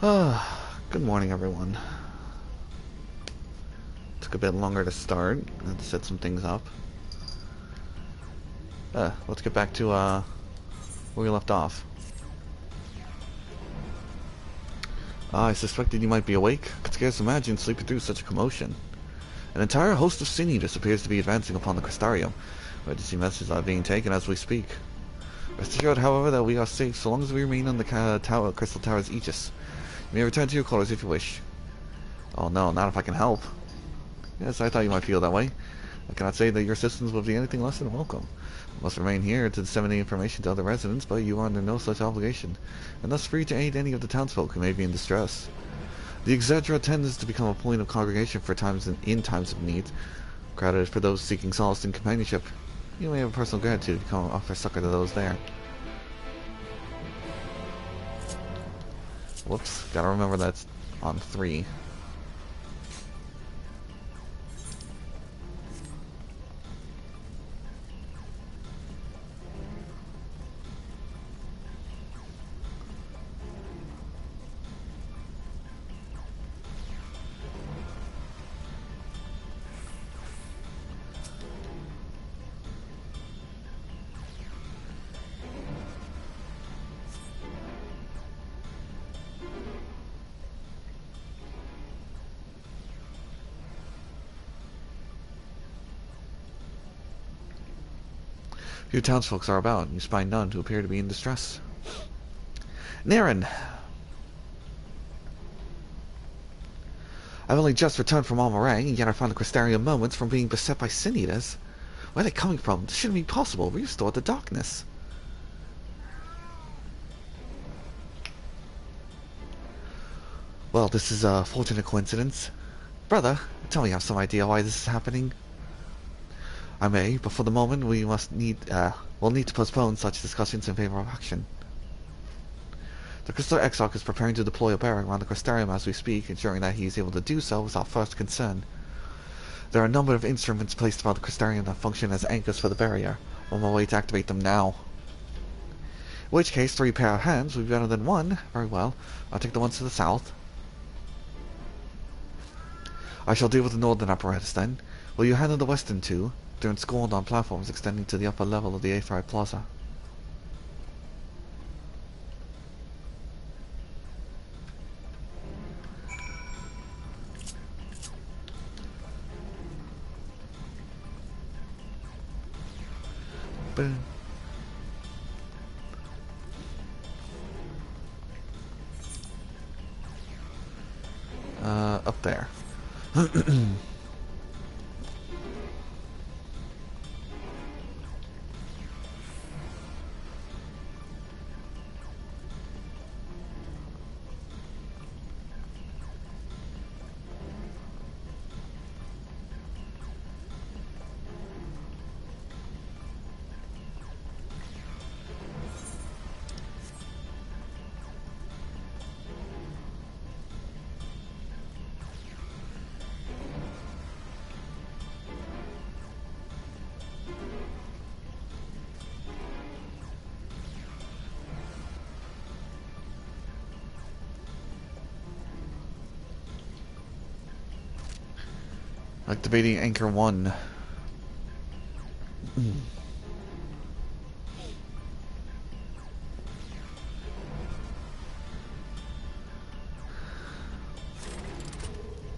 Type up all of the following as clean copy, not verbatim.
Good morning, everyone. Took a bit longer to start. I had to set some things up. Let's get back to where we left off. I suspected you might be awake. Could scarce imagine sleeping through such a commotion. An entire host of sin eaters appears to be advancing upon the Crystarium. Emergency messages are being taken as we speak. Rest assured, however, that we are safe so long as we remain on the Crystal Tower's aegis. You may return to your quarters if you wish. Oh no, not if I can help. Yes, I thought you might feel that way. I cannot say that your assistance will be anything less than welcome. I must remain here to disseminate information to other residents, but you are under no such obligation, and thus free to aid any of the townsfolk who may be in distress. The Exedra tends to become a point of congregation for times of need, crowded for those seeking solace and companionship. You may have a personal gratitude to come offer succor to those there. Whoops, gotta remember that's on 3. Few townsfolk are about, and you spy none who appear to be in distress. Naren! I've only just returned from Almarang, and yet I find the Crystarium moments from being beset by sin eaters. Where are they coming from? This shouldn't be possible. Restore the darkness. Well, this is a fortunate coincidence. Brother, tell me you have some idea why this is happening. I may, but for the moment we'll need to postpone such discussions in favor of action. The Crystal Exarch is preparing to deploy a barrack around the Crystarium as we speak, ensuring that he is able to do so without first concern. There are a number of instruments placed around the Crystarium that function as anchors for the barrier. I'm on my way to activate them now. In which case, 3 pair of hands would be better than 1. Very well. I'll take the ones to the south. I shall deal with the northern apparatus then. Will you handle the western 2? They're ensconced on platforms extending to the upper level of the Aethri Plaza. Boom. Up there. Activating Anchor 1.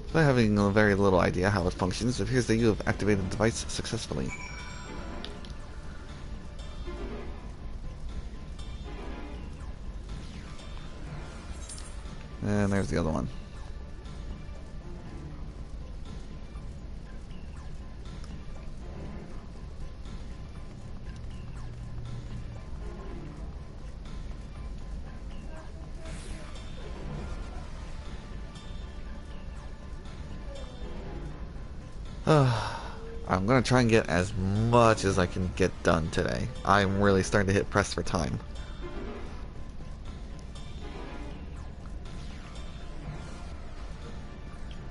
Despite having a very little idea how it functions, it appears that you have activated the device successfully. And there's the other one. I'm gonna try and get as much as I can get done today. I'm really starting to hit press for time.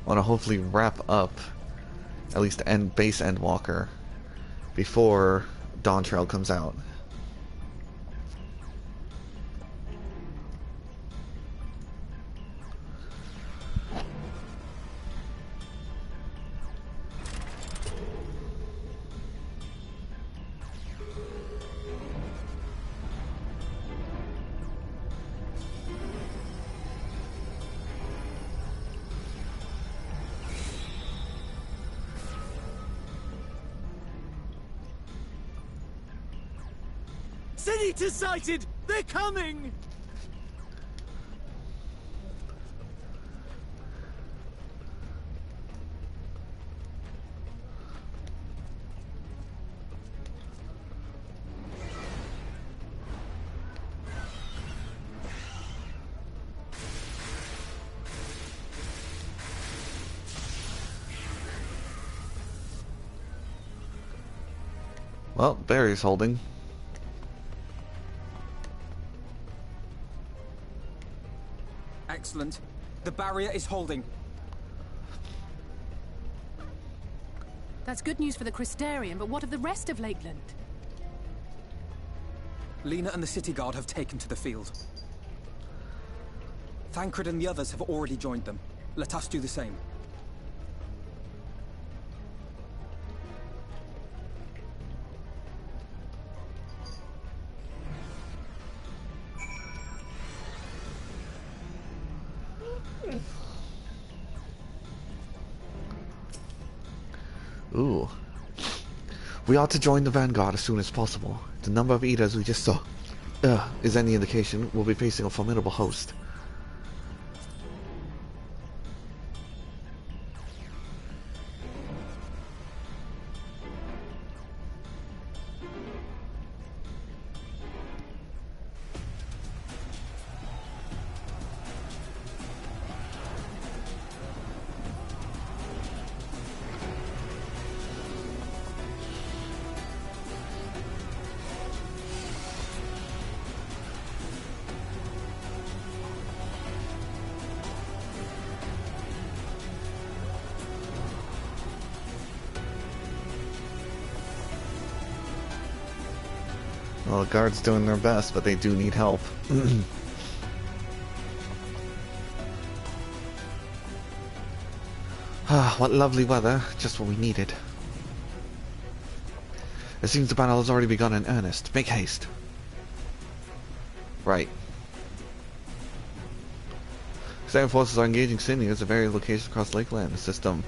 I want to hopefully wrap up at least base Endwalker before DawnTrail comes out. Sin-Eater sighted! They're coming! Well, Barry's holding. Excellent. The barrier is holding. That's good news for the Crystarian, but what of the rest of Lakeland? Lena and the city guard have taken to the field. Thancred and the others have already joined them. Let us do the same. Ooh. We ought to join the vanguard as soon as possible. The number of eaters we just saw is any indication we'll be facing a formidable host. Well, the guard's doing their best, but they do need help. Ah, what lovely weather. Just what we needed. It seems the battle has already begun in earnest. Make haste. Right. Second forces are engaging Sinians at various locations across Lakeland system.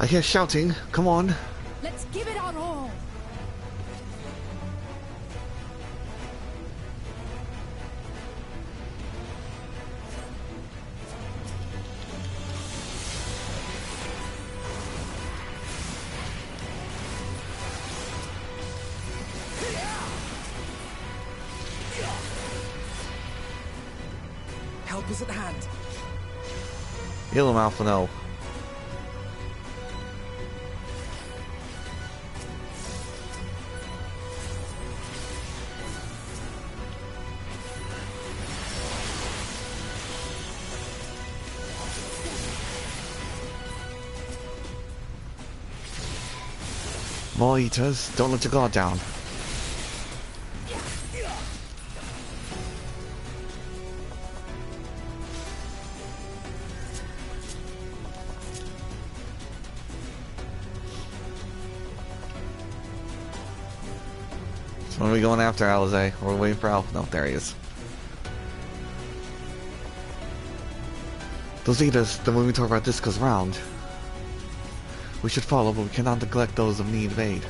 I hear shouting. Come on. Let's give it our all. Help is at hand. Heal him, Alpha, no. More eaters, don't let your guard down. So when are we going after Alizé? We're waiting for Alpha. No, there he is. Those eaters, the moving toward our disc goes round. We should follow, but we cannot neglect those of need of aid.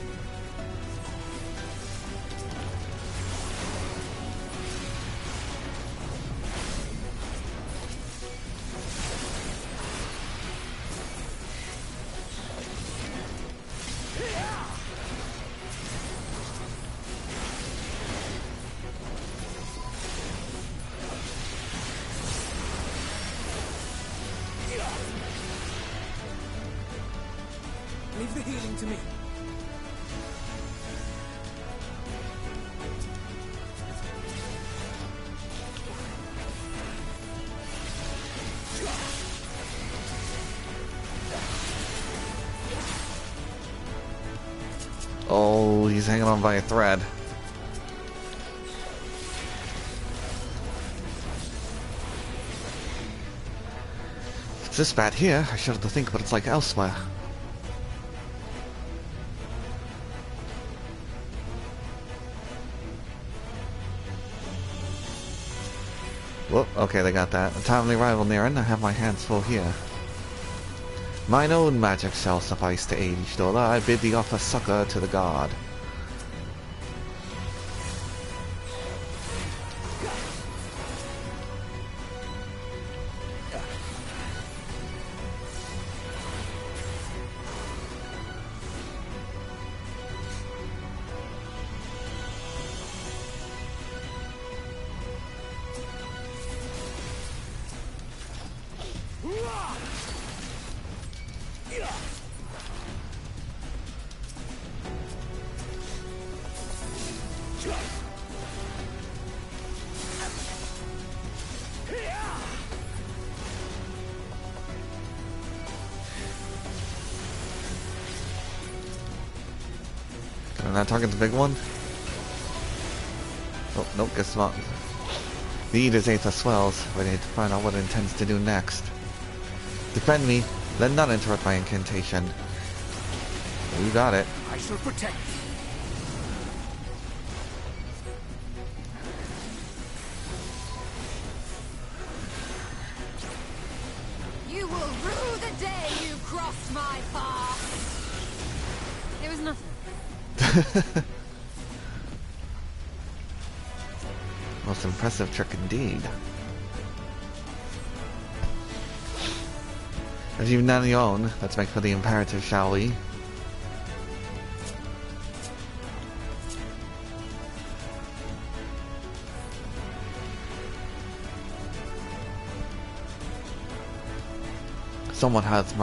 Leave the healing to me. Oh, he's hanging on by a thread. If it's this bad here, I shudder to think what it's like elsewhere. Whoop, okay, they got that. A timely rival nearing, I have my hands full here. Mine own magic shall suffice to aid each dollar. I bid thee offer succor to the god. I'm not talking to the big one. Oh, nope, guess not. The Eater's Aether swells, ready to find out what it intends to do next. Defend me, let none interrupt my incantation. You got it. I shall protect you. You will rue the day you crossed my path. It was nothing. Most impressive trick indeed. As you've none of your own, let's make for the imperative, shall we? Someone has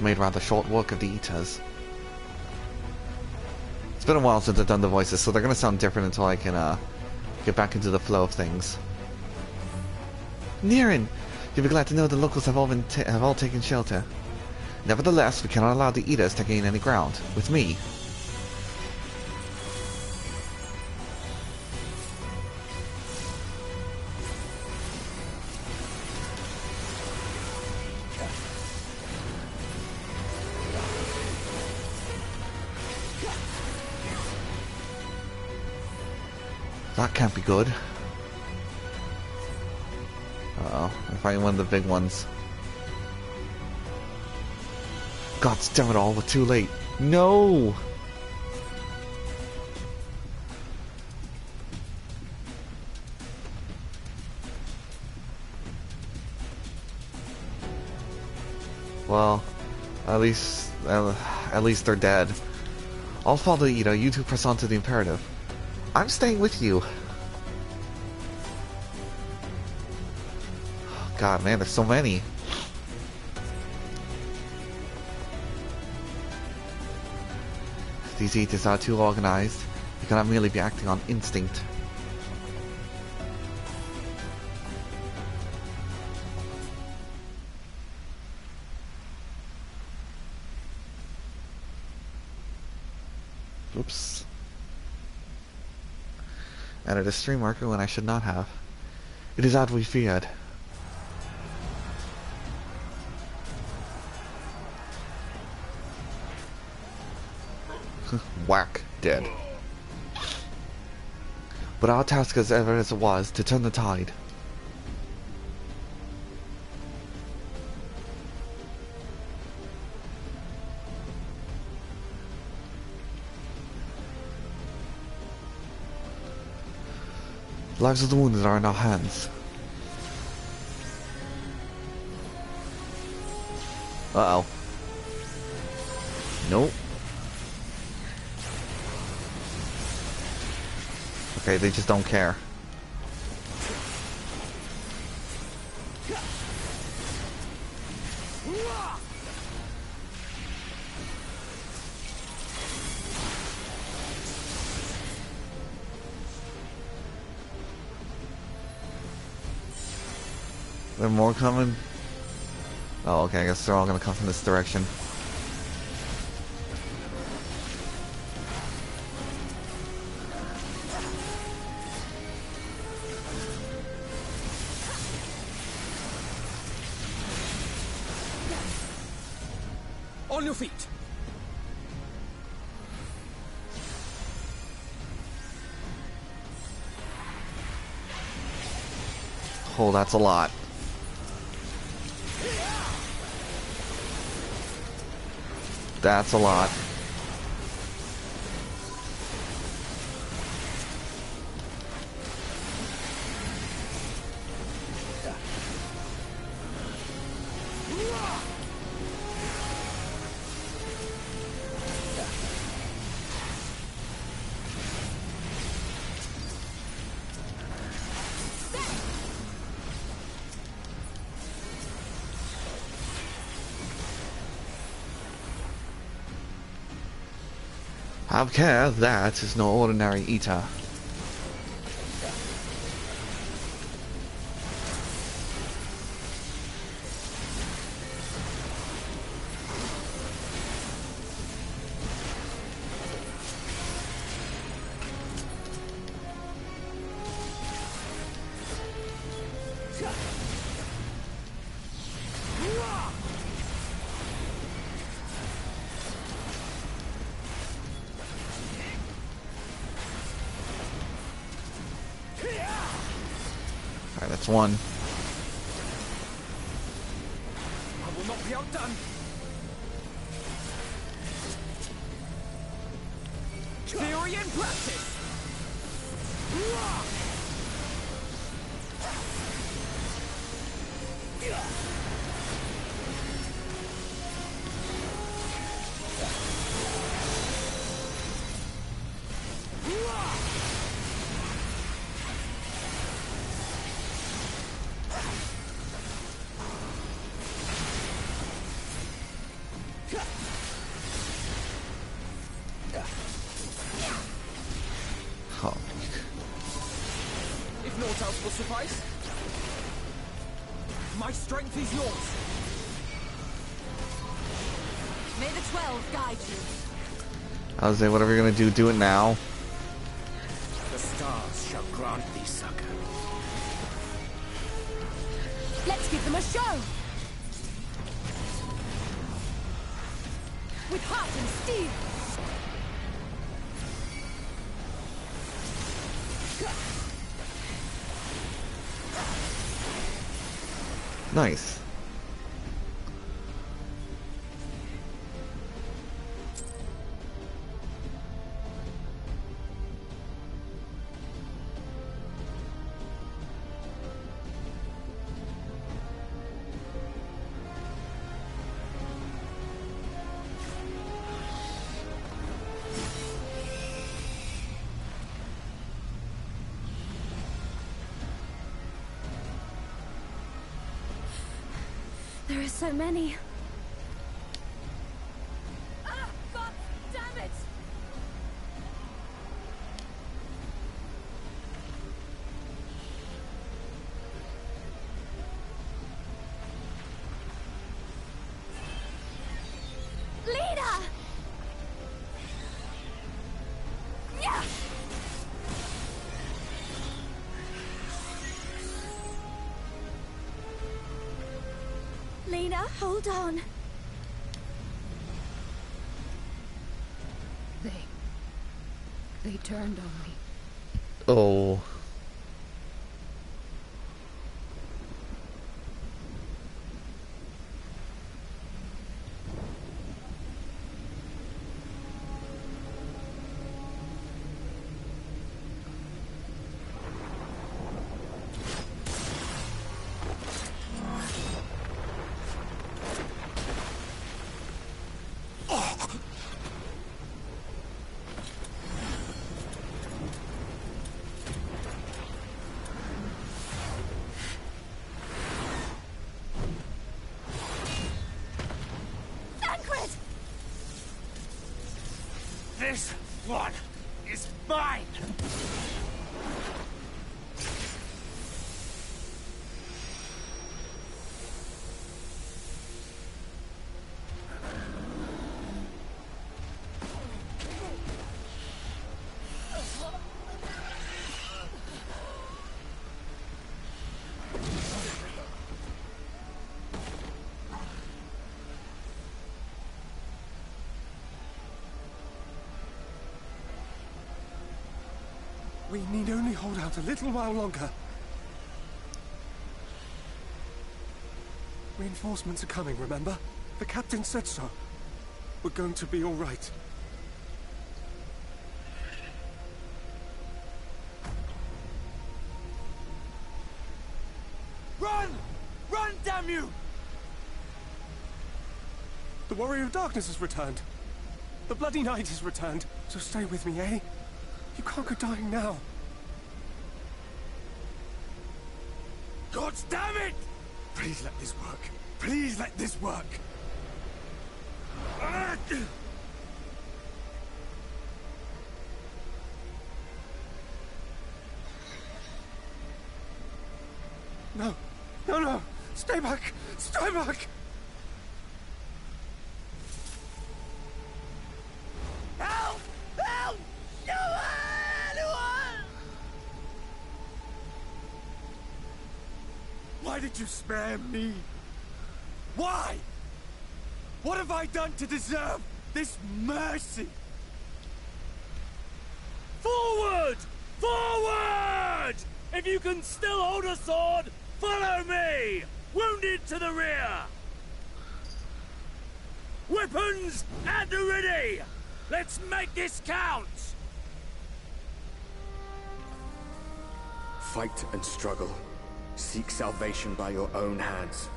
made rather short work of the Eaters. It's been a while since I've done the voices, so they're going to sound different until I can get back into the flow of things. Niren! You'll be glad to know the locals have all taken shelter. Nevertheless, we cannot allow the Eaters to gain any ground. With me. That can't be good. Uh-oh, I'm fighting one of the big ones. God damn it all, we're too late. No! Well, at least they're dead. I'll follow Ida, you two press on to the imperative. I'm staying with you. God, man, there's so many. These Eaters are too organized. You cannot merely be acting on instinct. Oops. Added a stream marker when I should not have. It is as we feared. Whack. Dead. But our task as ever as it was, to turn the tide. The lives of the wounded are in our hands. Uh-oh. Nope. Okay, they just don't care. There more coming? Oh, okay, I guess they're all gonna come from this direction. On your feet. Oh, that's a lot. That's a lot. Have care, that is no ordinary eater. That's one. I will not be outdone. Theory and practice. Oh. If naught else will suffice, my strength is yours. May the 12 guide you. I was saying, whatever you're gonna do it now. The stars shall grant thee succor. Let's give them a show. With heart and steel. Nice. There are so many. Ah, God damn it! Leader! Yeah! Lena, hold on. They turned on me. Oh. Thancred! This one is mine! We need only hold out a little while longer. Reinforcements are coming, remember? The captain said so. We're going to be all right. Run! Run, damn you! The Warrior of Darkness has returned. The Bloody Knight has returned. So stay with me, eh? You can't go dying now. God damn it! Please let this work. Please let this work. No. No, no. Stay back. Stay back. Help! Help! No one! Why did you spare me? Why? What have I done to deserve this mercy? Forward! Forward! If you can still hold a sword, follow me! Wounded to the rear! Weapons at the ready! Let's make this count! Fight and struggle. Seek salvation by your own hands.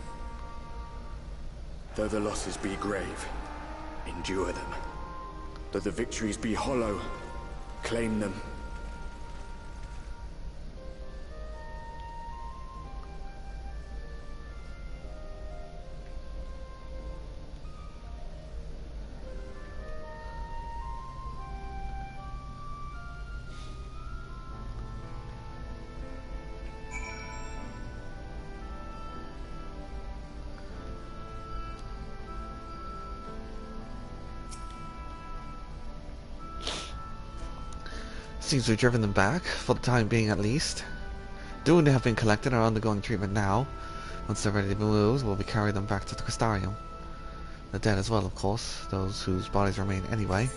Though the losses be grave, endure them. Though the victories be hollow, claim them. Seems we've driven them back, for the time being at least. Dune have been collected and are undergoing treatment now. Once they're ready to be moved, we'll be carrying them back to the Crystarium. The dead as well, of course, those whose bodies remain anyway.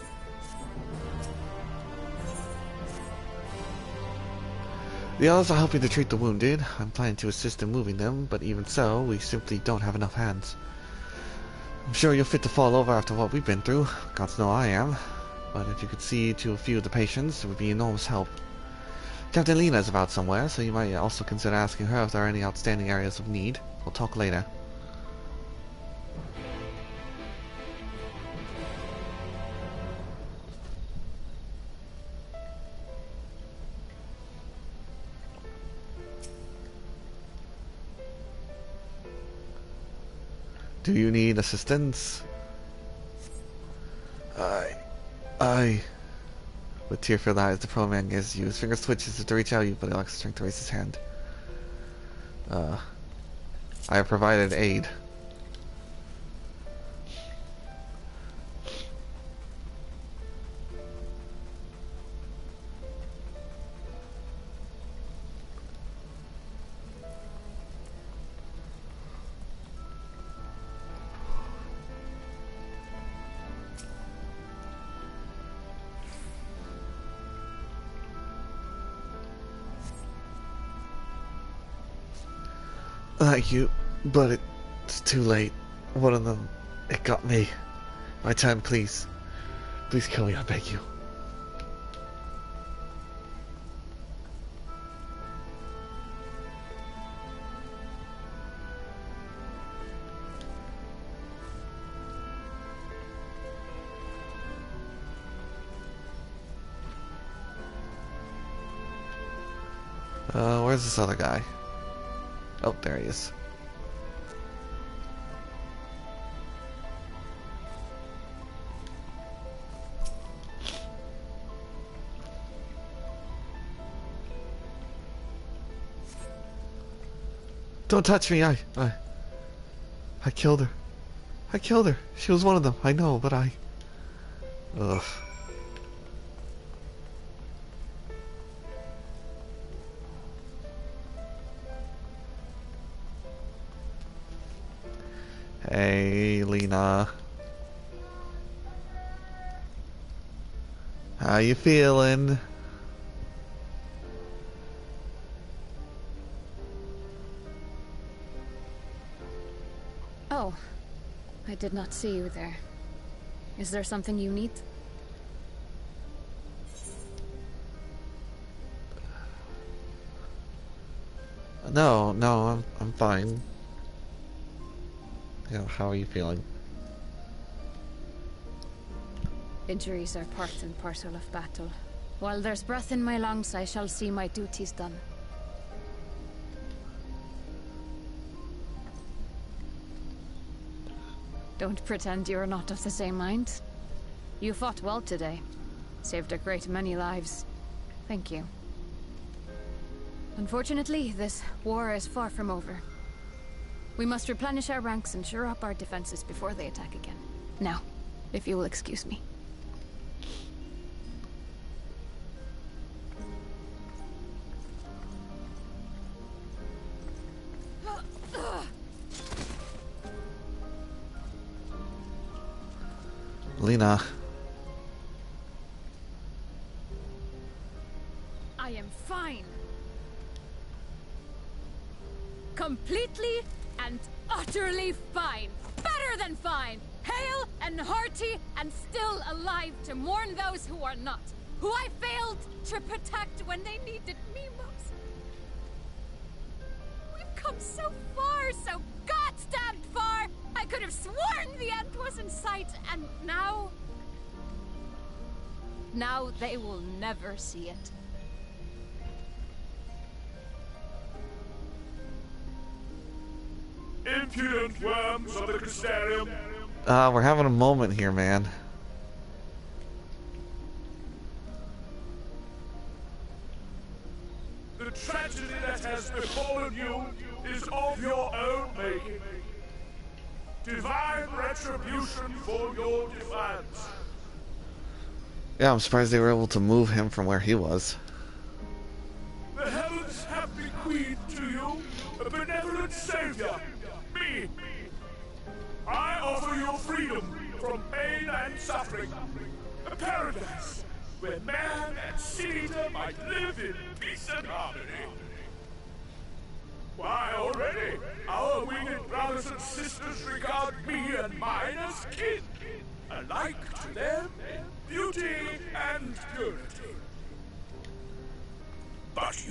The others are helping to treat the wounded. I'm planning to assist in moving them, but even so, we simply don't have enough hands. I'm sure you're fit to fall over after what we've been through. Gods know I am. But if you could see to a few of the patients, it would be enormous help. Captain Lena is about somewhere, so you might also consider asking her if there are any outstanding areas of need. We'll talk later. Do you need assistance? With tear-filled eyes, the pro man gazes at you. His finger twitches to reach out you, but he lacks strength to raise his hand. I have provided aid. Thank you, but it's too late. One of them, it got me. My turn, please. Please kill me, I beg you. Where's this other guy? Oh, there he is. Don't touch me, I killed her. I killed her. She was one of them, I know, but I... Ugh. Hey, Lena. How you feeling? Oh, I did not see you there. Is there something you need? No, I'm fine. You know, how are you feeling? Injuries are part and parcel of battle. While there's breath in my lungs, I shall see my duties done. Don't pretend you're not of the same mind. You fought well today. Saved a great many lives. Thank you. Unfortunately, this war is far from over. We must replenish our ranks and shore up our defenses before they attack again. Now, if you will excuse me. Lena. I am fine. Completely and utterly fine. Better than fine. Hale and hearty and still alive to mourn those who are not. Who I failed to protect when they needed me most. We've come so far, so goddamn far. I could have sworn the end was in sight, and now... Now they will never see it. Impudent worms of the Crystarium. We're having a moment here, man. The tragedy that has befallen you is of your own making. Divine retribution for your defiance. Yeah, I'm surprised they were able to move him from where he was. The heavens have bequeathed to you a benevolent savior, me. I offer you freedom from pain and suffering. A paradise where man and sin-eater might live in peace and harmony. Why, already, our winged brothers and sisters regard me and mine as kin, alike to them in beauty and purity. But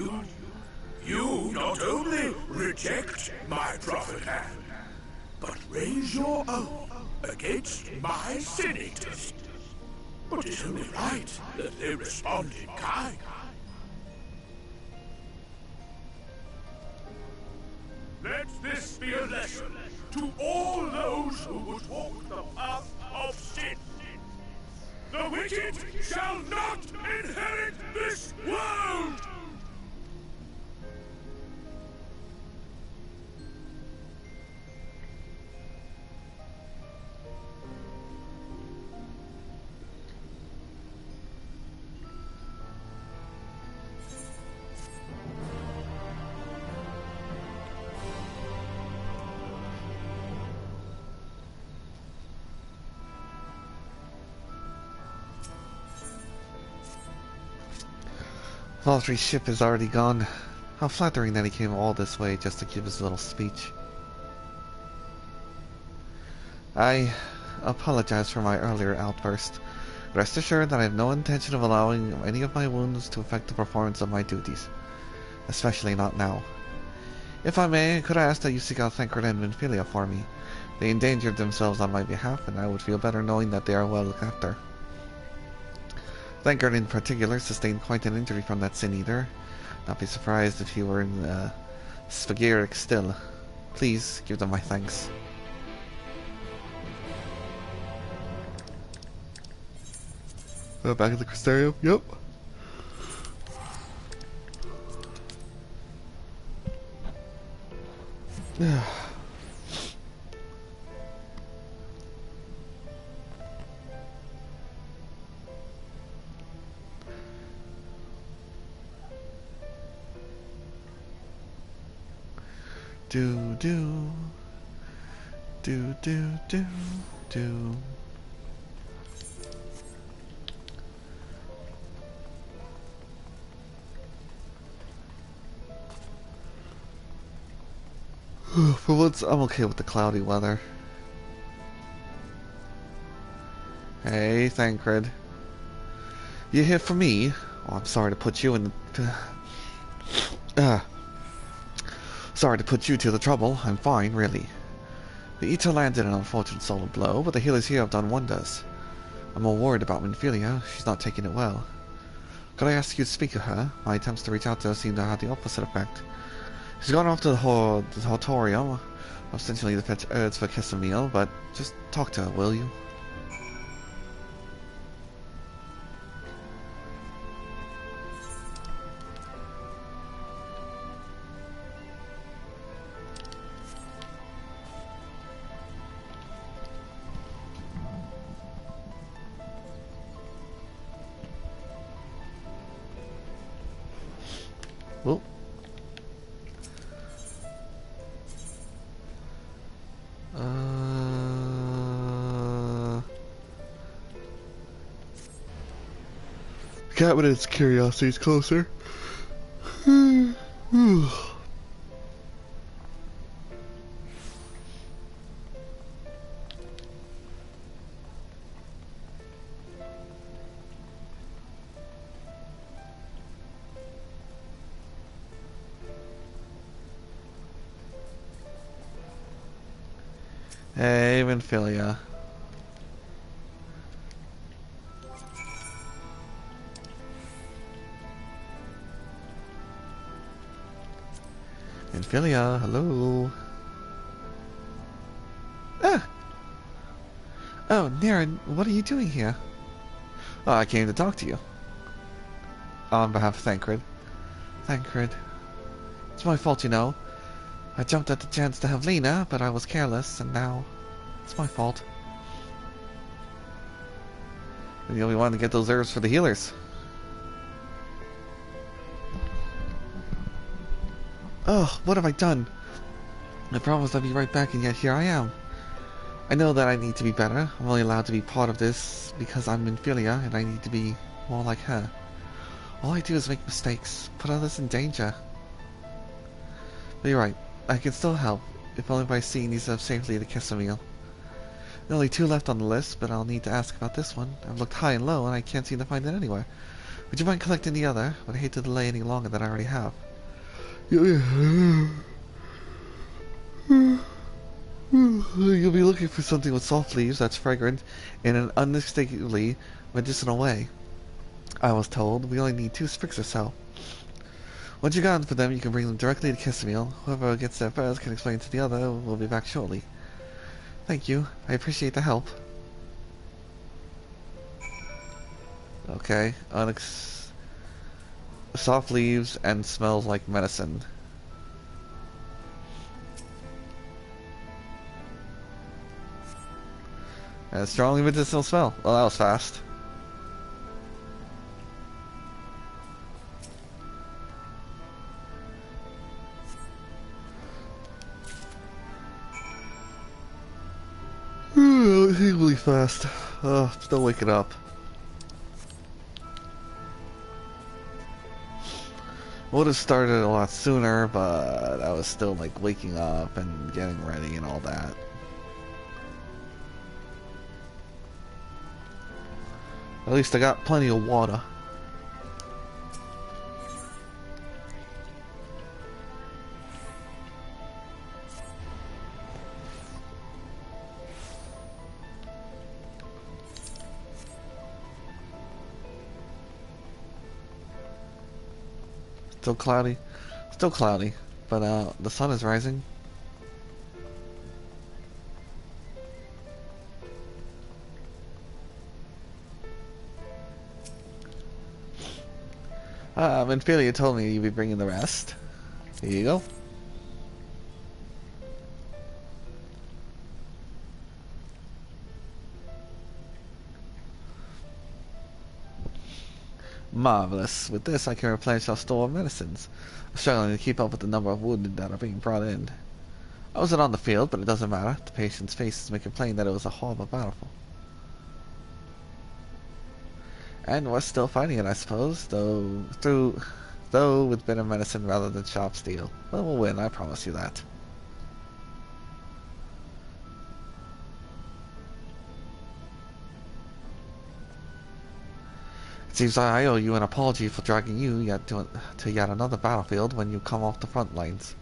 you not only reject my prophet hand, but raise your own against my sin-eaters. But it's only right that they respond in kind. Let this be a lesson to all those who would walk the path of sin. The wicked shall not inherit this world! Valtry's ship is already gone. How flattering that he came all this way just to give his little speech. I apologize for my earlier outburst. Rest assured that I have no intention of allowing any of my wounds to affect the performance of my duties. Especially not now. If I may, could I ask that you seek out Thancred and Minfilia for me? They endangered themselves on my behalf, and I would feel better knowing that they are well looked after. Thancred in particular sustained quite an injury from that sin-eater. Not be surprised if he were in Sphagiric still. Please give them my thanks. Back at the Crystarium? Yep. Do do do do do do. For once, I'm okay with the cloudy weather. Hey, Thancred. You here for me? Oh, I'm sorry to put you in the... sorry to put you to the trouble. I'm fine, really. The Eater landed an unfortunate solar blow, but the healers here have done wonders. I'm more worried about Minfilia. She's not taking it well. Could I ask you to speak to her? My attempts to reach out to her seem to have the opposite effect. She's gone off to the Hortorium, ostensibly to fetch herbs for Kessamil, but just talk to her, will you? Well. Cabinet's curiosity's closer. Hey, Minfilia. Minfilia, hello. Ah! Oh, Naren, what are you doing here? Oh, I came to talk to you. On behalf of Thancred. Thancred. It's my fault, you know. I jumped at the chance to have Lena, but I was careless, and now it's my fault. You know, we wanted to get those herbs for the healers. Oh, what have I done? I promised I'd be right back, and yet here I am. I know that I need to be better. I'm only allowed to be part of this because I'm Minfilia, and I need to be more like her. All I do is make mistakes, put others in danger. But you're right. I can still help, if only by seeing these up safely to Kessamil. There are only 2 left on the list, but I'll need to ask about this one. I've looked high and low, and I can't seem to find it anywhere. Would you mind collecting the other? But I hate to delay any longer than I already have. You'll be looking for something with soft leaves that's fragrant in an unmistakably medicinal way. I was told we only need 2 sprigs or so. Once you've gotten for them, you can bring them directly to Kessamil. Whoever gets there first can explain to the other. We'll be back shortly. Thank you. I appreciate the help. Okay. Soft leaves and smells like medicine. And a strongly medicinal smell. Well, that was fast. Really fast. Still waking up. Would have started a lot sooner, but I was still like waking up and getting ready and all that. At least I got plenty of water. Still cloudy, but the sun is rising. Minfilia told me you'd be bringing the rest. Here you go. Marvelous. With this, I can replenish our store of medicines. I'm struggling to keep up with the number of wounded that are being brought in. I wasn't on the field, but it doesn't matter. The patient's faces make it plain that it was a horrible battle. And we're still fighting it, I suppose, though with bitter medicine rather than sharp steel. But we'll win, I promise you that. seems I owe you an apology for dragging you to yet another battlefield when you come off the front lines.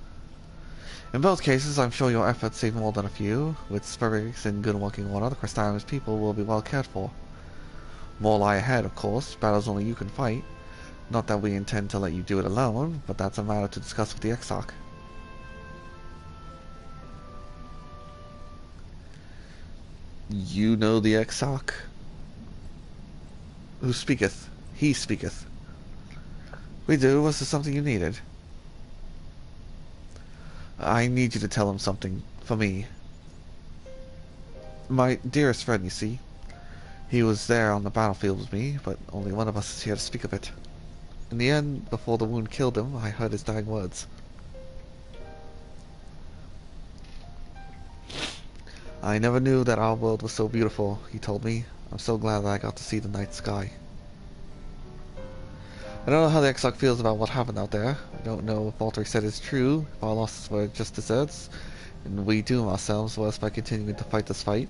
In both cases, I'm sure your efforts save more than a few. With spirits in good working order, the Crystarium's people will be well cared for. More lie ahead, of course. Battles only you can fight. Not that we intend to let you do it alone, but that's a matter to discuss with the Exarch. You know the Exarch? Who speaketh? He speaketh. We do. Was there something you needed? I need you to tell him something. For me. My dearest friend, you see. He was there on the battlefield with me, but only one of us is here to speak of it. In the end, before the wound killed him, I heard his dying words. I never knew that our world was so beautiful, he told me. I'm so glad that I got to see the night sky. I don't know how the Exarch feels about what happened out there. I don't know if what he said is true, if our losses were just deserts, and we doom ourselves worse by continuing to fight this fight.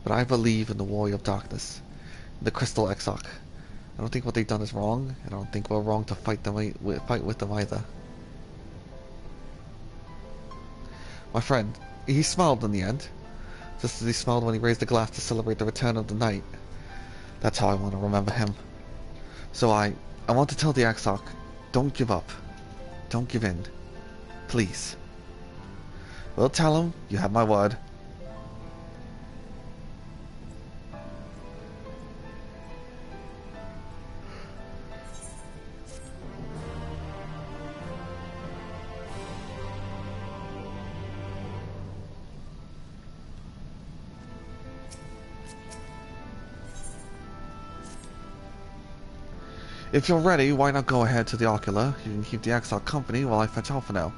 But I believe in the Warrior of Darkness, the Crystal Exarch. I don't think what they've done is wrong, and I don't think we're wrong to fight with them either. My friend, he smiled in the end, just as he smiled when he raised the glass to celebrate the return of the night. That's how I want to remember him. So I want to tell the Exarch, don't give up. Don't give in. Please. We'll tell him, you have my word. If you're ready, why not go ahead to the Ocular? You can keep the Exarch company while I fetch Alpha now.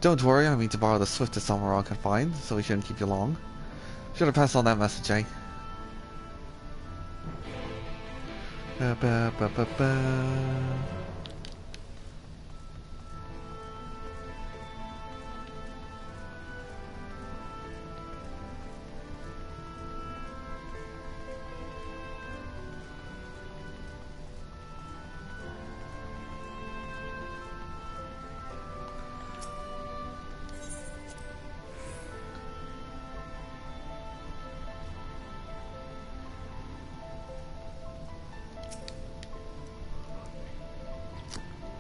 Don't worry, I mean to borrow the swiftest armor I can find, so we shouldn't keep you long. Should have passed on that message, eh?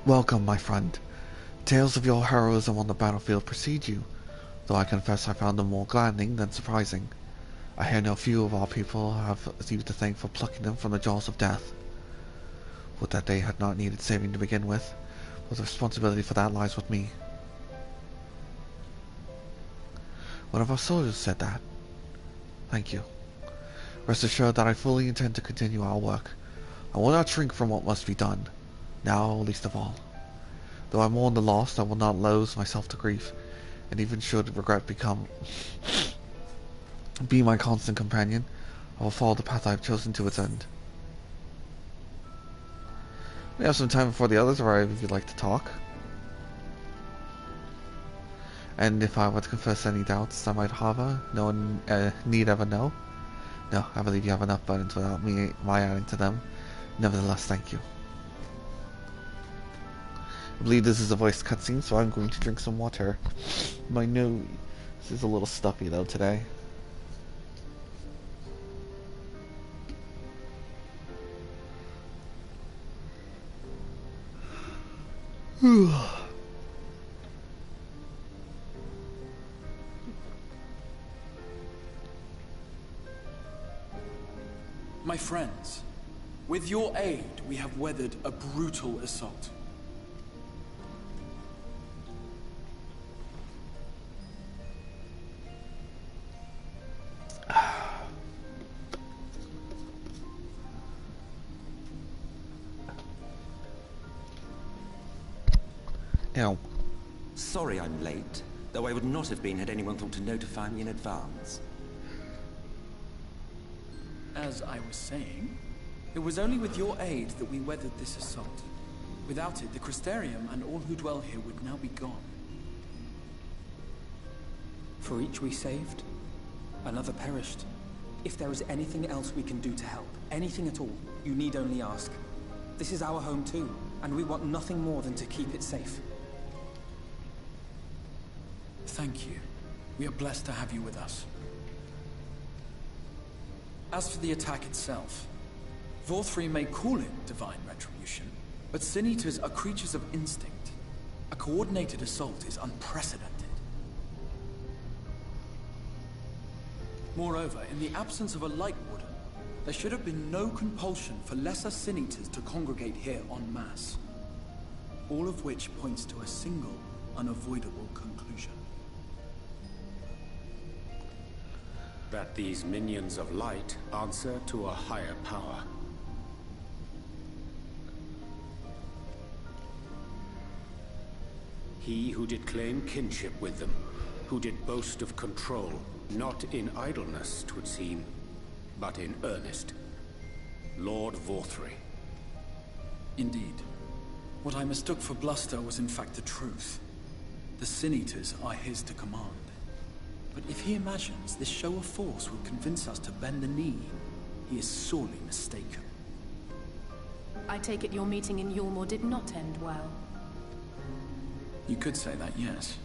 Welcome, my friend. Tales of your heroism on the battlefield precede you, though I confess I found them more gladdening than surprising. I hear no few of our people have you to thank for plucking them from the jaws of death. Would that they had not needed saving to begin with, but the responsibility for that lies with me. One of our soldiers said that. Thank you. Rest assured that I fully intend to continue our work. I will not shrink from what must be done. Now, least of all. Though I mourn the loss, I will not lose myself to grief, and even should regret be my constant companion, I will follow the path I have chosen to its end. We have some time before the others arrive if you'd like to talk. And if I were to confess any doubts I might harbor, no one need ever know. No, I believe you have enough burdens without my adding to them. Nevertheless, thank you. I believe this is a voiced cutscene, so I'm going to drink some water. My nose is a little stuffy though today. My friends, with your aid, we have weathered a brutal assault. Ow. Sorry I'm late, though I would not have been had anyone thought to notify me in advance. As I was saying, it was only with your aid that we weathered this assault. Without it, the Crystarium and all who dwell here would now be gone. For each we saved, another perished. If there is anything else we can do to help, anything at all, you need only ask. This is our home too, and we want nothing more than to keep it safe. Thank you. We are blessed to have you with us. As for the attack itself, Vorthri may call it divine retribution, but Sin Eaters are creatures of instinct. A coordinated assault is unprecedented. Moreover, in the absence of a Light Warden, there should have been no compulsion for lesser Sin Eaters to congregate here en masse. All of which points to a single, unavoidable conclusion. That these minions of light answer to a higher power. He who did claim kinship with them, who did boast of control, not in idleness, 'twould seem, but in earnest. Lord Vorthri. Indeed. What I mistook for bluster was in fact the truth. The Sin Eaters are his to command. But if he imagines this show of force will convince us to bend the knee, he is sorely mistaken. I take it your meeting in Yulmore did not end well. You could say that, yes.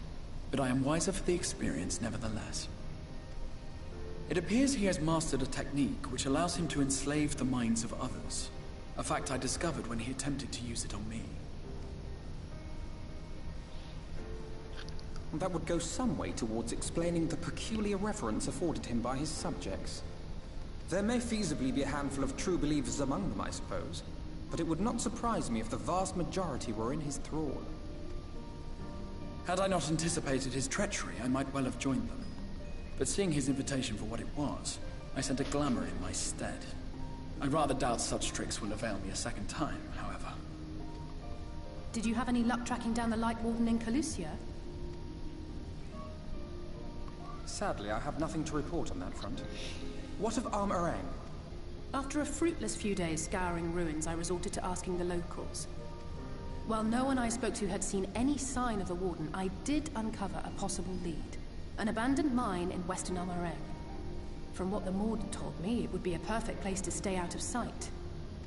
But I am wiser for the experience nevertheless. It appears he has mastered a technique which allows him to enslave the minds of others. A fact I discovered when he attempted to use it on me. That would go some way towards explaining the peculiar reverence afforded him by his subjects. There may feasibly be a handful of true believers among them, I suppose, but it would not surprise me if the vast majority were in his thrall. Had I not anticipated his treachery, I might well have joined them. But seeing his invitation for what it was, I sent a glamour in my stead. I rather doubt such tricks will avail me a second time, however. Did you have any luck tracking down the Light Warden in Calusia? Sadly, I have nothing to report on that front. What of Armorang? After a fruitless few days scouring ruins, I resorted to asking the locals. While no one I spoke to had seen any sign of the Warden, I did uncover a possible lead. An abandoned mine in western Armorang. From what the Mord told me, it would be a perfect place to stay out of sight.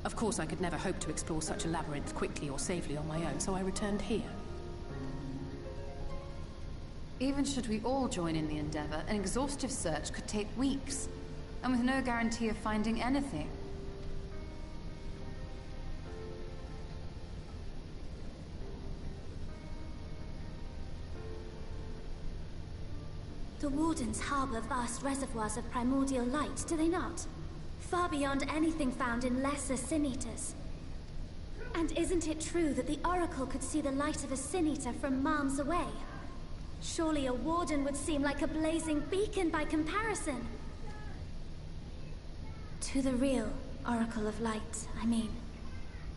Of course, I could never hope to explore such a labyrinth quickly or safely on my own, so I returned here. Even should we all join in the endeavor, an exhaustive search could take weeks, and with no guarantee of finding anything. The Wardens harbor vast reservoirs of primordial light, do they not? Far beyond anything found in lesser Sin Eaters. And isn't it true that the Oracle could see the light of a Sin Eater from miles away? Surely a Warden would seem like a blazing beacon by comparison. To the real Oracle of Light, I mean.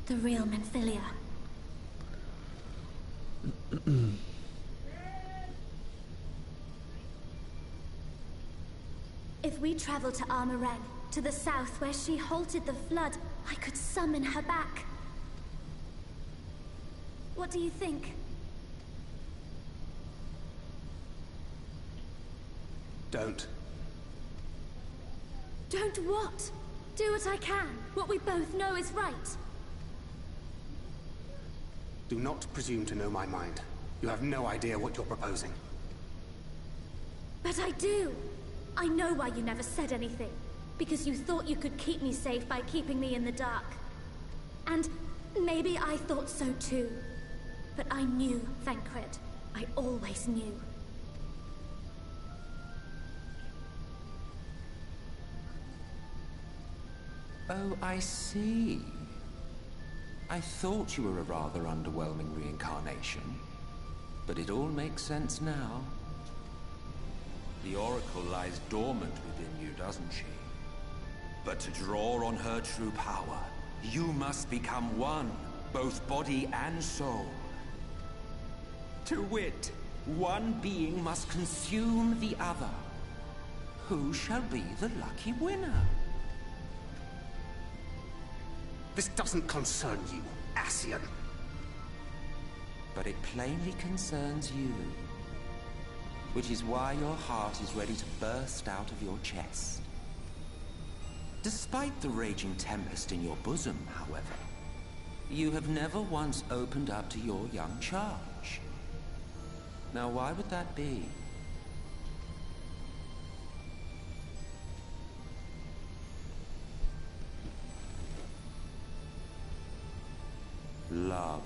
The real Minfilia. If we travel to Armorang, to the south where she halted the flood, I could summon her back. What do you think? Don't. Don't what? Do what I can. What we both know is right. Do not presume to know my mind. You have no idea what you're proposing. But I do. I know why you never said anything. Because you thought you could keep me safe by keeping me in the dark. And maybe I thought so too. But I knew, Thancred. I always knew. Oh, I see. I thought you were a rather underwhelming reincarnation. But it all makes sense now. The Oracle lies dormant within you, doesn't she? But to draw on her true power, you must become one, both body and soul. To wit, one being must consume the other. Who shall be the lucky winner? This doesn't concern you, Ascian. But it plainly concerns you. Which is why your heart is ready to burst out of your chest. Despite the raging tempest in your bosom, however, You have never once opened up to your young charge. Now, why would that be? Love.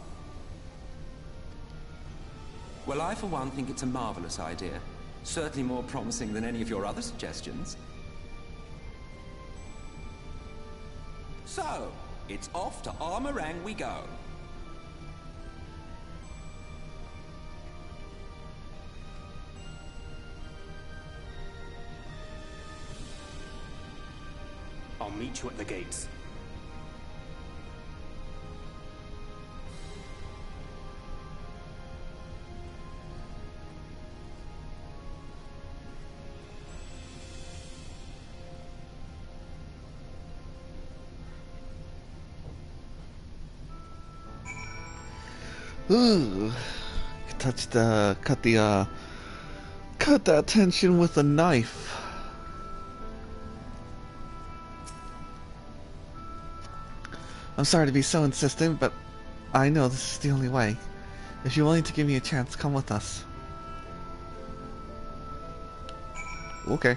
Well, I for one think it's a marvelous idea. Certainly more promising than any of your other suggestions. So, it's off to Armorang we go. I'll meet you at the gates. Ooh, cut that tension with a knife. I'm sorry to be so insistent, but I know this is the only way. If you're willing to give me a chance, come with us. Okay.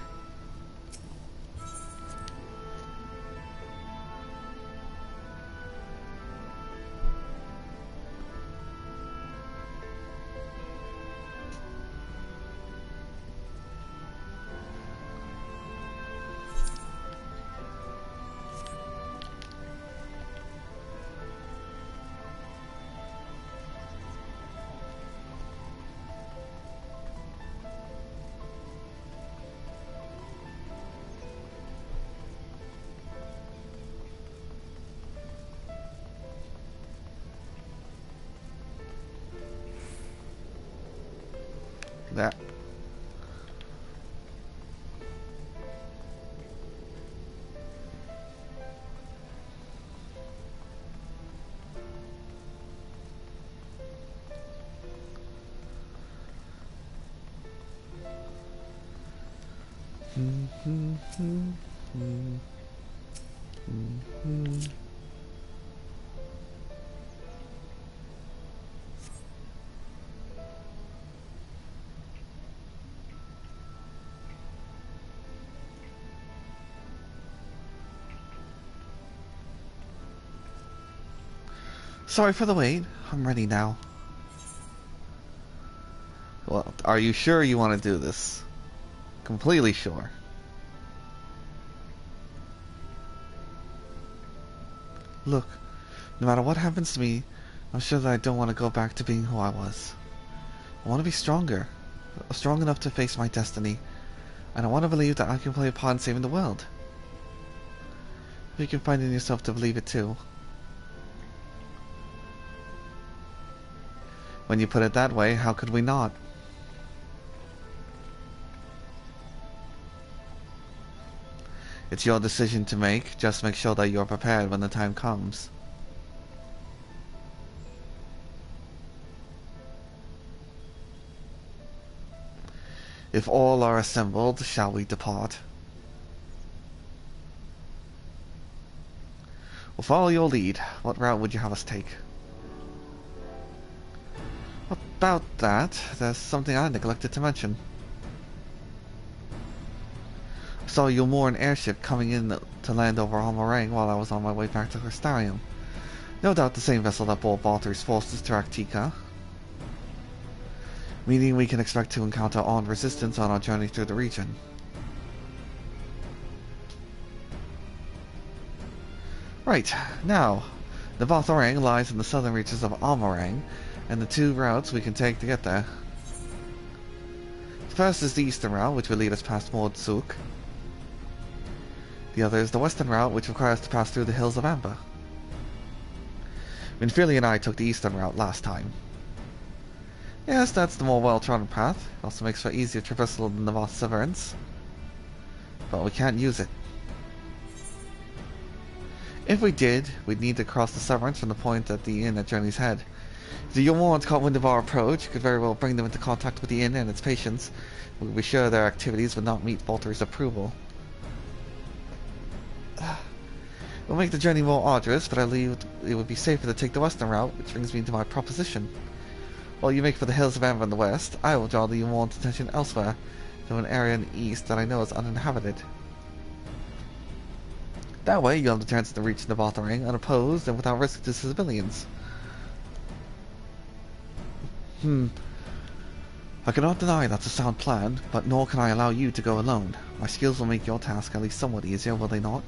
That. Sorry for the wait. I'm ready now. Well, are you sure you want to do this? Completely sure. Look, no matter what happens to me, I'm sure that I don't want to go back to being who I was. I want to be stronger. Strong enough to face my destiny. And I want to believe that I can play a part in saving the world. If you can find in yourself to believe it too. When you put it that way, how could we not? It's your decision to make. Just make sure that you're prepared when the time comes. If all are assembled, shall we depart? We'll follow your lead. What route would you have us take? About that, there's something I neglected to mention. I saw your moored airship coming in to land over Armorang while I was on my way back to Crystarium. No doubt the same vessel that brought Balthur's forces to Arctica. Meaning we can expect to encounter armed resistance on our journey through the region. Right, now, the Balthurang lies in the southern reaches of Armorang, and the two routes we can take to get there. The first is the eastern route, which will lead us past Mordsuk. The other is the western route, which requires us to pass through the hills of Amber. Minfilia and I took the eastern route last time. Yes, that's the more well-trodden path. It also makes for easier traversal than the vast Severance. But we can't use it. If we did, we'd need to cross the Severance from the point at the inn at Journey's Head. If the Yomorans caught wind of our approach, could very well bring them into contact with the inn and its patients. We would be sure their activities would not meet Balthur's approval. It will make the journey more arduous, but I believe it would be safer to take the western route, which brings me to my proposition. While you make for the hills of Amber in the west, I will draw the Yumon's attention elsewhere, to an area in the east that I know is uninhabited. That way, you'll have the chance to reach the Ring unopposed and without risk to civilians. I cannot deny that's a sound plan, but nor can I allow you to go alone. My skills will make your task at least somewhat easier, will they not?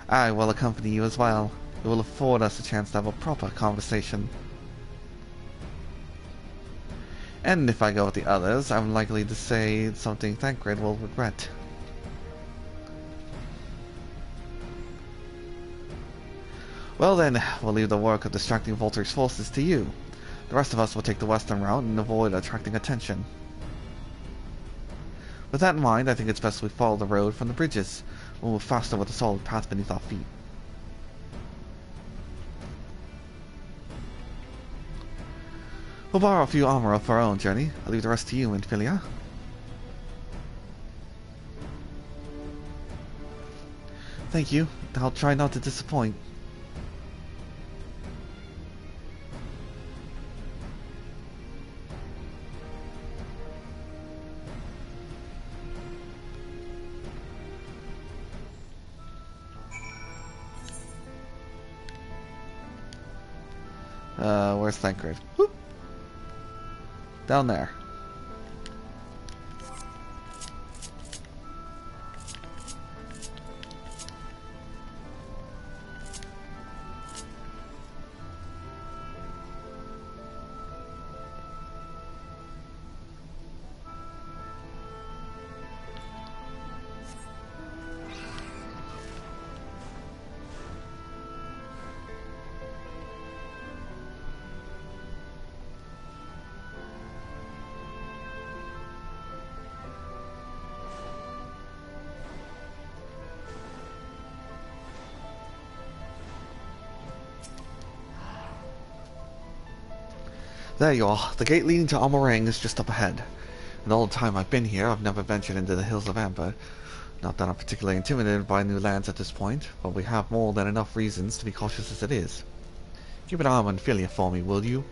I will accompany you as well. It will afford us a chance to have a proper conversation. And if I go with the others, I'm likely to say something Thancred will regret. Well then, we'll leave the work of distracting Volter's forces to you. The rest of us will take the western route and avoid attracting attention. With that in mind, I think it's best we follow the road from the bridges. We'll move faster with a solid path beneath our feet. We'll borrow a few armor for our own journey. I'll leave the rest to you, Minfilia. Thank you. I'll try not to disappoint. Where's Thancred? Whoop. Down there. There you are. The gate leading to Ring is just up ahead. And all the time I've been here, I've never ventured into the Hills of Amber. Not that I'm particularly intimidated by new lands at this point, but we have more than enough reasons to be cautious as it is. Keep an eye on Minfilia for me, will you?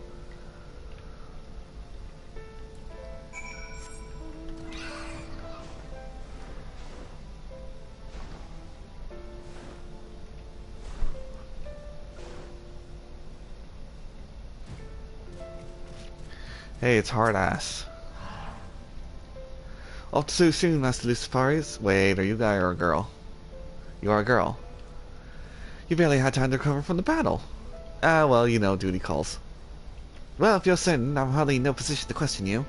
Hey, it's hard ass. Off to so soon, Master Lucifarius. Wait, are you a guy or a girl? You are a girl. You barely had time to recover from the battle. Ah, well, you know, duty calls. Well, if you're certain, I'm hardly in no position to question you.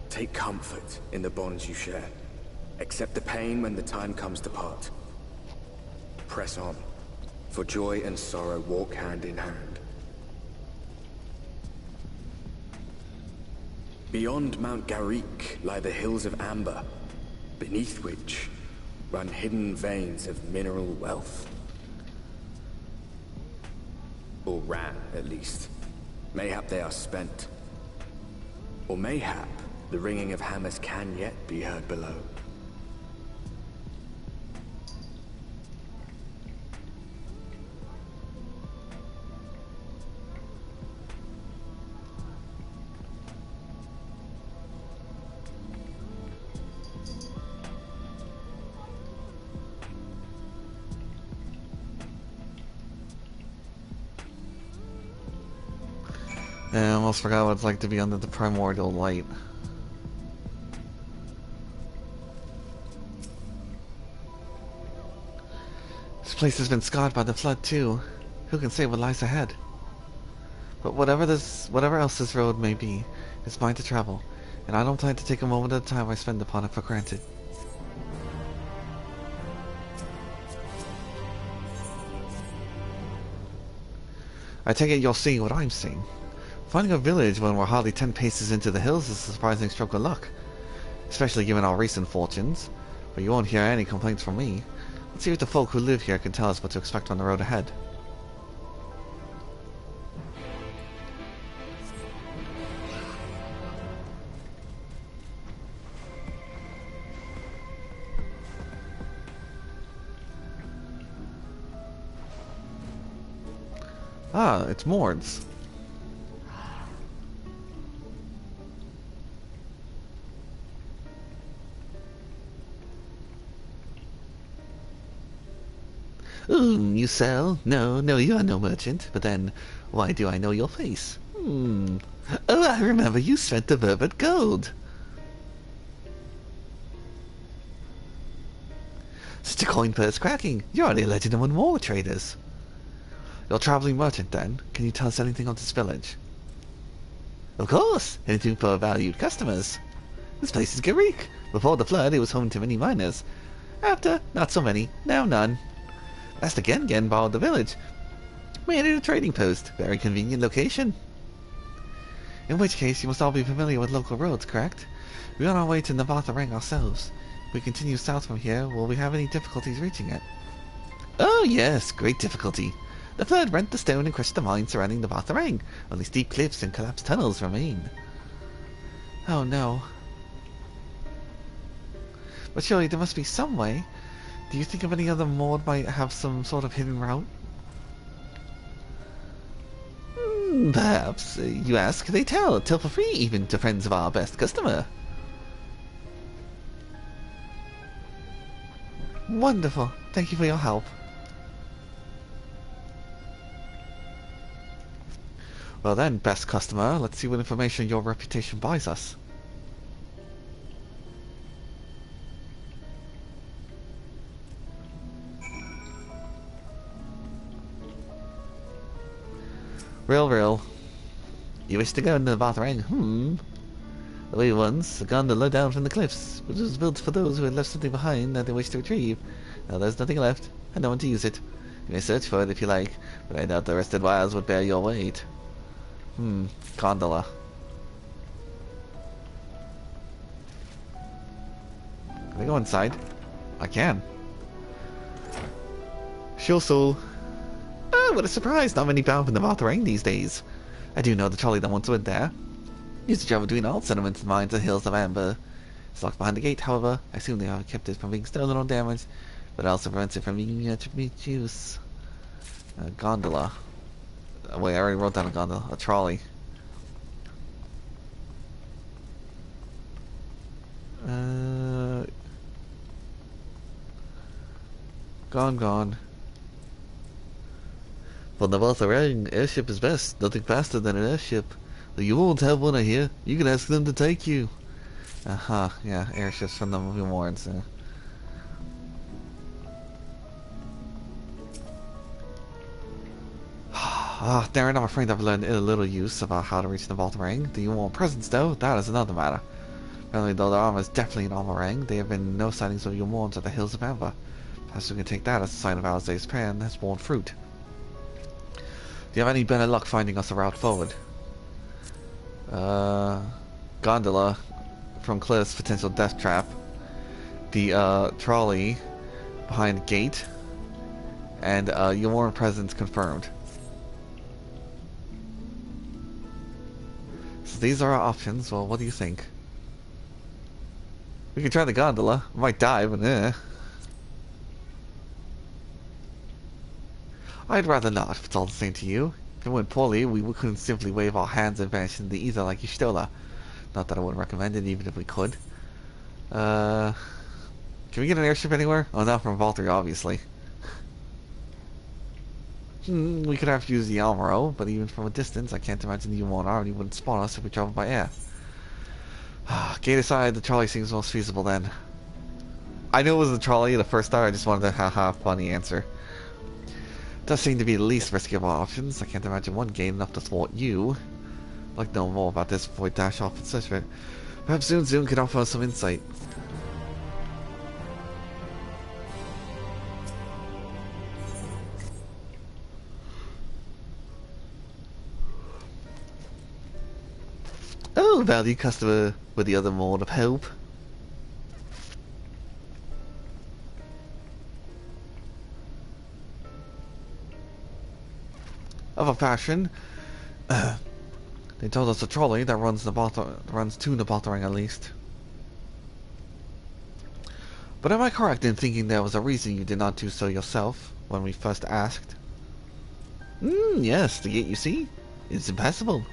Take comfort in the bonds you share. Accept the pain when the time comes to part. Press on, for joy and sorrow walk hand in hand. Beyond Mount Garrick lie the Hills of Amber, beneath which run hidden veins of mineral wealth. Or ran, at least. Mayhap they are spent. Or mayhap the ringing of hammers can yet be heard below. I almost forgot what it's like to be under the primordial light. This place has been scarred by the flood too. Who can say what lies ahead? But whatever else this road may be, it's mine to travel, and I don't plan to take a moment at a time I spend upon it for granted. I take it you're seeing what I'm seeing. Finding a village when we're hardly 10 paces into the hills is a surprising stroke of luck, especially given our recent fortunes, but you won't hear any complaints from me. Let's see if the folk who live here can tell us what to expect on the road ahead. Ah, it's Mords. Ooh, you sell? No, you are no merchant. But then, why do I know your face? Oh, I remember you spent the velvet gold. Such a coin purse cracking. You're the legend among war traders. You're a traveling merchant, then. Can you tell us anything of this village? Of course. Anything for valued customers. This place is Greek. Before the flood, it was home to many miners. After, not so many. Now none. Last again borrowed the village. Made it a trading post. Very convenient location. In which case, you must all be familiar with local roads, correct? We're on our way to Navatha ourselves. If we continue south from here, will we have any difficulties reaching it? Oh yes, great difficulty. The flood rent the stone and crushed the mine surrounding Navatha. Only steep cliffs and collapsed tunnels remain. Oh no. But surely there must be some way. Do you think of any other mod might have some sort of hidden route? Perhaps. You ask, they tell for free even to friends of our best customer. Wonderful. Thank you for your help. Well then, best customer, let's see what information your reputation buys us. Real. You wish to go into the Navatha? The Light Wardens have gone to low down from the cliffs, which was built for those who had left something behind that they wish to retrieve. Now there's nothing left, and no one to use it. You may search for it if you like, but I doubt the rested wilds would bear your weight. Gondola. Can I go inside? I can. Sure, soul. Oh, what a surprise! Not many bound for Navatha these days. I do know the trolley that once went there. Used to travel between all settlements and mines and hills of amber. It's locked behind the gate, however. I assume they have kept it from being stolen or damaged, but it also prevents it from being attributed use. Gondola. Wait, I already wrote down a gondola. A trolley. Gone. For Navatha, airship is best. Nothing faster than an airship. You won't have one, I hear. You can ask them to take you. Yeah, airships from the movie wards. Darren, I'm afraid I've learned a little use about how to reach the Navatha. Do you want presents, though? That is another matter. Apparently, though, the armor is definitely an armor, there have been no sightings of your wards at the hills of Amber. Perhaps we can take that as a sign of Alzay's plan has borne fruit. Do you have any better luck finding us a route forward? Gondola from cliffs, potential death trap. The trolley behind the gate, and your warrant presence confirmed. So these are our options. Well, what do you think? We can try the gondola. Might die, but I'd rather not, if it's all the same to you. If it went poorly, we couldn't simply wave our hands and vanish into the ether like Y'shtola. Not that I wouldn't recommend it, even if we could. Can we get an airship anywhere? Oh, not from Valtteri, obviously. We could have to use the Almaro, but even from a distance, I can't imagine the U1 already wouldn't spawn us if we traveled by air. Gate aside, the trolley seems most feasible then. I knew it was the trolley the first time, I just wanted a haha funny answer. Does seem to be the least risky of our options. I can't imagine one gate enough to thwart you. I'd like to know more about this before we dash off in search of it. Perhaps Zoom can offer us some insight. Oh, valued customer with the other mode of help. Of a fashion, they told us a trolley that runs to Navatha at least. But am I correct in thinking there was a reason you did not do so yourself when we first asked? Yes, the gate you see? It's impassable.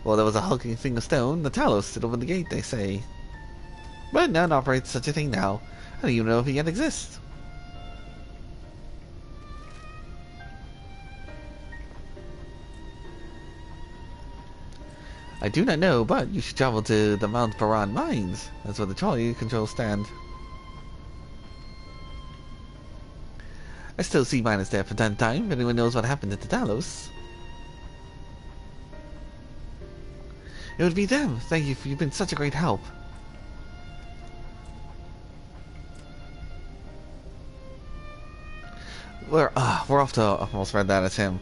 Well, there was a hulking thing of stone. The Talos stood over the gate, they say. But none operates such a thing now. I don't even know if it yet exists. I do not know, but you should travel to the Mount Baran mines. That's where the trolley controls stand. I still see miners there from time to time, if anyone knows what happened at the Talos. It would be them. Thank you, you've been such a great help. We're off to, I almost read that as him.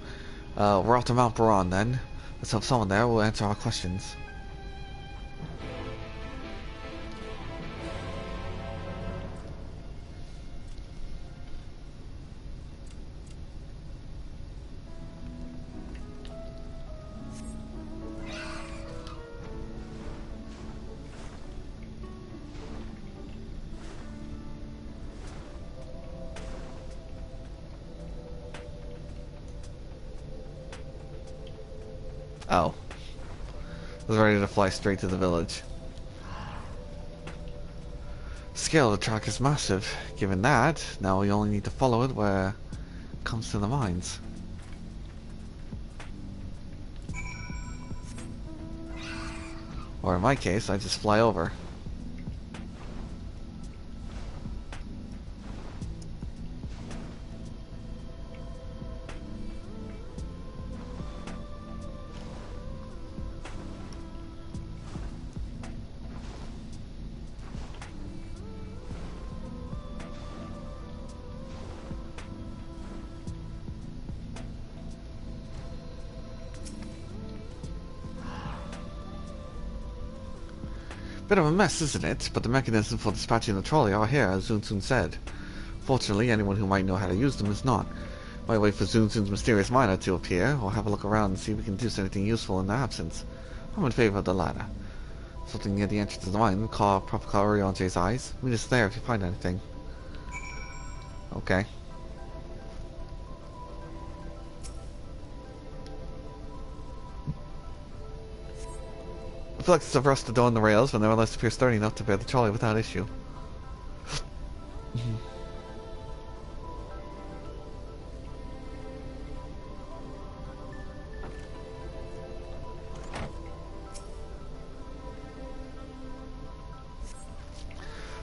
We're off to Mount Baran then. Let's hope someone there will answer our questions. Oh. I was ready to fly straight to the village. The scale of the track is massive. Given that, now we only need to follow it where it comes to the mines. Or in my case, I just fly over. Bit of a mess, isn't it? But the mechanism for dispatching the trolley are here, as Zunzun said. Fortunately, anyone who might know how to use them is not. Might wait for Zunzun's mysterious miner to appear, or have a look around and see if we can do anything useful in their absence. I'm in favor of the latter. Something near the entrance of the mine, proper color on Jay's eyes. Meet us there if you find anything. Okay. Reflectors have rusted on the rails, but nevertheless appear sturdy enough to bear the trolley without issue.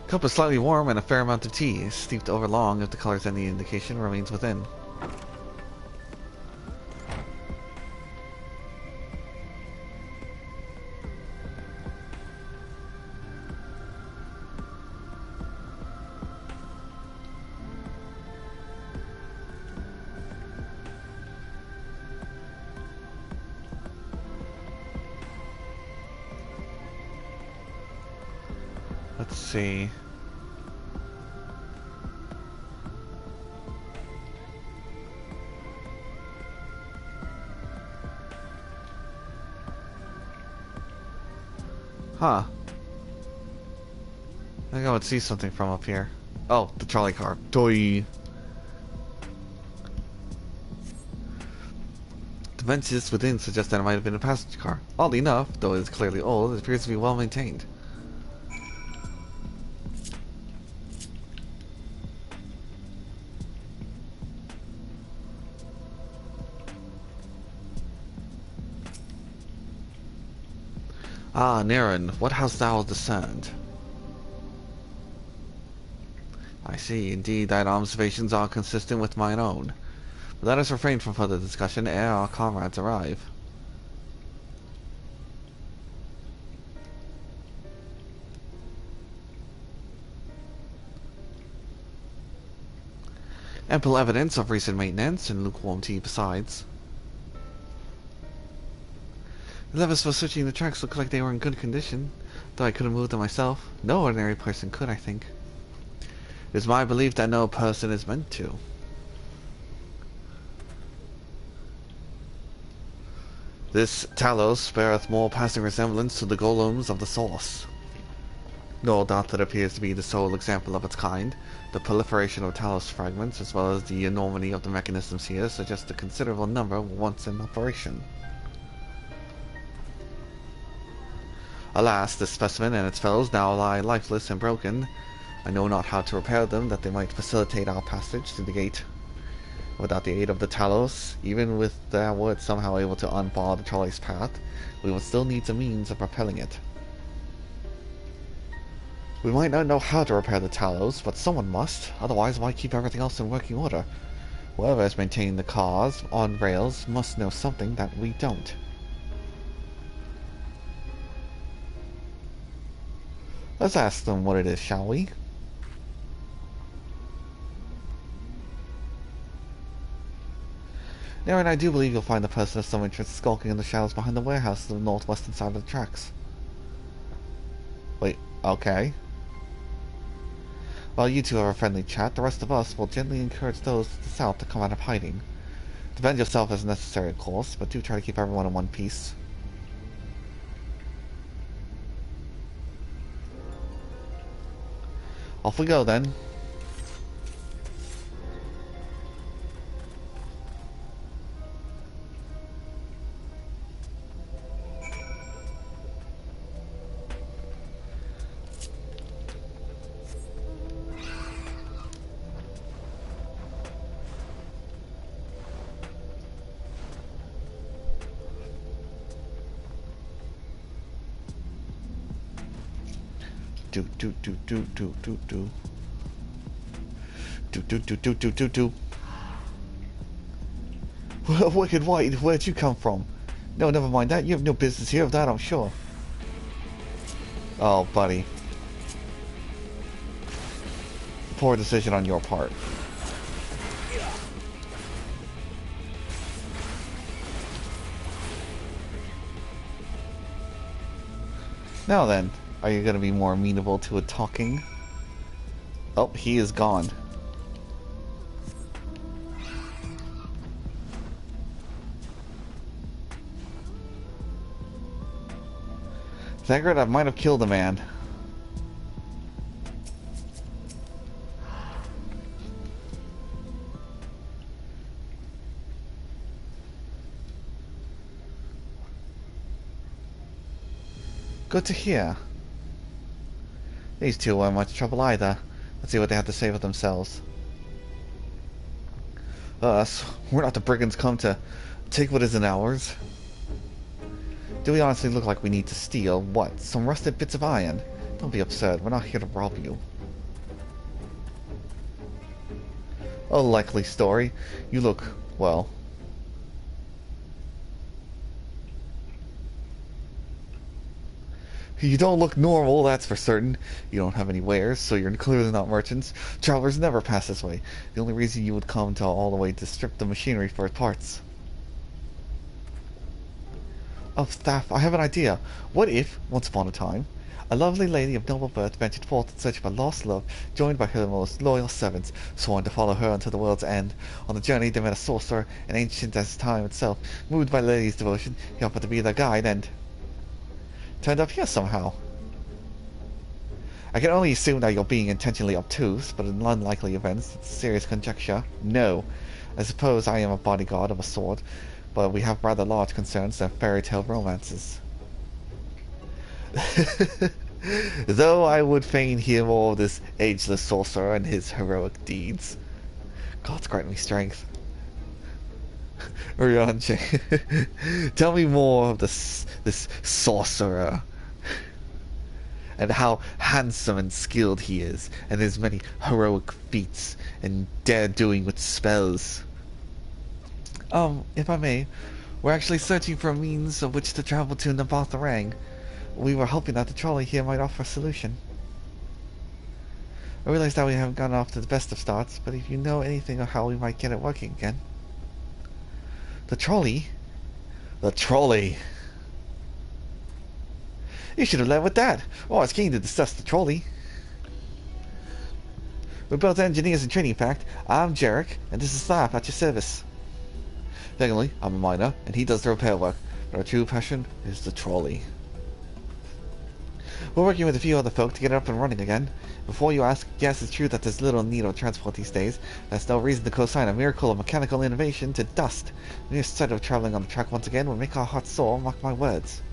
Cup is slightly warm and a fair amount of tea is steeped over long if the color's any indication remains within. Let's see. Huh. I think I would see something from up here. Oh, the trolley car. Toy. The benches within suggest that it might have been a passenger car. Oddly enough, though it is clearly old, it appears to be well maintained. Ah, Naren, what hast thou discerned? I see, indeed, thine observations are consistent with mine own. But let us refrain from further discussion ere our comrades arrive. Ample evidence of recent maintenance and lukewarm tea besides. The levers for switching the tracks look like they were in good condition, though I couldn't move them myself. No ordinary person could, I think. It is my belief that no person is meant to. This Talos beareth more passing resemblance to the golems of the Source. No doubt that appears to be the sole example of its kind. The proliferation of Talos fragments, as well as the enormity of the mechanisms here, suggest a considerable number were once in operation. Alas, this specimen and its fellows now lie lifeless and broken. I know not how to repair them, that they might facilitate our passage through the gate. Without the aid of the Talos, even with that were somehow able to unbar the trolley's path, we would still need a means of propelling it. We might not know how to repair the Talos, but someone must, otherwise why keep everything else in working order? Whoever is maintaining the cars on rails must know something that we don't. Let's ask them what it is, shall we? Now, and I do believe you'll find the person of some interest skulking in the shadows behind the warehouses on the northwestern side of the tracks. Wait, okay. While you two have a friendly chat, the rest of us will gently encourage those to the south to come out of hiding. Defend yourself as necessary, of course, but do try to keep everyone in one piece. Off we go, then. Wicked White, where'd you come from? No, never mind that. You have no business here, of that I'm sure. Oh, buddy. Poor decision on your part. Now then, are you going to be more amenable to a talking? Oh, he is gone. Thancred, I might have killed a man. Good to hear. These two weren't much trouble either. Let's see what they have to say for themselves. Us, we're not the brigands come to take what isn't ours. Do we honestly look like we need to steal, what, some rusted bits of iron? Don't be absurd, we're not here to rob you. A likely story. You look, well... You don't look normal, that's for certain. You don't have any wares, so you're clearly not merchants. Travelers never pass this way. The only reason you would come to all the way to strip the machinery for its parts. Oh, Staff, I have an idea. What if, once upon a time, a lovely lady of noble birth ventured forth in search of a lost love, joined by her most loyal servants, sworn to follow her until the world's end. On the journey, they met a sorcerer, an ancient as time itself. Moved by the lady's devotion, he offered to be their guide and... turned up here somehow. I can only assume that you're being intentionally obtuse, but in unlikely events, it's serious conjecture. No. I suppose I am a bodyguard of a sort, but we have rather large concerns than fairy tale romances. Though I would fain hear more of this ageless sorcerer and his heroic deeds. God's grant me strength. Ryanche, tell me more of this sorcerer, and how handsome and skilled he is, and his many heroic feats and dare-doing with spells. If I may, we're actually searching for a means of which to travel to Nabatharang. We were hoping that the trolley here might offer a solution. I realize that we haven't gotten off to the best of starts, but if you know anything of how we might get it working again. The trolley? The trolley! You should have led with that. Oh, I was keen to discuss the trolley. We're both engineers in training, in fact. I'm Jarek, and this is Thap at your service. Secondly, I'm a miner, and he does the repair work, but our true passion is the trolley. We're working with a few other folk to get it up and running again. Before you ask, yes, it's true that there's little need of transport these days. That's no reason to co-sign a miracle of mechanical innovation to dust. The mere sight of travelling on the track once again will make our hearts soar, mark my words.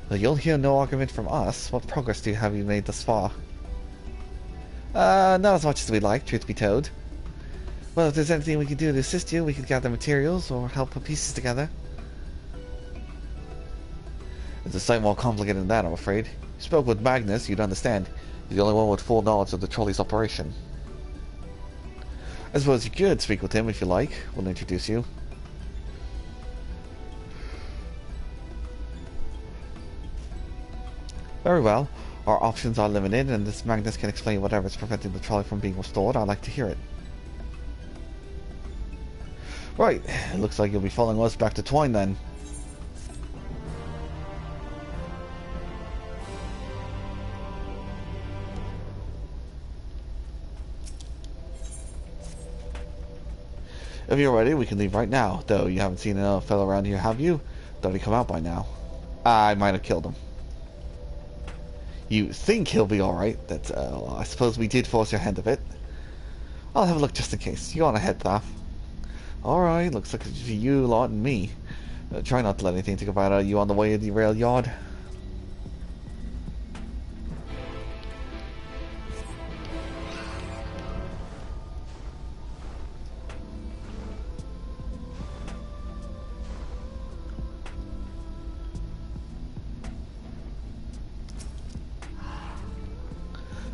Well, you'll hear no argument from us. What progress have you made thus far? Not as much as we'd like, truth be told. Well, if there's anything we can do to assist you, we could gather materials or help put pieces together. It's a sight more complicated than that, I'm afraid. If you spoke with Magnus, you'd understand. He's the only one with full knowledge of the trolley's operation. I suppose you could speak with him if you like. We'll introduce you. Very well. Our options are limited, and this Magnus can explain whatever's preventing the trolley from being restored. I'd like to hear it. Right. It looks like you'll be following us back to Twine then. If you're ready, we can leave right now. Though you haven't seen another fellow around here, have you? Thought he'd come out by now. I might have killed him. You think he'll be alright? That's, well, I suppose we did force your hand a bit. I'll have a look just in case. You on ahead, Thaf. Alright, looks like it's you lot and me. Try not to let anything take about you on the way to the rail yard.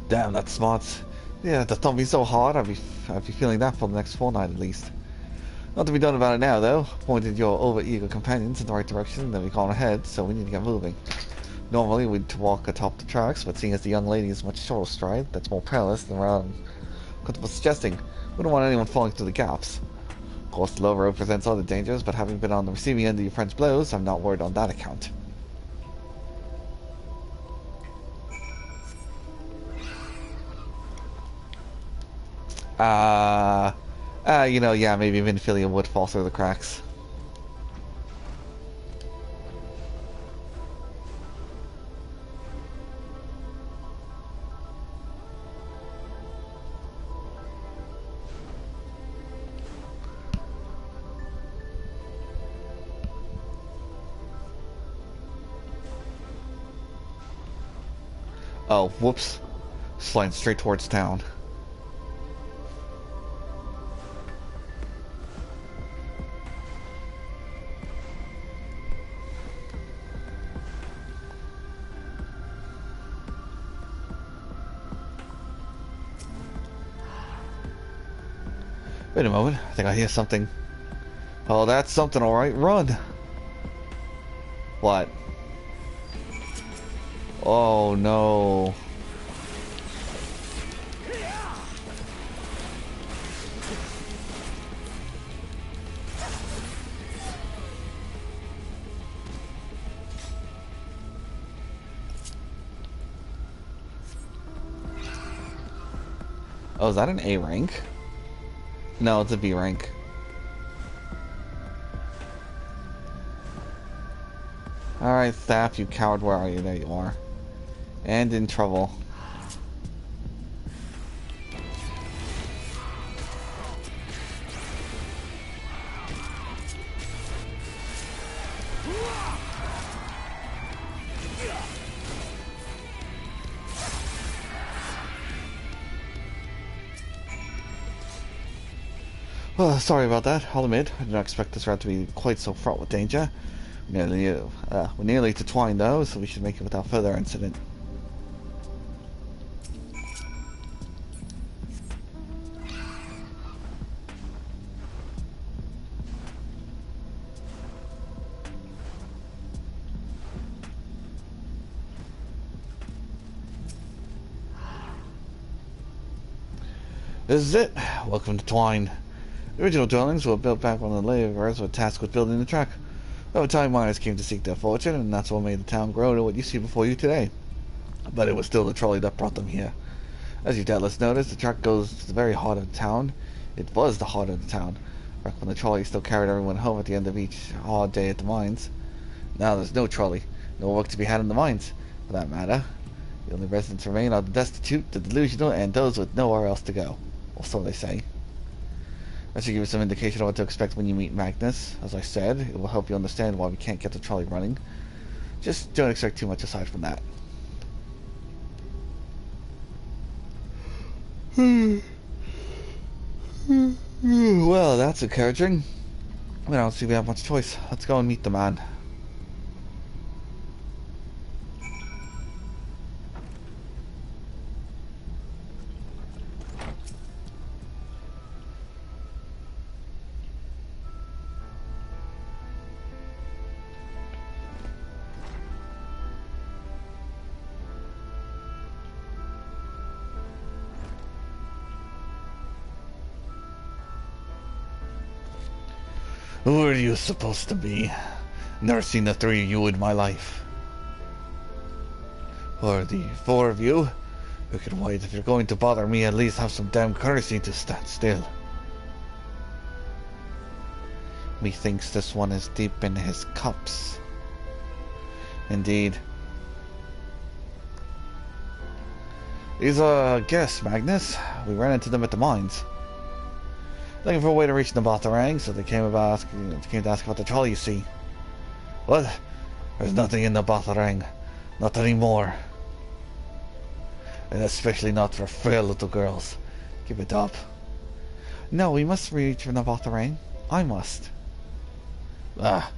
Damn, that's smart. Yeah, the thumb be so hard, I'd be feeling that for the next fortnight at least. Not to be done about it now, though. Pointed your over-eager companions in the right direction, then we've gone ahead, so we need to get moving. Normally, we'd walk atop the tracks, but seeing as the young lady is much shorter stride, that's more perilous than rather comfortable suggesting. We don't want anyone falling through the gaps. Of course, the low road presents other dangers, but having been on the receiving end of your friend's blows, I'm not worried on that account. You know, yeah, maybe Minfilia would fall through the cracks. Oh, whoops. Sliding straight towards town. Wait a moment, I think I hear something. Oh, that's something, alright. Run! What? Oh, no. Oh, is that an A rank? No, it's a B rank. Alright, Thaf, you coward, where are you? There you are. And in trouble. Well, sorry about that. I'll admit, I did not expect this route to be quite so fraught with danger. We're nearly to Twine, though, so we should make it without further incident. This is it. Welcome to Twine. The original dwellings were built back when the laborers were tasked with building the track. Over time, miners came to seek their fortune, and that's what made the town grow to what you see before you today. But it was still the trolley that brought them here. As you doubtless noticed, the track goes to the very heart of the town. It was the heart of the town, back when the trolley still carried everyone home at the end of each hard day at the mines. Now there's no trolley. No work to be had in the mines, for that matter. The only residents remain are the destitute, the delusional, and those with nowhere else to go. Or so they say. That should give you some indication of what to expect when you meet Magnus. As I said, it will help you understand why we can't get the trolley running. Just don't expect too much aside from that. Well, that's encouraging. I don't see we have much choice. Let's go and meet the man. Who are you supposed to be? Never seen the three of you in my life. Or the four of you? Who can wait? If you're going to bother me, at least have some damn courtesy to stand still. Methinks this one is deep in his cups. Indeed. These are guests, Magnus. We ran into them at the mines. Looking for a way to reach the Batarang, so they came to ask about the trolley, you see. What? There's nothing in the Batarang. Not anymore. And especially not for frail little girls. Give it up. No, we must reach the Batarang. I must. Ah,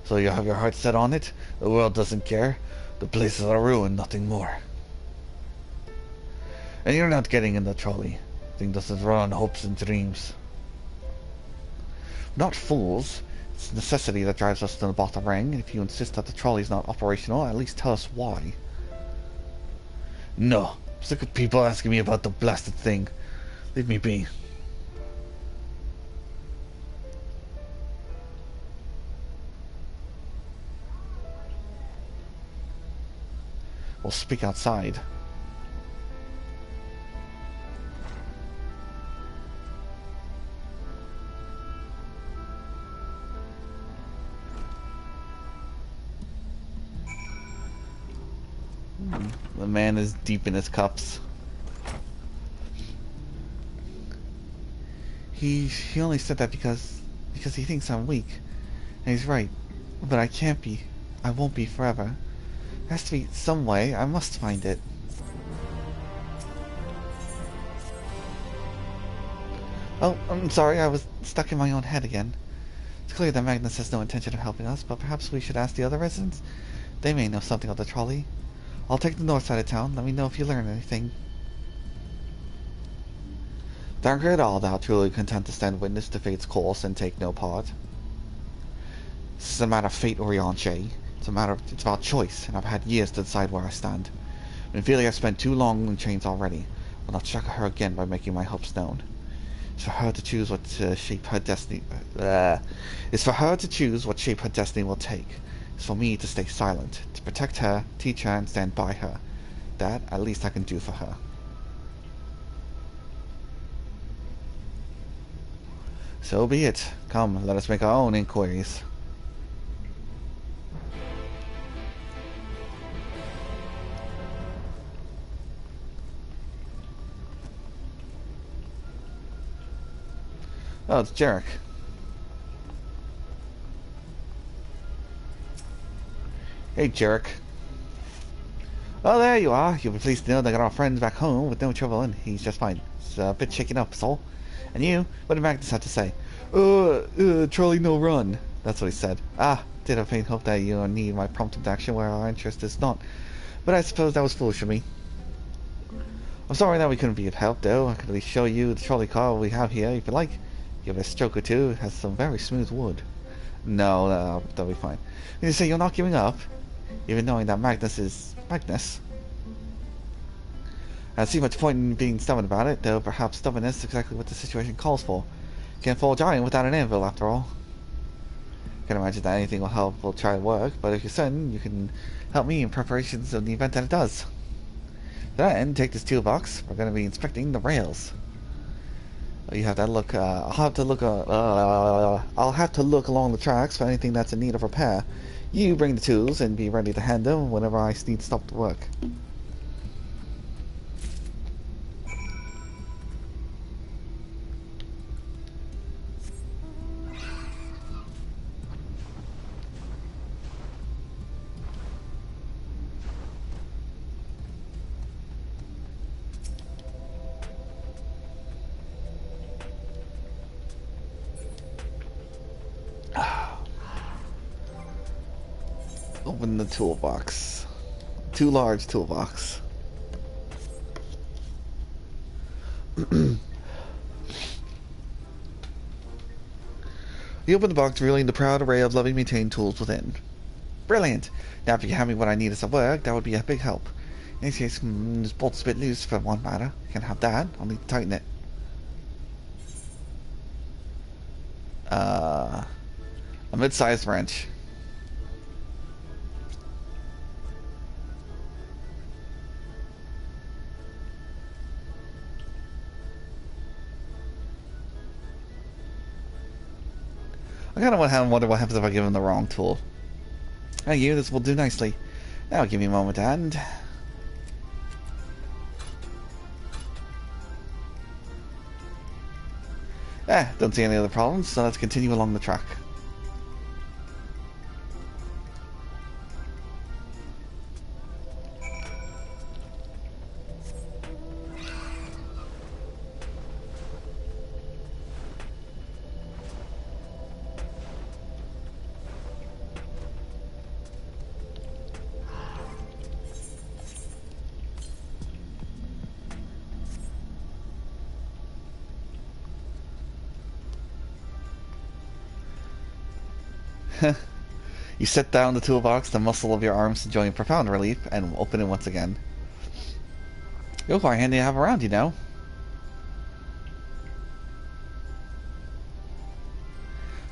so you have your heart set on it? The world doesn't care. The place is a ruin, nothing more. And you're not getting in the trolley. Thing doesn't run on hopes and dreams. Not fools. It's necessity that drives us to the Batarang. If you insist that the trolley is not operational, at least tell us why. No. I'm sick of people asking me about the blasted thing. Leave me be. We'll speak outside. The man is deep in his cups. He only said that because he thinks I'm weak. And he's right. But I can't be. I won't be forever. There has to be some way. I must find it. Oh, I'm sorry. I was stuck in my own head again. It's clear that Magnus has no intention of helping us, but perhaps we should ask the other residents. They may know something of the trolley. I'll take the north side of town. Let me know if you learn anything. Thancred, art thou truly content to stand witness to fate's course and take no part? This is a matter of fate or Yanche. It's about choice, and I've had years to decide where I stand. Minfilia has spent too long in chains already. I'll not shock her again by making my hopes known. It's for her to choose what shape her destiny. It's for her to choose what shape her destiny will take. It's for me to stay silent, to protect her, teach her, and stand by her. That, at least, I can do for her. So be it. Come, let us make our own inquiries. Oh, it's Jarek. Hey, Jarek. Oh, there you are. You'll be pleased to know that I got our friends back home with no trouble, and he's just fine. He's a bit shaken up, so. And you? What did Magnus have to say? Trolley no run. That's what he said. Did have faint hope that you need my prompt action where our interest is not. But I suppose that was foolish of me. I'm sorry that we couldn't be of help, though. I could at least show you the trolley car we have here, if you like. Give it a stroke or two. It has some very smooth wood. No, that'll be fine. You say you're not giving up? Even knowing that Magnus is Magnus. I don't see much point in being stubborn about it, though perhaps stubbornness is exactly what the situation calls for. Can't fall a giant without an anvil, after all. Can't imagine that anything will help will try to work, but if you're certain, you can help me in preparations of the event that it does. To that end, take this toolbox. We're going to be inspecting the rails. You have that look. I'll have to look along the tracks for anything that's in need of repair. You bring the tools and be ready to hand them whenever I need to stop the work. Open the toolbox. Too large toolbox. You open the box, revealing the proud array of lovely maintained tools within. Brilliant! Now if you can hand me what I need as a work, that would be a big help. In this case, this bolt's a bit loose for one matter. You can have that. I'll need to tighten it. A mid-sized wrench. I kind of wonder what happens if I give him the wrong tool. Thank you, this will do nicely. Now give me a moment, and... don't see any other problems, so let's continue along the track. You set down the toolbox, the muscle of your arms enjoying profound relief, and open it once again. You're quite handy to have around, you know.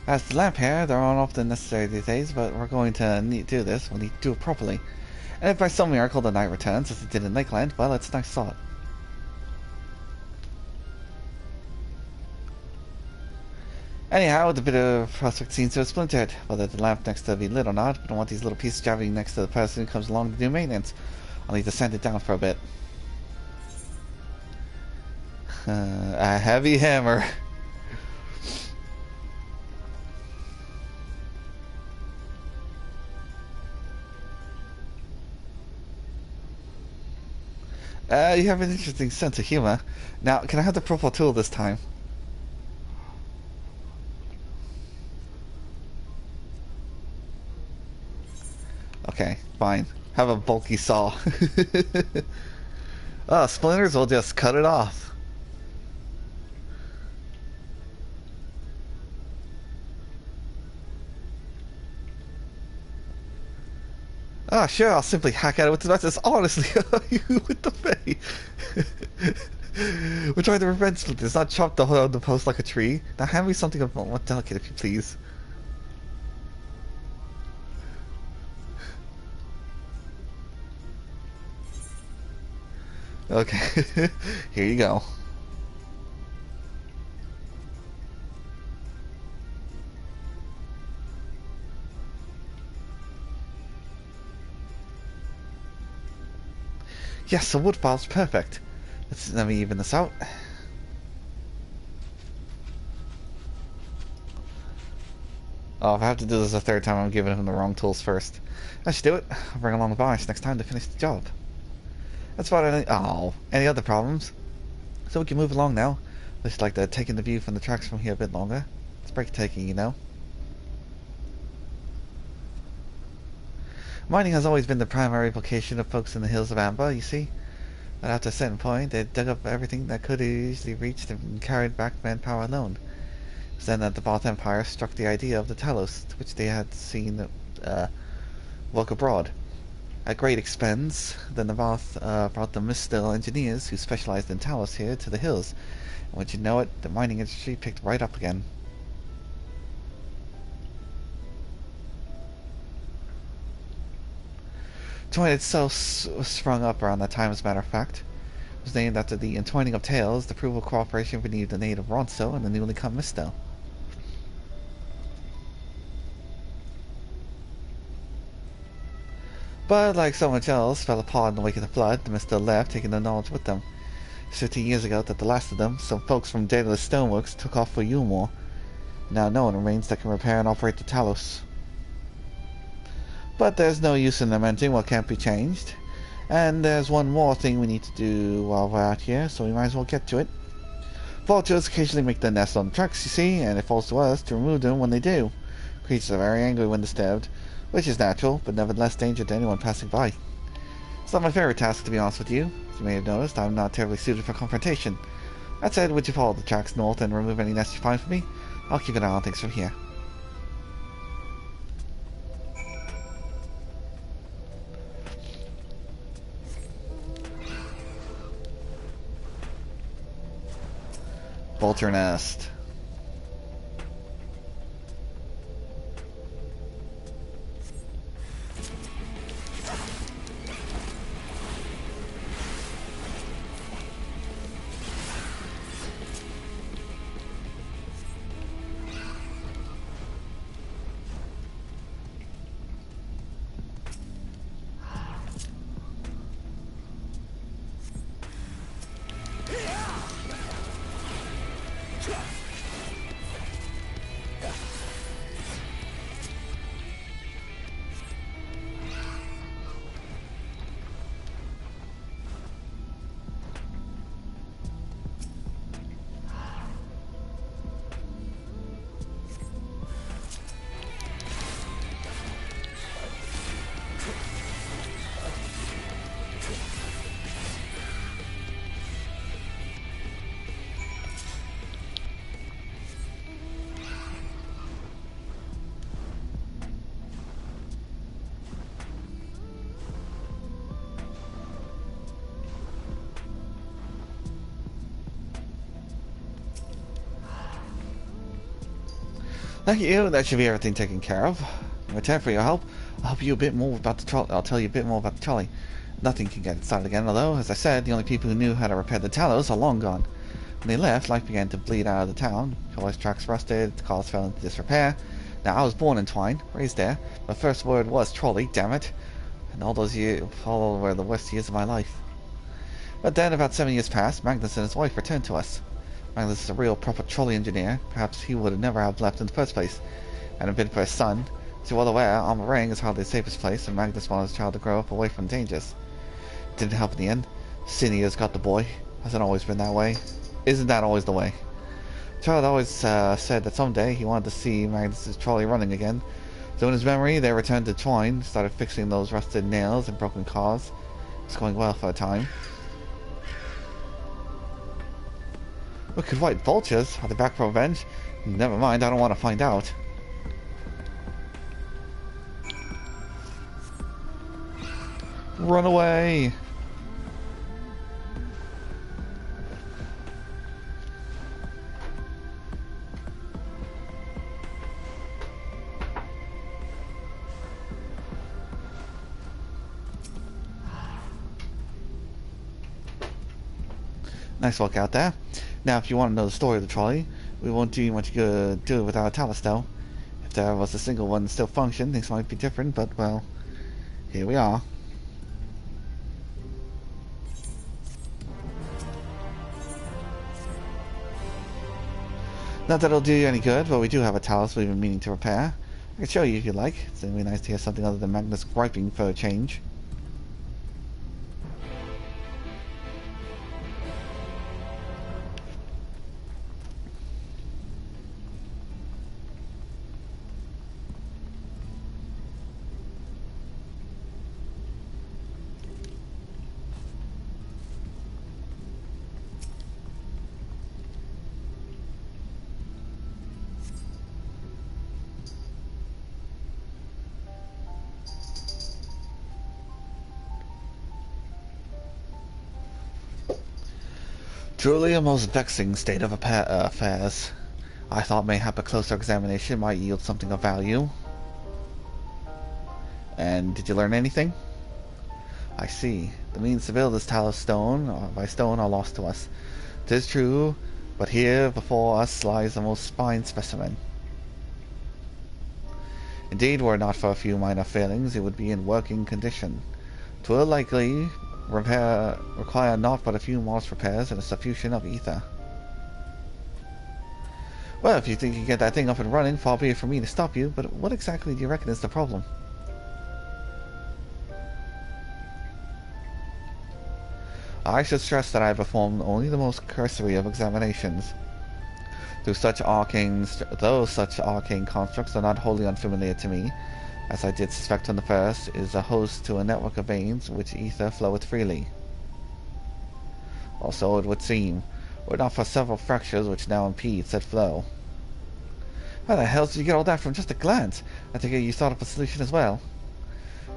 As the lamp here, they're not often necessary these days, but we're going to need to do this. We'll need to do it properly. And if by some miracle the night returns, as it did in Lakeland, well, it's a nice thought. Anyhow, the bit of prospect seems to have splintered. Whether the lamp next to be lit or not, I don't want these little pieces jabbing next to the person who comes along to do maintenance. I'll need to sand it down for a bit. A heavy hammer. You have an interesting sense of humor. Now, can I have the purple tool this time? Okay, fine. Have a bulky saw. Oh, splinters will just cut it off. Ah, sure, I'll simply hack at it with the methods. Honestly, you with the fey. We're trying to prevent splinters, not chop the hole on the post like a tree. Now hand me something more delicate, if you please. Okay, here you go. Yes, the wood file's perfect. Let me even this out. Oh, if I have to do this a third time, I'm giving him the wrong tools first. I should do it. I'll bring along the varnish next time to finish the job. That's about any. Oh, any other problems? So we can move along now. Just like taking the view from the tracks from here a bit longer. It's breathtaking, you know. Mining has always been the primary vocation of folks in the hills of Amber, you see. But after a certain point, they dug up everything that could easily reached and carried back manpower alone. It was then that the Voth Empire struck the idea of the Talos, which they had seen work abroad. At great expense, then the Voth brought the Mistil engineers who specialized in Talos here to the hills. And once you know it, the mining industry picked right up again. Twine itself was sprung up around that time, as a matter of fact. It was named after the entwining of tales, the proof of cooperation between the native Ronso and the newly come Mistil. But like so much else fell apart in the wake of the flood, them is still left, taking their knowledge with them. 15 years ago, that the last of them, some folks from Daedalus Stoneworks, took off for Yulmore. Now no one remains that can repair and operate the Talos. But there's no use in lamenting what can't be changed. And there's one more thing we need to do while we're out here, so we might as well get to it. Vultures occasionally make their nest on the trucks, you see, and it falls to us to remove them when they do. Creatures are very angry when disturbed, which is natural, but nevertheless danger to anyone passing by. It's not my favorite task, to be honest with you. As you may have noticed, I'm not terribly suited for confrontation. That said, would you follow the tracks north and remove any nests you find for me? I'll keep an eye on things from here. Vulture nest. Thank you, that should be everything taken care of. In return for your help, I'll tell you a bit more about the trolley. Nothing can get it started again, although, as I said, the only people who knew how to repair the Talos are long gone. When they left, life began to bleed out of the town. Trolley's tracks rusted, the cars fell into disrepair. Now, I was born in Twine, raised there. My first word was trolley, damn it. And all those years, all were the worst years of my life. But then, about 7 years passed, Magnus and his wife returned to us. Magnus is a real proper trolley engineer. Perhaps he would have never have left in the first place. Had it been for his son. As you're well aware, Armor Ring is hardly the safest place, and Magnus wanted his child to grow up away from dangers. It didn't help in the end. Sinia's got the boy. Hasn't always been that way. Isn't that always the way? The child always said that someday he wanted to see Magnus' trolley running again. So in his memory, they returned to Twine, started fixing those rusted nails and broken cars. It was going well for a time. Wicked white vultures? Are they back for revenge? Never mind, I don't want to find out. Run away! Nice walk out there. Now, if you want to know the story of the trolley, we won't do you much good do it without a Talos, though. If there was a single one that still functioned, things might be different, but, well, here we are. Not that it'll do you any good, but we do have a Talos we've been meaning to repair. I can show you if you like. It's gonna be nice to hear something other than Magnus griping for a change. Truly a most vexing state of affairs. I thought mayhap a closer examination might yield something of value. And did you learn anything? I see. The means to build this Talos stone by stone are lost to us. 'Tis true, but here before us lies the most fine specimen. Indeed, were it not for a few minor failings, it would be in working condition. 'Twill likely require naught but a few modest repairs and a suffusion of ether. Well, if you think you can get that thing up and running, far be it from me to stop you, but what exactly do you reckon is the problem? I should stress that I have performed only the most cursory of examinations. Though such arcane constructs are not wholly unfamiliar to me, as I did suspect from the first, is a host to a network of veins which ether floweth freely. Also, it would seem, were it not for several fractures which now impede said flow. How the hell did you get all that from just a glance? I think you thought of a solution as well.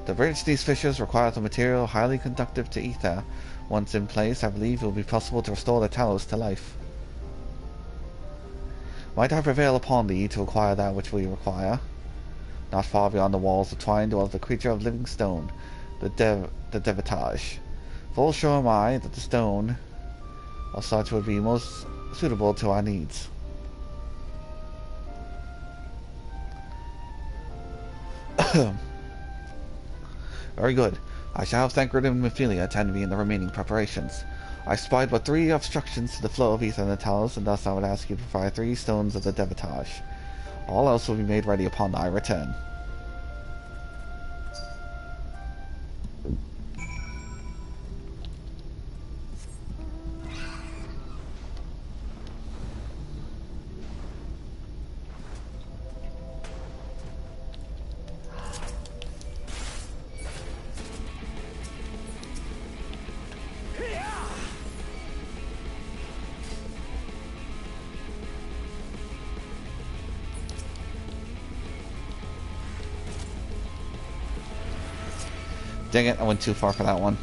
To bridge these fissures requires a material highly conductive to ether. Once in place, I believe it will be possible to restore the Talos to life. Might I prevail upon thee to acquire that which we require? Not far beyond the walls of Twine dwells the creature of living stone, the Devatage. Full sure am I that the stone of such would be most suitable to our needs. Very good. I shall have Thancred and Minfilia attend me in the remaining preparations. I spied but 3 obstructions to the flow of ether in the Talos, and thus I would ask you to provide 3 stones of the Devatage. All else will be made ready upon thy return. Dang it, I went too far for that one.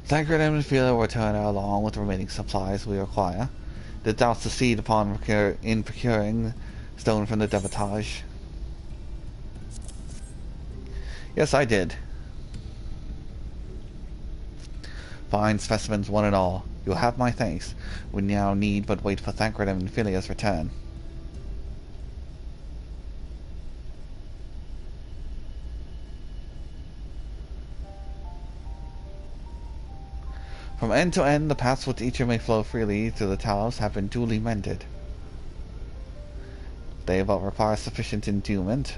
Thancred and Minfilia will return along with the remaining supplies we require. Did thou succeed upon procuring stone from the Devatage? Yes, I did. Fine specimens, one and all. You'll have my thanks. We now need but wait for Thancred and Minfilia's return. From end to end, the paths which each may flow freely through the Talos have been duly mended. They but require sufficient endowment.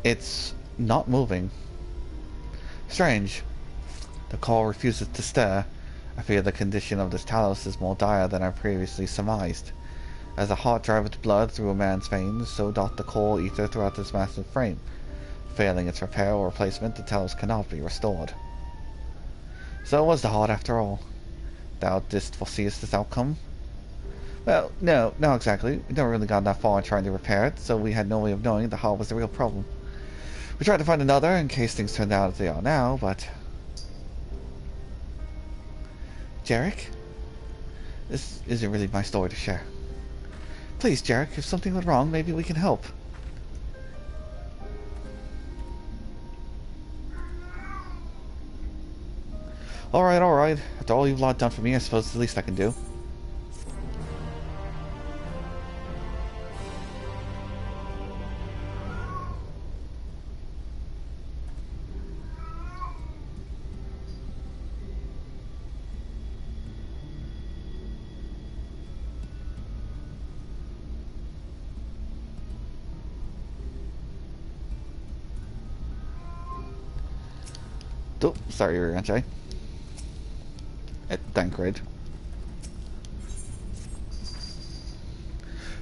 It's not moving. Strange. The core refuses to stir. I fear the condition of this Talos is more dire than I previously surmised. As a heart driveth blood through a man's veins, so doth the core ether throughout this massive frame. Failing its repair or replacement, the Talos cannot be restored. So it was the heart after all. Thou didst foreseest this outcome? Well, no, not exactly. We never really got that far in trying to repair it, so we had no way of knowing the heart was the real problem. We tried to find another in case things turned out as they are now, but... Jarek? This isn't really my story to share. Please, Jarek, if something went wrong, maybe we can help. Alright. After all you've done for me, I suppose it's the least I can do. Oh, sorry, Ranchai. At Thancred.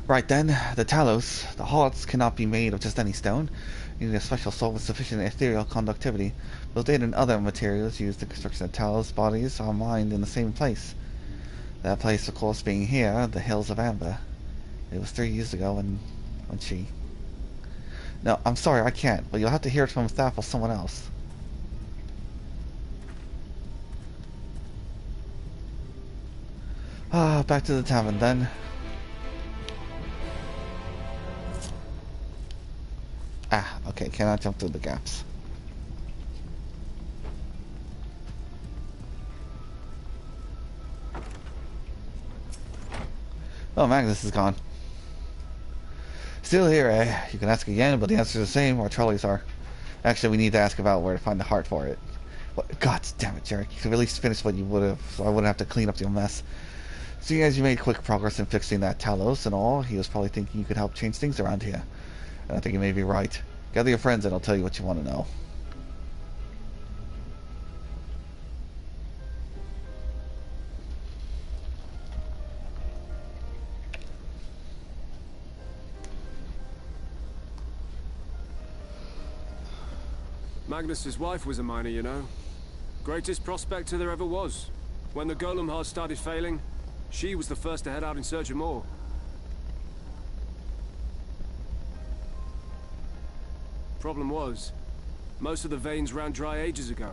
Right then, the Talos, the hearts cannot be made of just any stone. You need a special soul with sufficient ethereal conductivity. Those data and other materials used in the construction of Talos bodies are mined in the same place. That place, of course, being here, the Hills of Amber. It was 3 years ago when she... No, I'm sorry, I can't, but you'll have to hear it from staff or someone else. Back to the tavern then. Okay, cannot jump through the gaps. Oh, Magnus is gone. Still here, eh? You can ask again, but the answer's the same, our trolleys are. Actually, we need to ask about where to find the heart for it. What? God damn it, Jarek. You could at least finish what you would have, so I wouldn't have to clean up your mess. Seeing as you made quick progress in fixing that Talos and all, he was probably thinking you could help change things around here. And I think he may be right. Gather your friends and I'll tell you what you want to know. Magnus's wife was a miner, you know. Greatest prospector there ever was. When the golem hearts started failing, she was the first to head out in search of more. Problem was, most of the veins ran dry ages ago,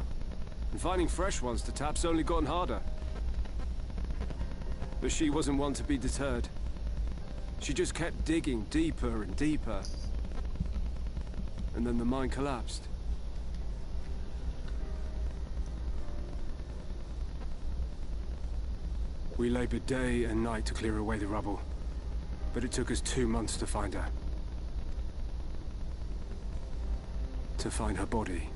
and finding fresh ones to tap's only gotten harder. But she wasn't one to be deterred. She just kept digging deeper and deeper. And then the mine collapsed. We labored day and night to clear away the rubble, but it took us 2 months to find her. To find her body.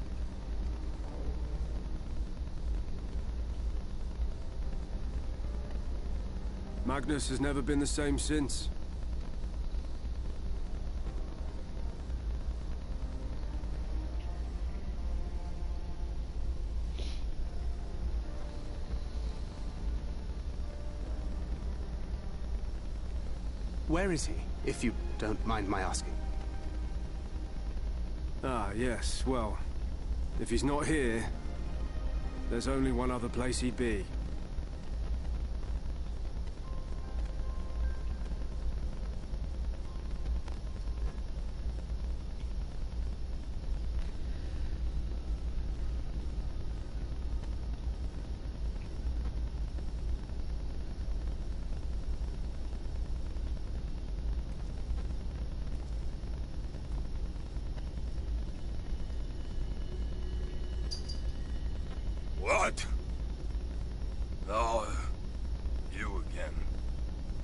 Magnus has never been the same since. Where is he, if you don't mind my asking? Ah, yes, well, if he's not here, there's only one other place he'd be. What? Oh, you again.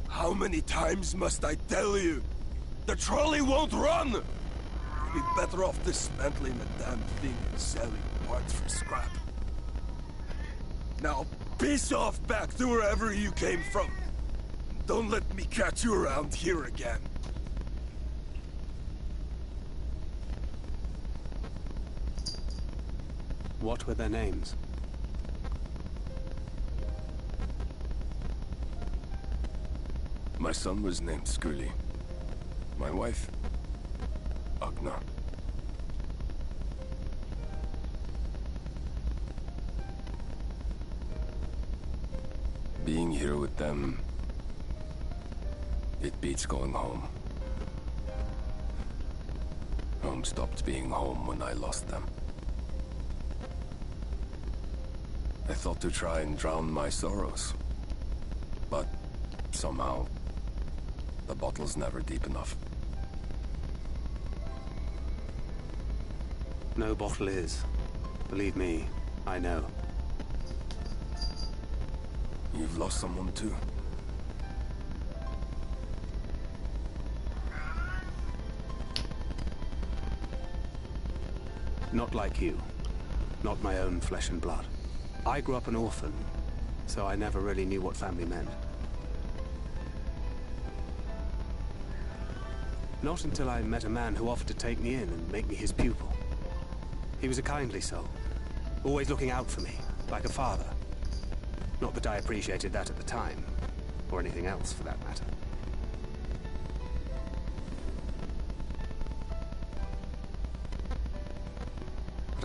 How many times must I tell you? The trolley won't run! You'd be better off dismantling the damn thing and selling parts for scrap. Now piss off back to wherever you came from. Don't let me catch you around here again. What were their names? My son was named Scully. My wife, Agna. Being here with them, it beats going home. Home stopped being home when I lost them. I thought to try and drown my sorrows, but somehow the bottle's never deep enough. No bottle is. Believe me, I know. You've lost someone too. Not like you. Not my own flesh and blood. I grew up an orphan, so I never really knew what family meant. Not until I met a man who offered to take me in and make me his pupil. He was a kindly soul, always looking out for me, like a father. Not that I appreciated that at the time, or anything else for that matter.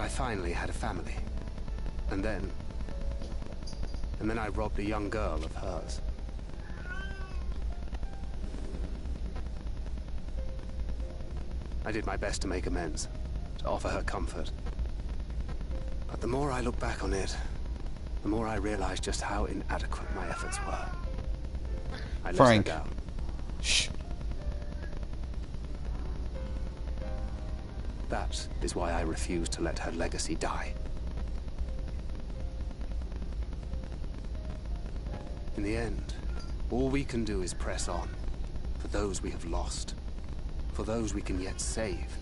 I finally had a family. And then I robbed a young girl of hers. I did my best to make amends, to offer her comfort. But the more I look back on it, the more I realize just how inadequate my efforts were. I let her down. Shh. That is why I refuse to let her legacy die. In the end, all we can do is press on, for those we have lost, for those we can yet save.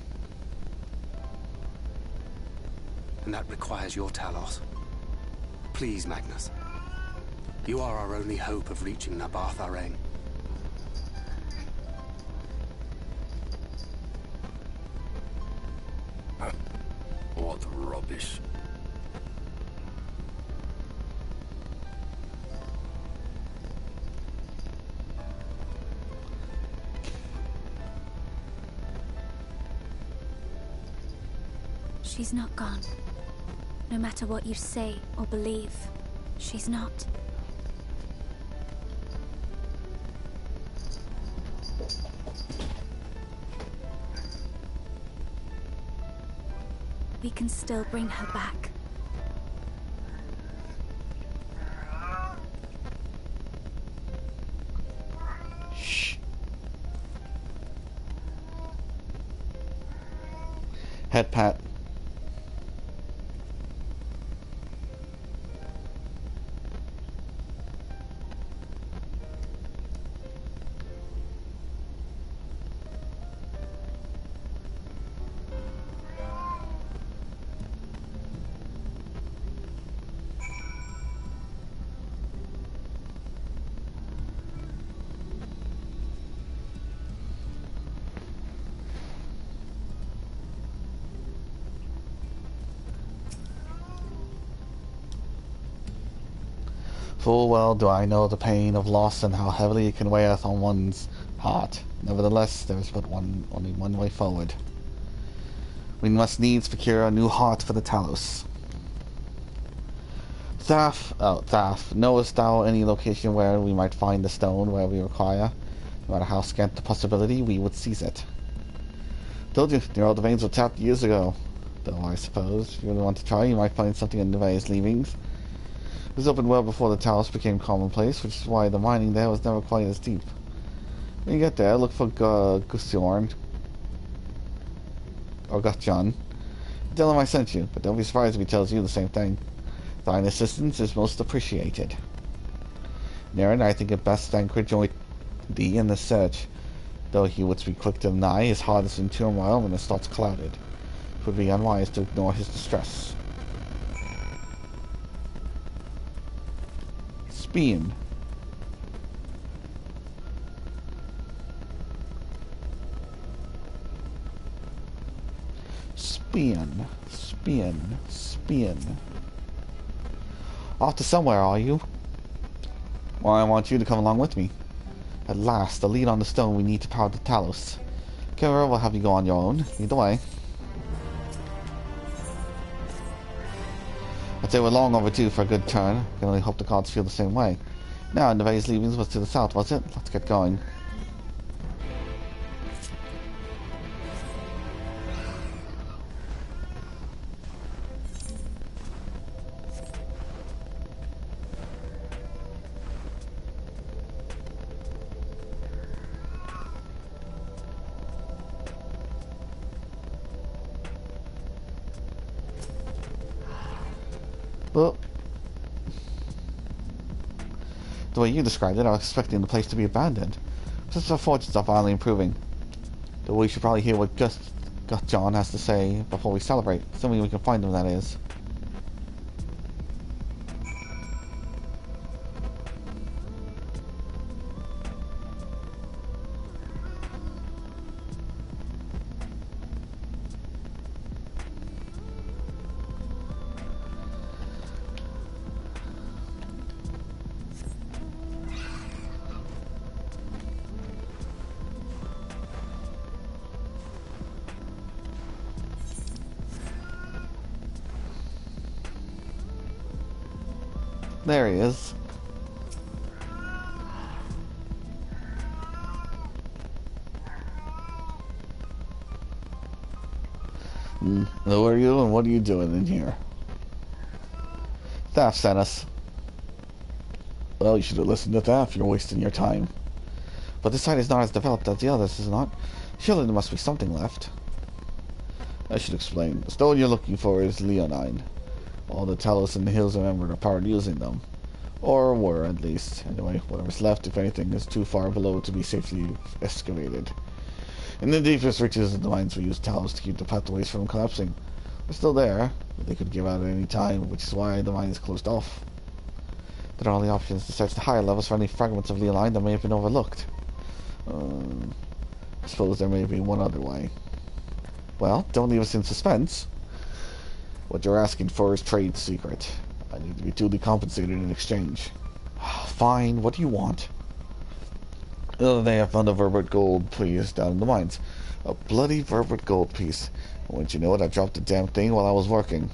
And that requires your Talos. Please, Magnus. You are our only hope of reaching Nabarth Areng. What rubbish. She's not gone. No matter what you say or believe, she's not. We can still bring her back. Shh. Head pat. Full well do I know the pain of loss and how heavily it can weigh on one's heart. Nevertheless, there is but only one way forward. We must needs procure a new heart for the Talos. Thaf, knowest thou any location where we might find the stone where we require? No matter how scant the possibility, we would seize it. Told you, near all the veins were tapped years ago. Though I suppose, if you really want to try, you might find something in Nevaeh's leavings. It was opened well before the Talos became commonplace, which is why the mining there was never quite as deep. When you get there, look for Gutjorn or Gutjon. Tell him I sent you, but don't be surprised if he tells you the same thing. Thine assistance is most appreciated. Naren, I think it best Thancred join thee in the search, though he would be quick to deny his heart is in turmoil when his thoughts clouded. It would be unwise to ignore his distress. Spin. Spin. Spin. Spin. Off to somewhere, are you? Well, I want you to come along with me. At last, the lead on the stone we need to power the Talos. Kara will have you go on your own. Either way. I'd say we're long overdue for a good turn. I can only hope the gods feel the same way. Now, Nevaeh's leavings was to the south, was it? Let's get going. Well, the way you described it, I was expecting the place to be abandoned. Since our fortunes are finally improving. Though we should probably hear what Gutjon has to say before we celebrate. Assuming we can find him, that is. There he is. Who are you and what are you doing in here? Thaf sent us. Well, you should have listened to Thaf. You're wasting your time. But this site is not as developed as the others, is it not? Surely there must be something left. I should explain. The stone you're looking for is leonine. All the Talos in the hills remembered are powered using them. Or were, at least. Anyway, whatever's left, if anything, is too far below to be safely excavated. In the deepest reaches of the mines, we use Talos to keep the pathways from collapsing. They're still there, but they could give out at any time, which is why the mine is closed off. There are only options to search the higher levels for any fragments of leonine that may have been overlooked. I suppose there may be one other way. Well, don't leave us in suspense. What you're asking for is trade secret. I need to be duly compensated in exchange. Fine, what do you want? The other day I found a verbate gold piece down in the mines. A bloody verbate gold piece. And wouldn't you know it, I dropped the damn thing while I was working.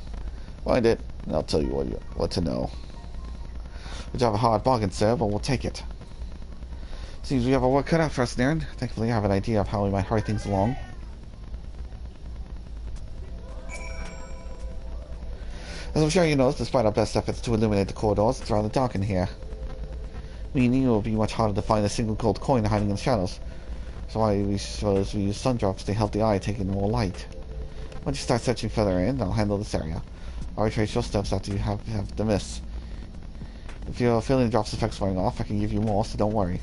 Find it, and I'll tell you what to know. We have a hard bargain, sir, but we'll take it. Seems we have our work cut out for us, Naren. Thankfully, I have an idea of how we might hurry things along. As I'm sure you know, despite our best efforts to illuminate the corridors, it's rather dark in here. Meaning it will be much harder to find a single gold coin hiding in the shadows. So we suppose we use sun drops to help the eye take in more light. Once you start searching further in, I'll handle this area. I'll retrace your steps after you have the miss. If you're feeling the drops effects wearing off, I can give you more, so don't worry.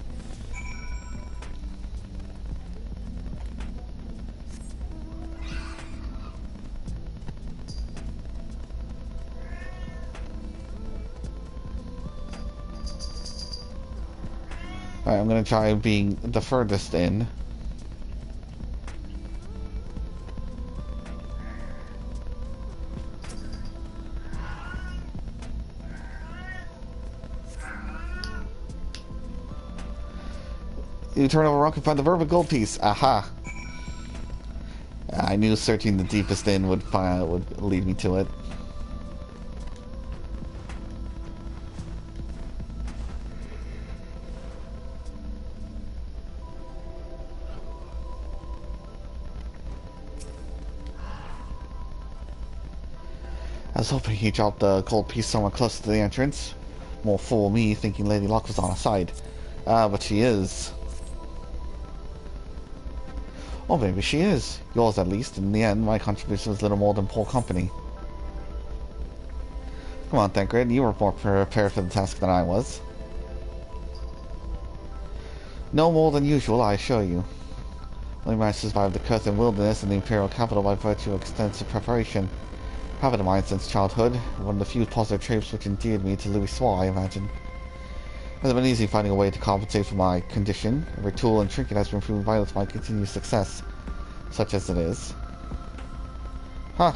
Alright, I'm gonna try being the furthest in. You turn over a rock and find the verbate gold piece. Aha! I knew searching the deepest in would lead me to it. I was hoping he dropped the gold piece somewhere close to the entrance. More fool me, thinking Lady Locke was on our side. But she is. Or maybe she is. Yours, at least. In the end, my contribution was little more than poor company. Come on, Thancred. You were more prepared for the task than I was. No more than usual, I assure you. Only managed to survive the Curthan wilderness and the Imperial capital by virtue of extensive preparation. Habit of mine since childhood. One of the few positive traits which endeared me to Louis Soir, I imagine. It has been easy finding a way to compensate for my condition. Every tool and trinket has been proven vital to my continued success, such as it is. Huh.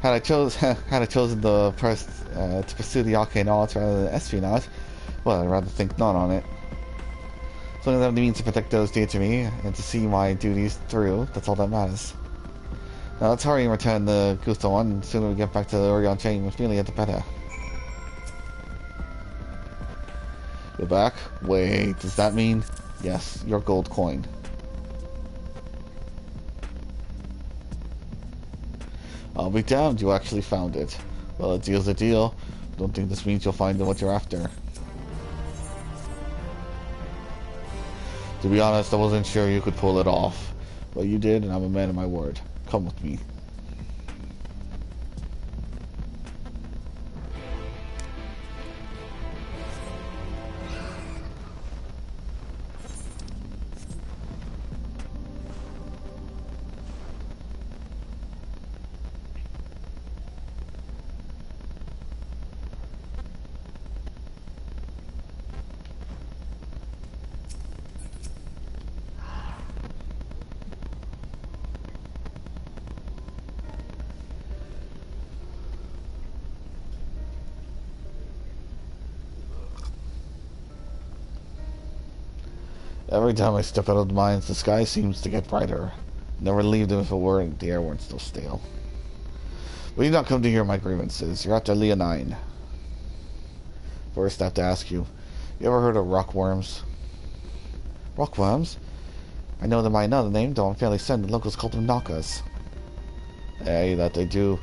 Had I chosen the to pursue the arcane arts rather than espionage, well, I'd rather think not on it. As long as I have the means to protect those dear to me, and to see my duties through, that's all that matters. Now let's hurry and return the Guthorn, and the sooner we get back to the recounting Minfilia, the better. You're back? Wait, does that mean? Yes, your gold coin. I'll be damned, you actually found it. Well, a deal's a deal. Don't think this means you'll find what you're after. To be honest, I wasn't sure you could pull it off. But you did, and I'm a man of my word. Come with me. Every time I step out of the mines, the sky seems to get brighter. Never leave them if the air weren't still stale. But you've not come to hear my grievances. You're after leonine. First, I have to ask you, you ever heard of rockworms? Rockworms? I know them by another name, though I'm fairly certain the locals call them knockers. Hey, that they do.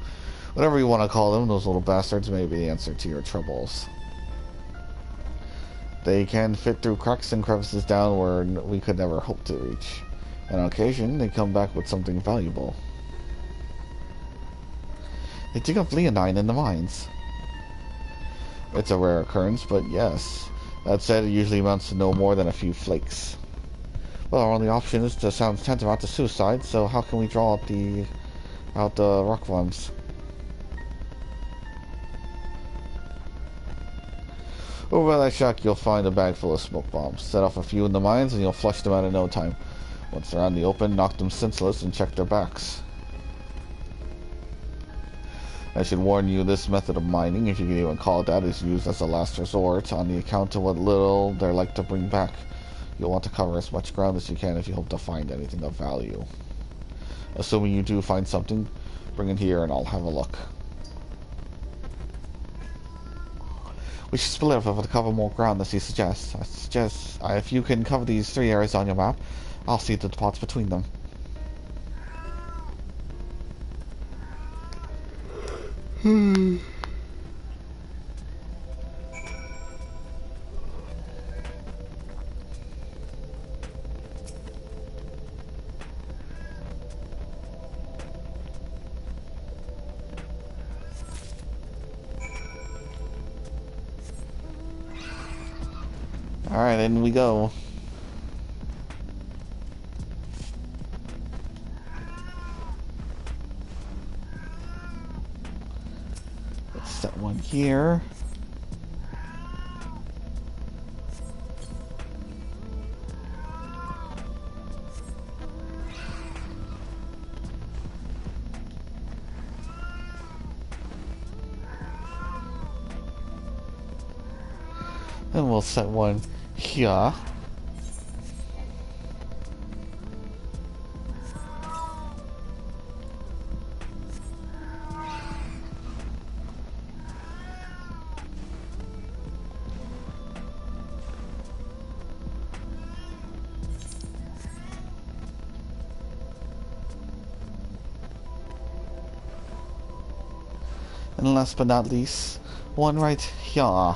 Whatever you want to call them, those little bastards may be the answer to your troubles. They can fit through cracks and crevices down where we could never hope to reach. And on occasion, they come back with something valuable. They dig up leonine in the mines. It's a rare occurrence, but yes. That said, it usually amounts to no more than a few flakes. Well, our only option is to sound tantamount to suicide, so how can we draw out the rockworms? Over by that shack, you'll find a bag full of smoke bombs. Set off a few in the mines, and you'll flush them out in no time. Once they're out in the open, knock them senseless and check their backs. I should warn you, this method of mining, if you can even call it that, is used as a last resort on the account of what little they're like to bring back. You'll want to cover as much ground as you can if you hope to find anything of value. Assuming you do find something, bring it here and I'll have a look. We should split up to cover more ground as he suggests. I suggest if you can cover these 3 areas on your map, I'll see the pots between them. Alright, in we go. Let's set one here. And we'll set one here. And last but not least, one right here.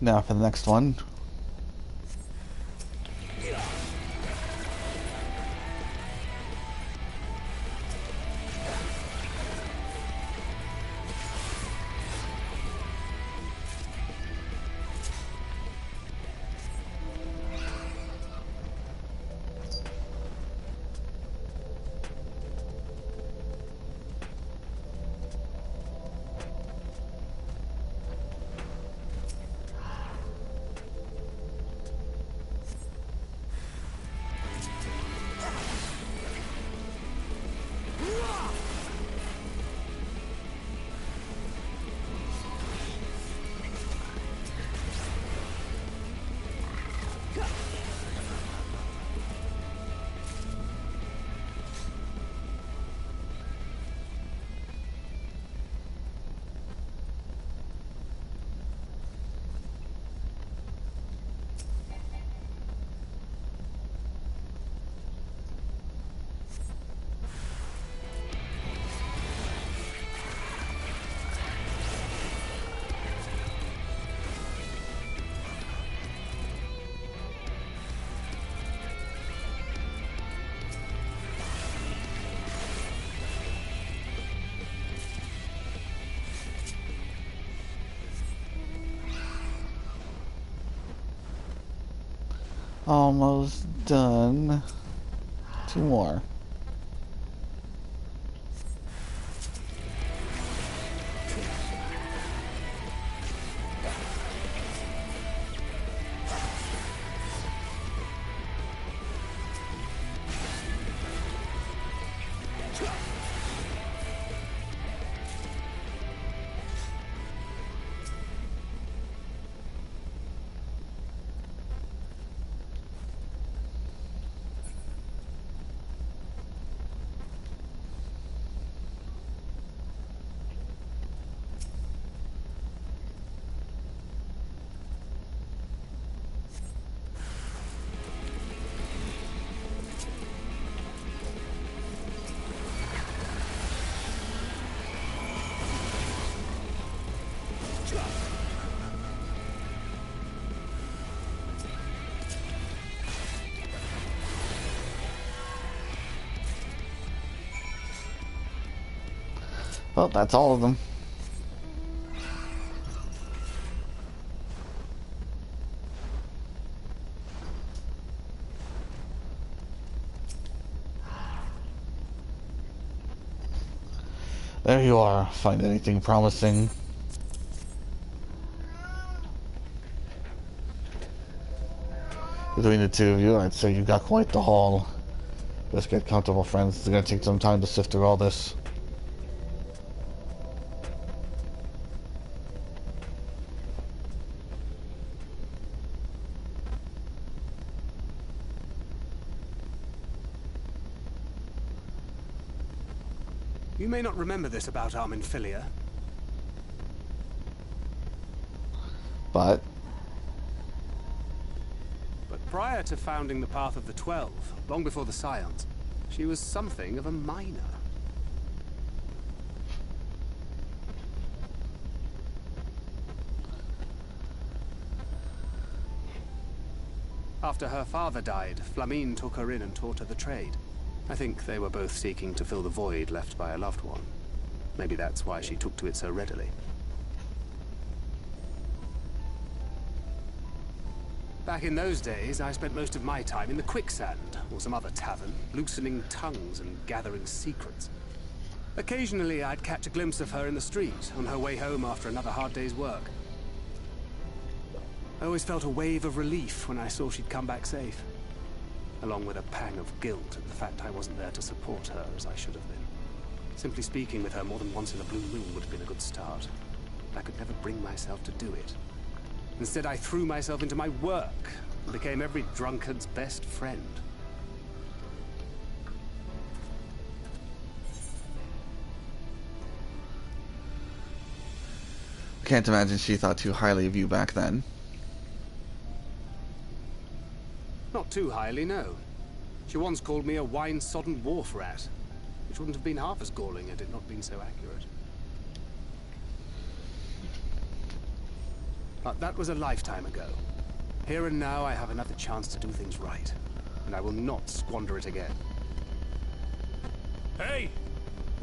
Now for the next one. Almost done. 2 more. Well, that's all of them. There you are. Find anything promising? Between the two of you, I'd say you got quite the haul. Just get comfortable, friends. It's gonna take some time to sift through all this. You may not remember this about our Minfilia. But prior to founding the Path of the 12, long before the Scions, she was something of a minor. After her father died, Flamine took her in and taught her the trade. I think they were both seeking to fill the void left by a loved one. Maybe that's why she took to it so readily. Back in those days, I spent most of my time in the quicksand, or some other tavern, loosening tongues and gathering secrets. Occasionally, I'd catch a glimpse of her in the street, on her way home after another hard day's work. I always felt a wave of relief when I saw she'd come back safe, along with a pang of guilt at the fact I wasn't there to support her as I should have been. Simply speaking with her more than once in a blue moon would have been a good start. I could never bring myself to do it. Instead, I threw myself into my work and became every drunkard's best friend. Can't imagine she thought too highly of you back then. Not too highly, no. She once called me a wine-sodden wharf rat, which wouldn't have been half as galling had it not been so accurate. But that was a lifetime ago. Here and now, I have another chance to do things right, and I will not squander it again. Hey!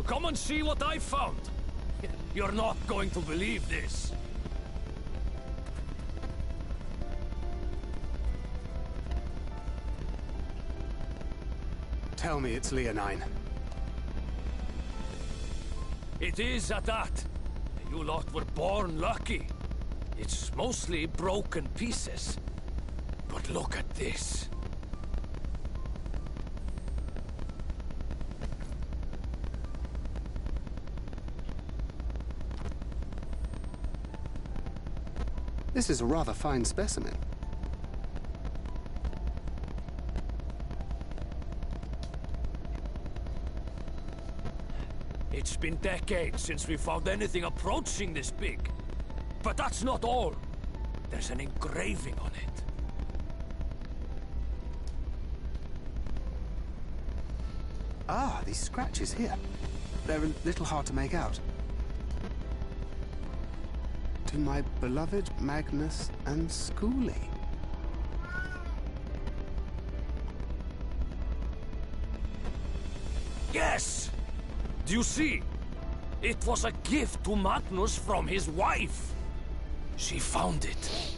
Come and see what I found! You're not going to believe this! Tell me it's Leonine. It is at that. You lot were born lucky. It's mostly broken pieces. But look at this. This is a rather fine specimen. It's been decades since we found anything approaching this big. But that's not all. There's an engraving on it. Ah, these scratches here. They're a little hard to make out. To my beloved Magnus and Schoolie. Yes! Do you see? It was a gift to Magnus from his wife. She found it.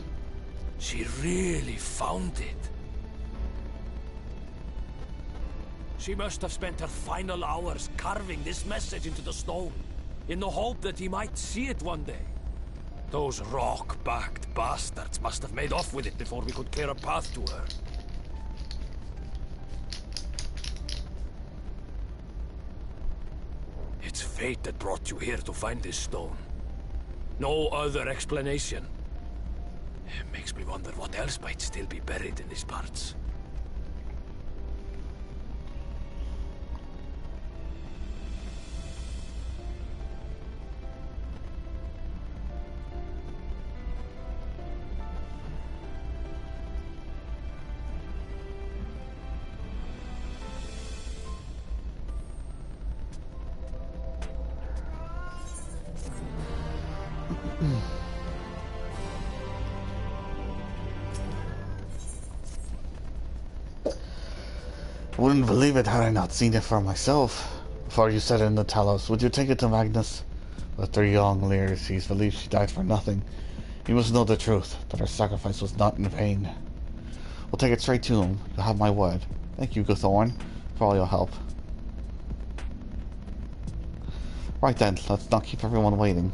She really found it. She must have spent her final hours carving this message into the stone, in the hope that he might see it one day. Those rock-backed bastards must have made off with it before we could clear a path to her. It's fate that brought you here to find this stone. No other explanation. It makes me wonder what else might still be buried in these parts. I wouldn't believe it had I not seen it for myself. Before you set it in the Talos, would you take it to Magnus? After young Lears, he believes she died for nothing. He must know the truth, that her sacrifice was not in vain. We'll take it straight to him. You'll have my word. Thank you, Guthorn, for all your help. Right then, let's not keep everyone waiting.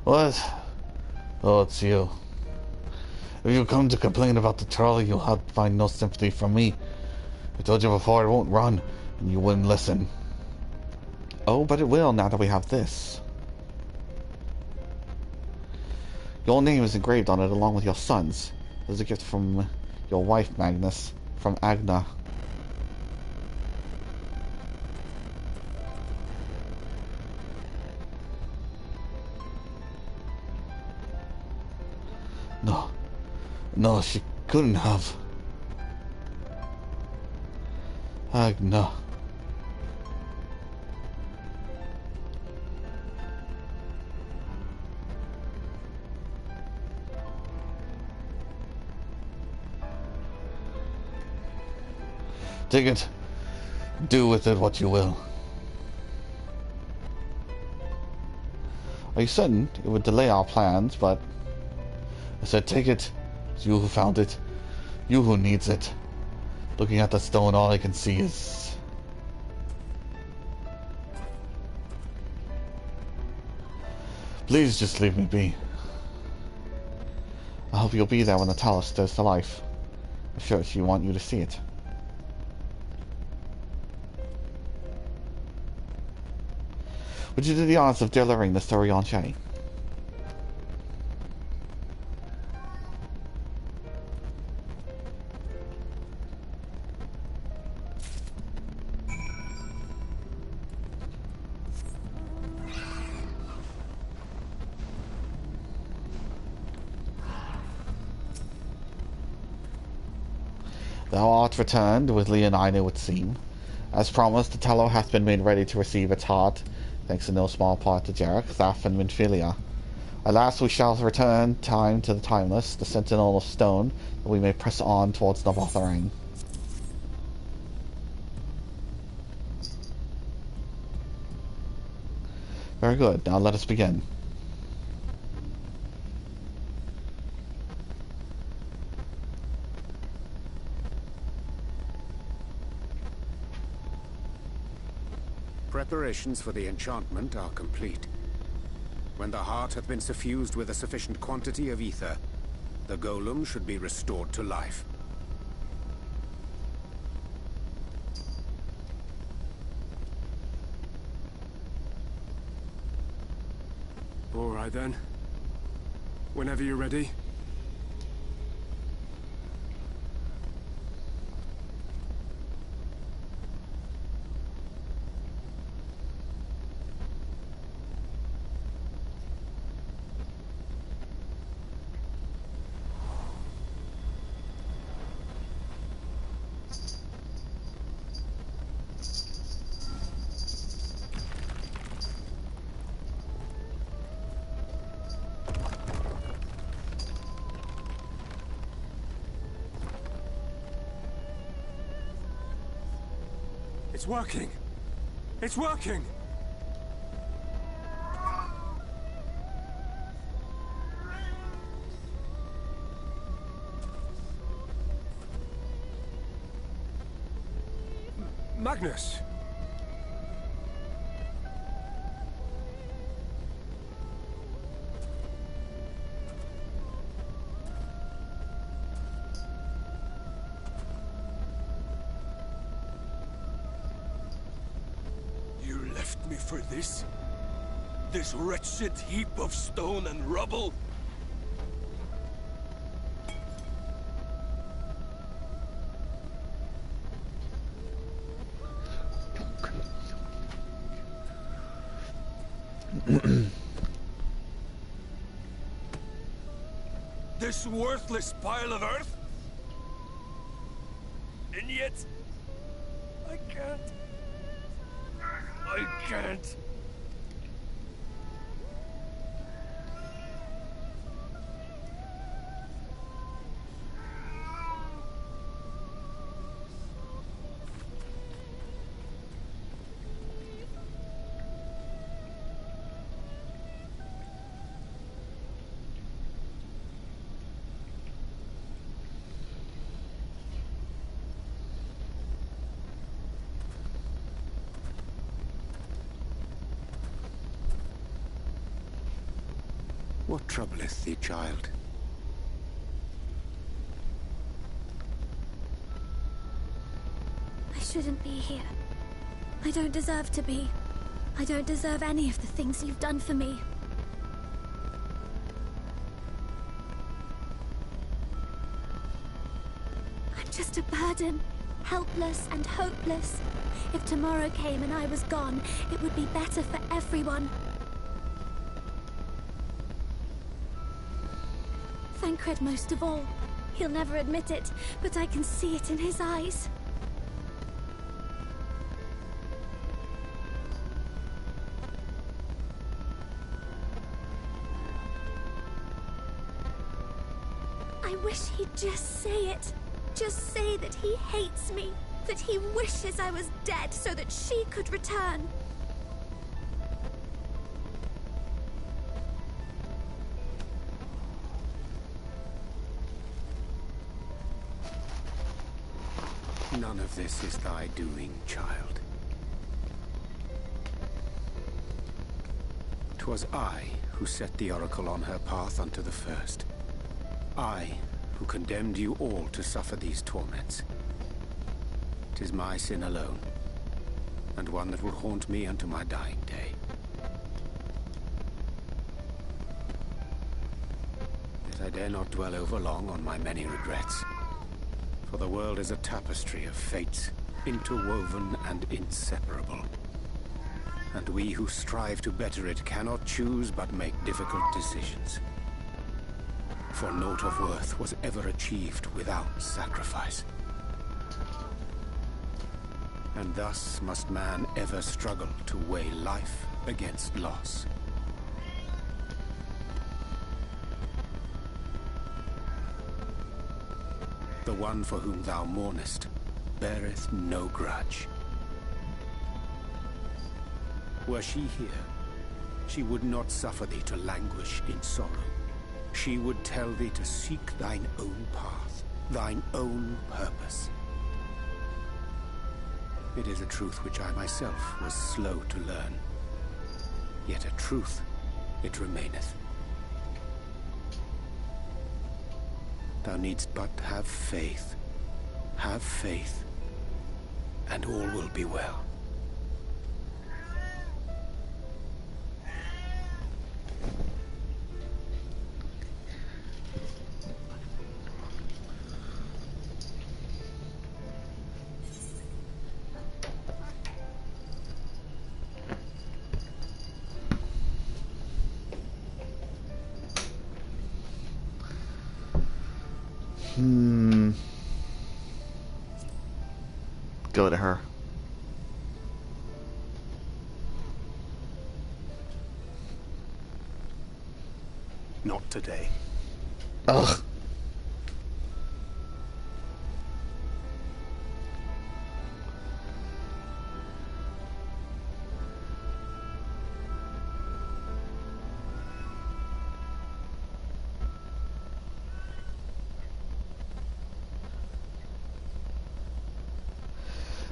What? Oh, it's you. If you come to complain about the trolley, you'll have to find no sympathy from me. I told you before it won't run, and you wouldn't listen. Oh, but it will now that we have this. Your name is engraved on it along with your son's. There's a gift from your wife, Magnus, from Agna. No, she couldn't have. Agna. Take it. Do with it what you will. Are you certain it would delay our plans, but... I said take it. It's you who found it. You who needs it. Looking at the stone, all I can see is... Please just leave me be. I hope you'll be there when the Talos stirs to life. I'm sure she wants you to see it. Would you do the honors of delivering the story on Shay? Thou art returned with Leonine, it would seem. As promised, the Tello hath been made ready to receive its heart, thanks in no small part to Jarek, Thaf, and Minfilia. At last we shall return time to the timeless, the sentinel of stone, that we may press on towards Navotharang. Very good, now let us begin. Preparations for the enchantment are complete. When the heart hath been suffused with a sufficient quantity of ether, the golem should be restored to life. All right then. Whenever you're ready. It's working! It's working! Magnus! You left me for this? This wretched heap of stone and rubble? This worthless pile of earth? And yet... I can't. What troubleth thee, child? I shouldn't be here. I don't deserve to be. I don't deserve any of the things you've done for me. I'm just a burden, helpless and hopeless. If tomorrow came and I was gone, it would be better for everyone. Thancred most of all. He'll never admit it, but I can see it in his eyes. I wish he'd just say it. Just say that he hates me, that he wishes I was dead so that she could return. None of this is thy doing, child. 'Twas I who set the Oracle on her path unto the first. I who condemned you all to suffer these torments. 'Tis my sin alone, and one that will haunt me unto my dying day. Yet I dare not dwell over long on my many regrets. For the world is a tapestry of fates, interwoven and inseparable. And we who strive to better it cannot choose but make difficult decisions. For naught of worth was ever achieved without sacrifice. And thus must man ever struggle to weigh life against loss. The one for whom thou mournest beareth no grudge. Were she here, she would not suffer thee to languish in sorrow. She would tell thee to seek thine own path, thine own purpose. It is a truth which I myself was slow to learn. Yet a truth it remaineth. Thou needst but have faith, and all will be well. Go to her. Not today. Ugh.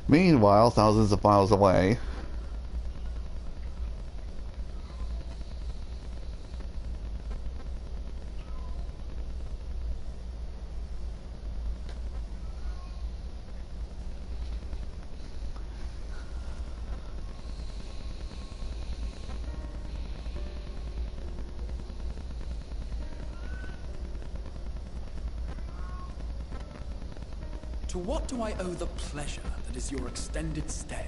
Meanwhile, thousands of miles away... To what do I owe the pleasure that is your extended stay?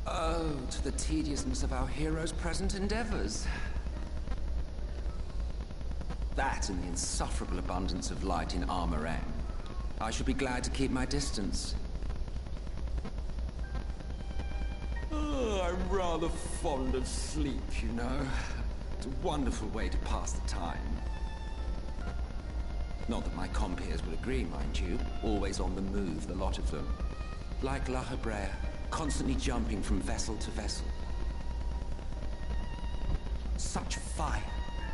Oh, to the tediousness of our hero's present endeavors. That and the insufferable abundance of light in Armor M. I should be glad to keep my distance. Oh, I'm rather fond of sleep, you know. It's a wonderful way to pass the time. Not that my compeers will agree, mind you. Always on the move, the lot of them. Like La Hebrea, constantly jumping from vessel to vessel. Such fire,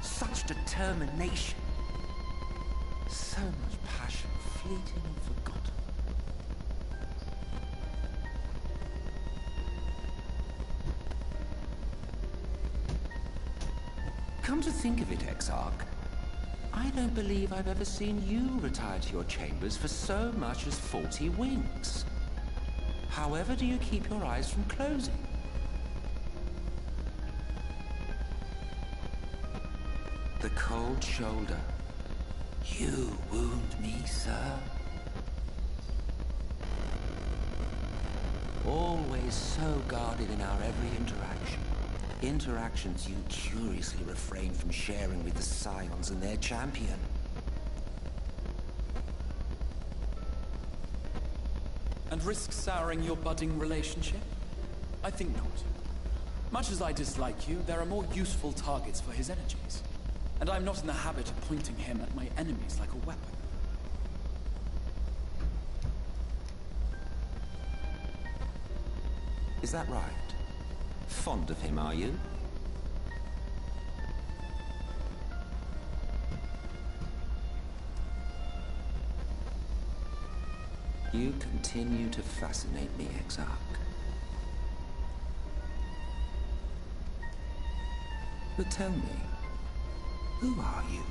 such determination. So much passion, fleeting and forgotten. Come to think of it, Exarch, I don't believe I've ever seen you retire to your chambers for so much as 40 winks. However do you keep your eyes from closing? The cold shoulder. You wound me, sir. Always so guarded in our every interaction. Interactions you curiously refrain from sharing with the Scions and their champion. And risk souring your budding relationship? I think not. Much as I dislike you, there are more useful targets for his energies. And I'm not in the habit of pointing him at my enemies like a weapon. Is that right? Fond of him, are you? You continue to fascinate me, Exarch. But tell me, who are you?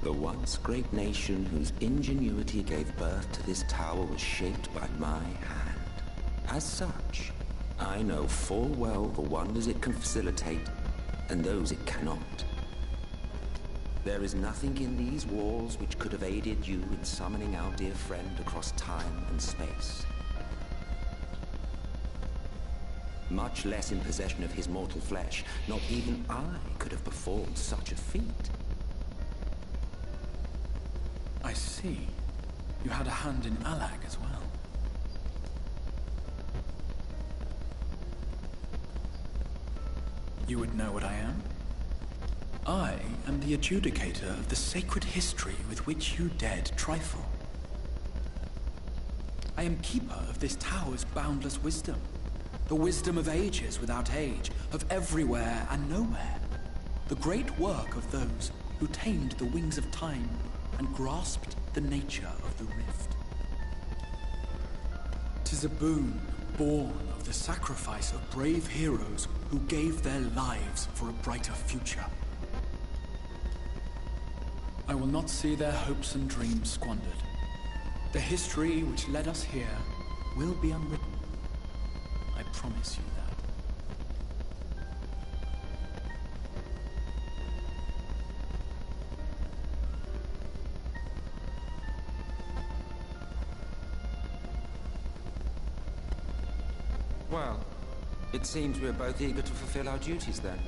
The once great nation whose ingenuity gave birth to this tower was shaped by my hand. As such, I know full well the wonders it can facilitate and those it cannot. There is nothing in these walls which could have aided you in summoning our dear friend across time and space. Much less in possession of his mortal flesh, not even I could have performed such a feat. I see. You had a hand in Alag as well. You would know what I am? I am the adjudicator of the sacred history with which you dared trifle. I am keeper of this tower's boundless wisdom. The wisdom of ages without age, of everywhere and nowhere. The great work of those who tamed the wings of time and grasped the nature of the rift. 'Tis a boon born of the sacrifice of brave heroes who gave their lives for a brighter future. I will not see their hopes and dreams squandered. The history which led us here will be unwritten. I promise you that. Well, it seems we're both eager to fulfill our duties then.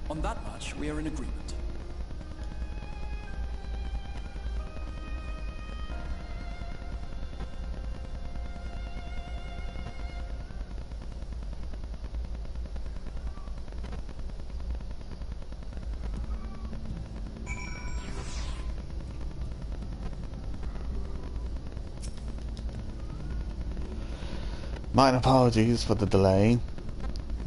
On that much, we are in agreement. My apologies for the delay.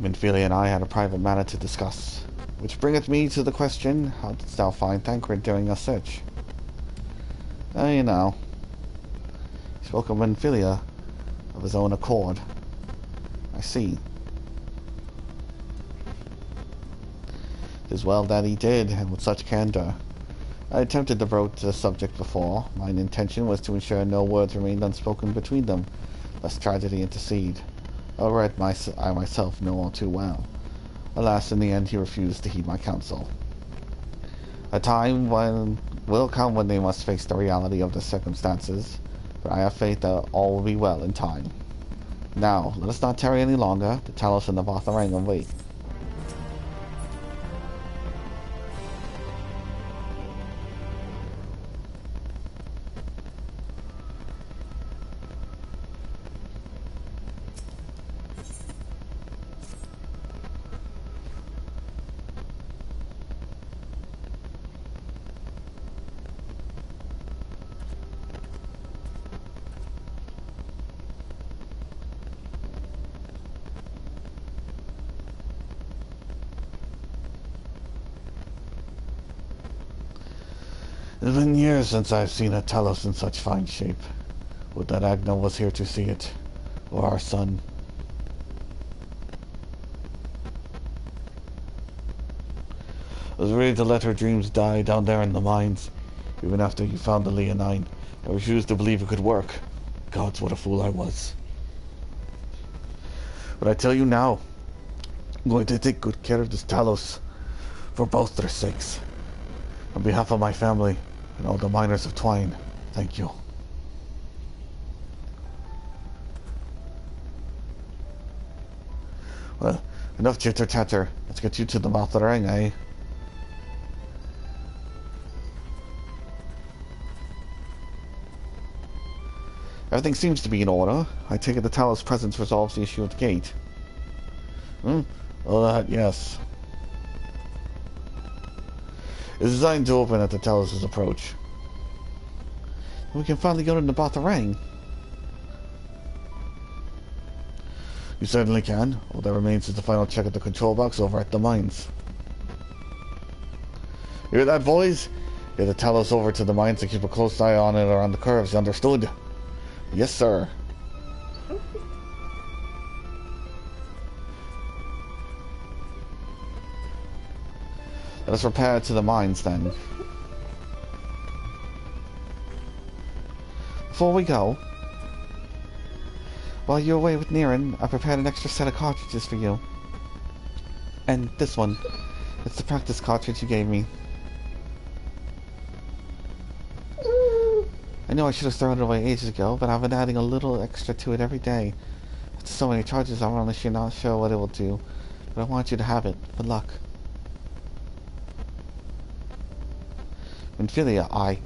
Minfilia and I had a private matter to discuss. Which bringeth me to the question, how didst thou find Thancred during our search? You know. He spoke of Minfilia of his own accord. I see. 'Tis well that he did, and with such candor. I attempted to broach the subject before. Mine intention was to ensure no words remained unspoken between them, lest tragedy intercede. I myself know all too well. Alas, in the end he refused to heed my counsel. A time will come when they must face the reality of the circumstances, but I have faith that all will be well in time. Now, let us not tarry any longer. The Talos and the Vatharang await. It has been years since I have seen a Talos in such fine shape. Would that Agna was here to see it, or our son. I was ready to let her dreams die down there in the mines. Even after you found the Leonine, I refused to believe it could work. Gods, what a fool I was. But I tell you now, I'm going to take good care of this Talos, for both their sakes. On behalf of my family, and all the miners of Twine, thank you. Well, enough chitter-chatter. Let's get you to the Vatharang, eh? Everything seems to be in order. I take it the Talos' presence resolves the issue at the gate. Oh, that, yes. It's designed to open at the Talos' approach. We can finally go to the Vatharang. You certainly can. All that remains is the final check at the control box over at the mines. Hear that, boys? Get the Talos over to the mines and keep a close eye on it around the curves, understood? Yes, sir. Let us repair to the mines, then. Before we go, while you're away with Niran, I prepared an extra set of cartridges for you. And this one. It's the practice cartridge you gave me. I know I should have thrown it away ages ago, but I've been adding a little extra to it every day. After so many charges, I'm honestly not sure what it will do, but I want you to have it. Good luck. Minfilia, I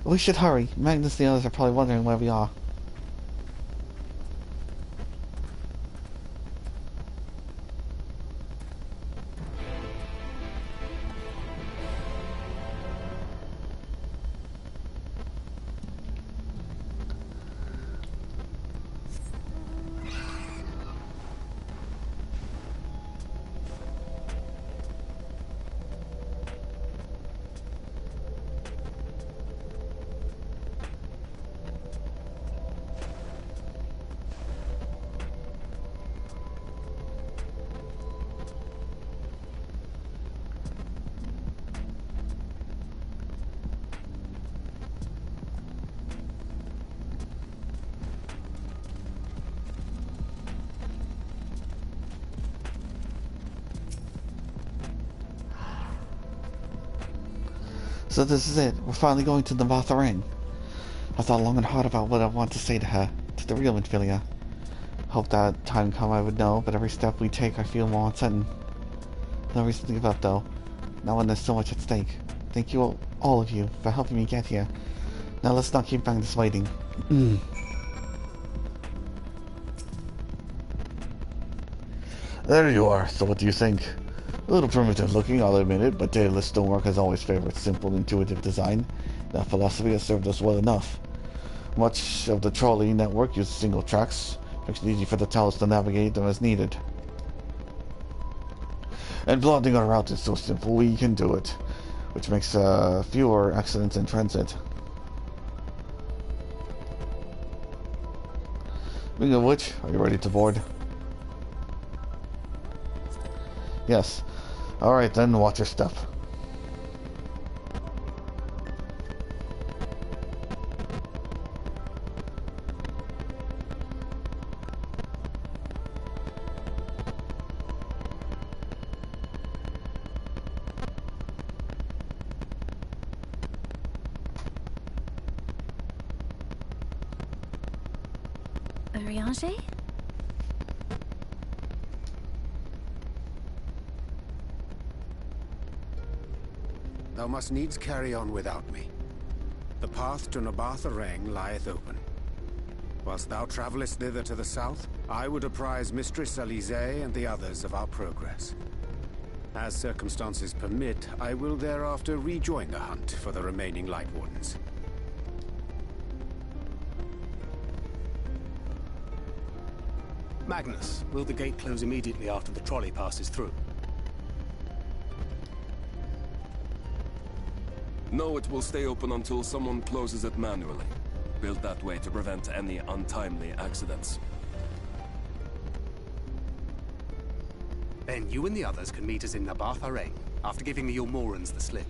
we should hurry. Magnus and the others are probably wondering where we are. So this is it. We're finally going to the Vatharang. I thought long and hard about what I want to say to her, to the real Minfilia. Hope that time come I would know, but every step we take I feel more uncertain. No reason to give up though, not when there's so much at stake. Thank you all of you for helping me get here. Now let's not keep Magnus waiting. There you are. So what do you think? A little primitive looking, I'll admit it, but daedalus stonework has always favored simple, intuitive design. That philosophy has served us well enough. Much of the trolley network uses single tracks, makes it easy for the Talus to navigate them as needed. And plotting our route is so simple, we can do it, which makes fewer accidents in transit. Speaking of which, are you ready to board? Yes. Alright then, watch your step. Oriange? Thou must needs carry on without me. The path to Nabartha Rang lieth open. Whilst thou travellest thither to the south, I would apprise Mistress Alize and the others of our progress. As circumstances permit, I will thereafter rejoin the hunt for the remaining Light Wardens. Magnus, will the gate close immediately after the trolley passes through? No, it will stay open until someone closes it manually. Built that way to prevent any untimely accidents. Then you and the others can meet us in Nabartha Rang, after giving the Ilmorans the slip.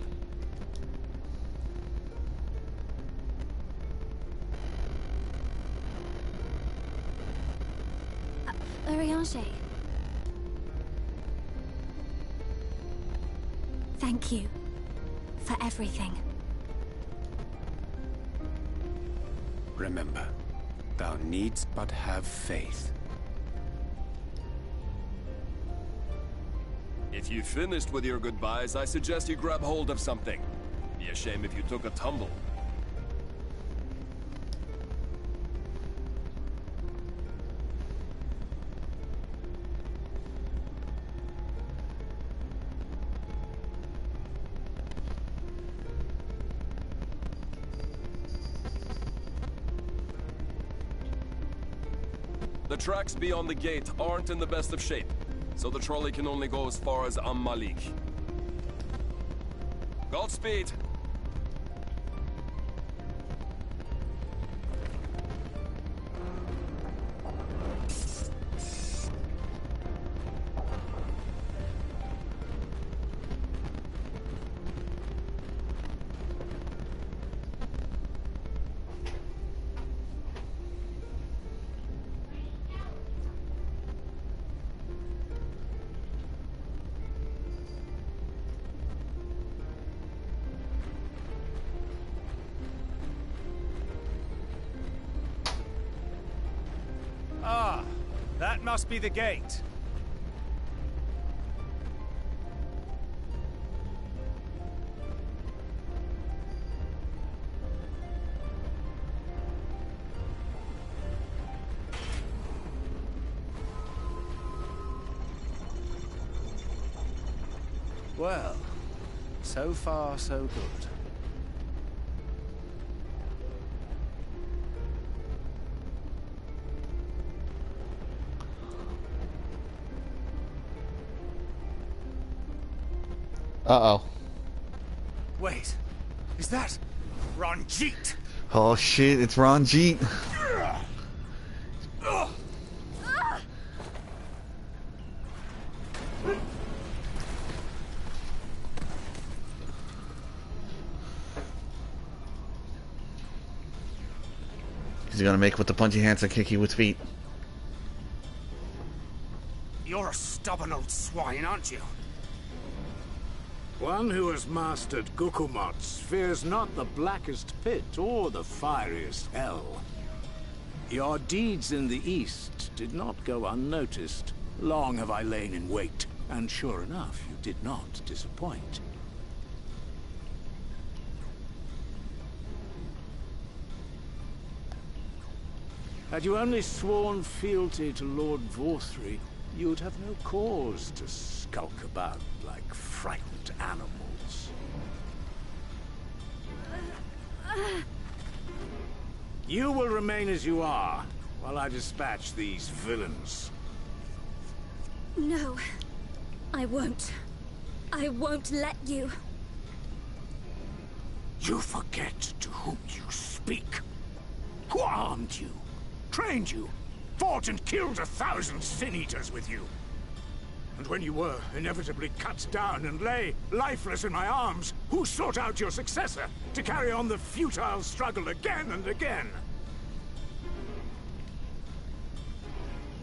Oriange. Thank you for everything. Remember, thou needst but have faith. If you've finished with your goodbyes, I suggest you grab hold of something. Be a shame if you took a tumble. The tracks beyond the gate aren't in the best of shape, so the trolley can only go as far as Malik. Godspeed! Ah, that must be the gate. Well, so far so good. Uh-oh. Wait, is that Ranjit? Oh shit, it's Ranjit. Is he gonna make it with the punchy hands and kicky with feet? You're a stubborn old swine, aren't you? One who has mastered Gukumots fears not the blackest pit or the fieriest hell. Your deeds in the east did not go unnoticed. Long have I lain in wait, and sure enough, you did not disappoint. Had you only sworn fealty to Lord Vorthri, you'd have no cause to skulk about like frightened animals. You will remain as you are, while I dispatch these villains. No, I won't. I won't let you. You forget to whom you speak. Who armed you, trained you, fought and killed 1,000 sin-eaters with you? And when you were inevitably cut down and lay lifeless in my arms, who sought out your successor to carry on the futile struggle again and again?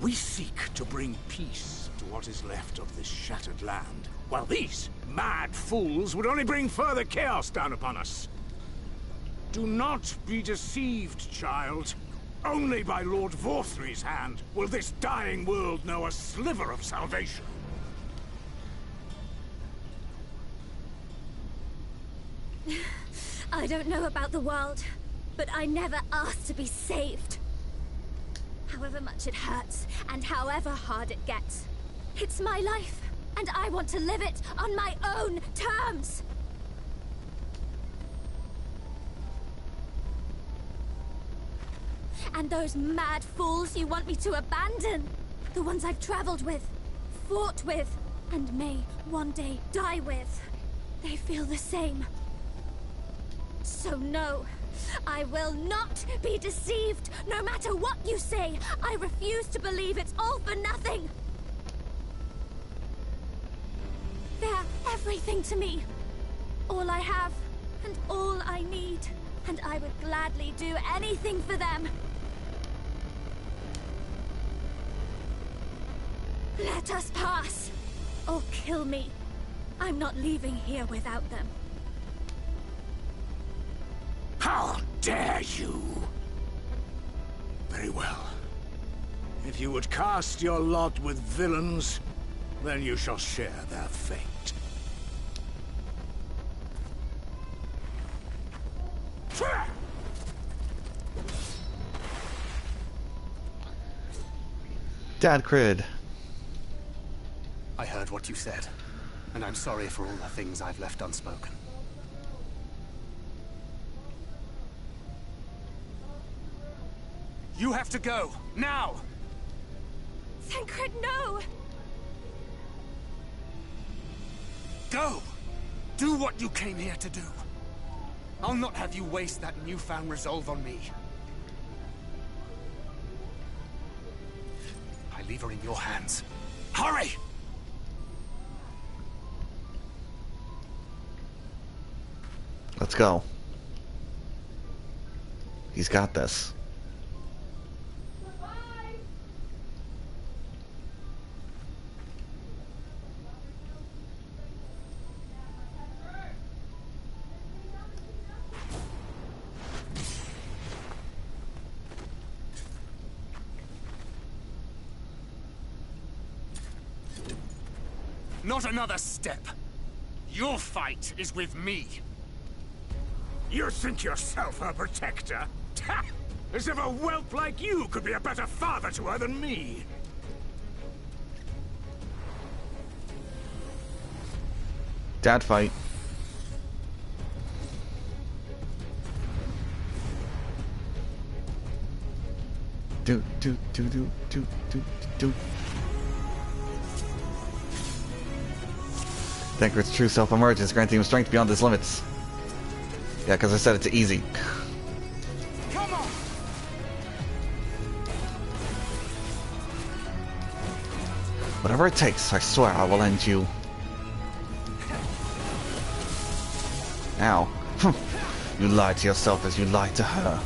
We seek to bring peace to what is left of this shattered land, while these mad fools would only bring further chaos down upon us. Do not be deceived, child. Only by Lord Vorthry's hand will this dying world know a sliver of salvation. I don't know about the world, but I never asked to be saved. However much it hurts, and however hard it gets. It's my life, and I want to live it on my own terms! And those mad fools you want me to abandon, the ones I've traveled with, fought with, and may one day die with, they feel the same. So no, I will not be deceived, no matter what you say. I refuse to believe it's all for nothing. They're everything to me. All I have, and all I need. And I would gladly do anything for them. Let us pass, or kill me. I'm not leaving here without them. How dare you! Very well. If you would cast your lot with villains, then you shall share their fate. Thancred. I heard what you said, and I'm sorry for all the things I've left unspoken. You have to go, now! Thancred, no! Go! Do what you came here to do. I'll not have you waste that newfound resolve on me. I leave her in your hands. Hurry! Let's go. He's got this. Not another step. Your fight is with me. You think yourself her protector? Ha! As if a whelp like you could be a better father to her than me. Dad fight. Do. Thancred's true self emerges, granting him strength beyond his limits. Yeah, because I said it's easy. Come on! Whatever it takes, I swear I will end you. Ow. You lied to yourself as you lied to her.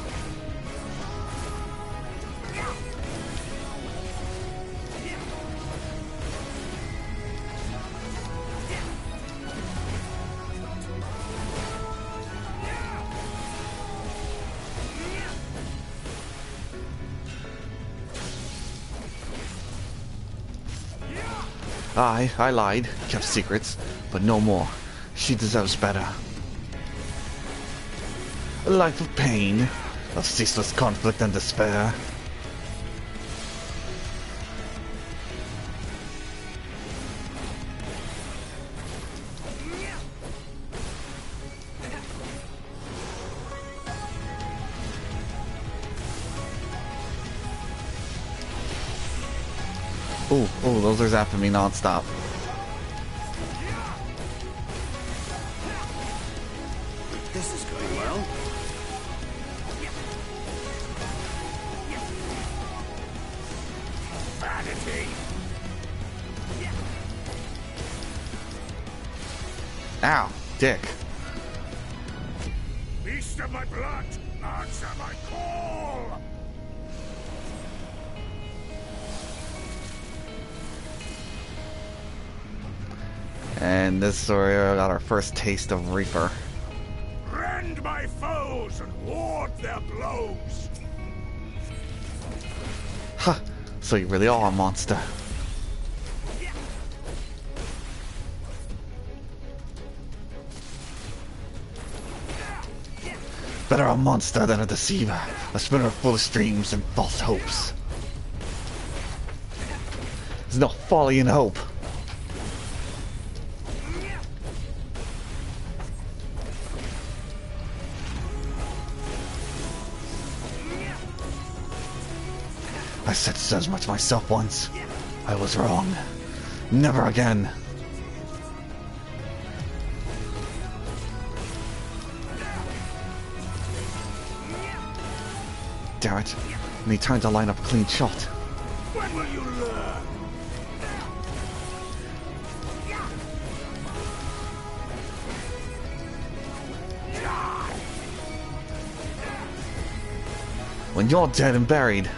I lied, kept secrets, but no more. She deserves better. A life of pain, of ceaseless conflict and despair. Ooh, those are zapping me non-stop. This is going well. Vanity. Ow, dick. Beast of my blood, answer my call. And this is where we got our first taste of Reaper. Rend my foes and ward their blows. Ha! So you really are a monster. Better a monster than a deceiver, a spinner full of dreams and false hopes. There's no folly in hope. I said as much myself once. I was wrong. Never again. Damn it. And he turned to line up a clean shot. When will you learn? When you're dead and buried.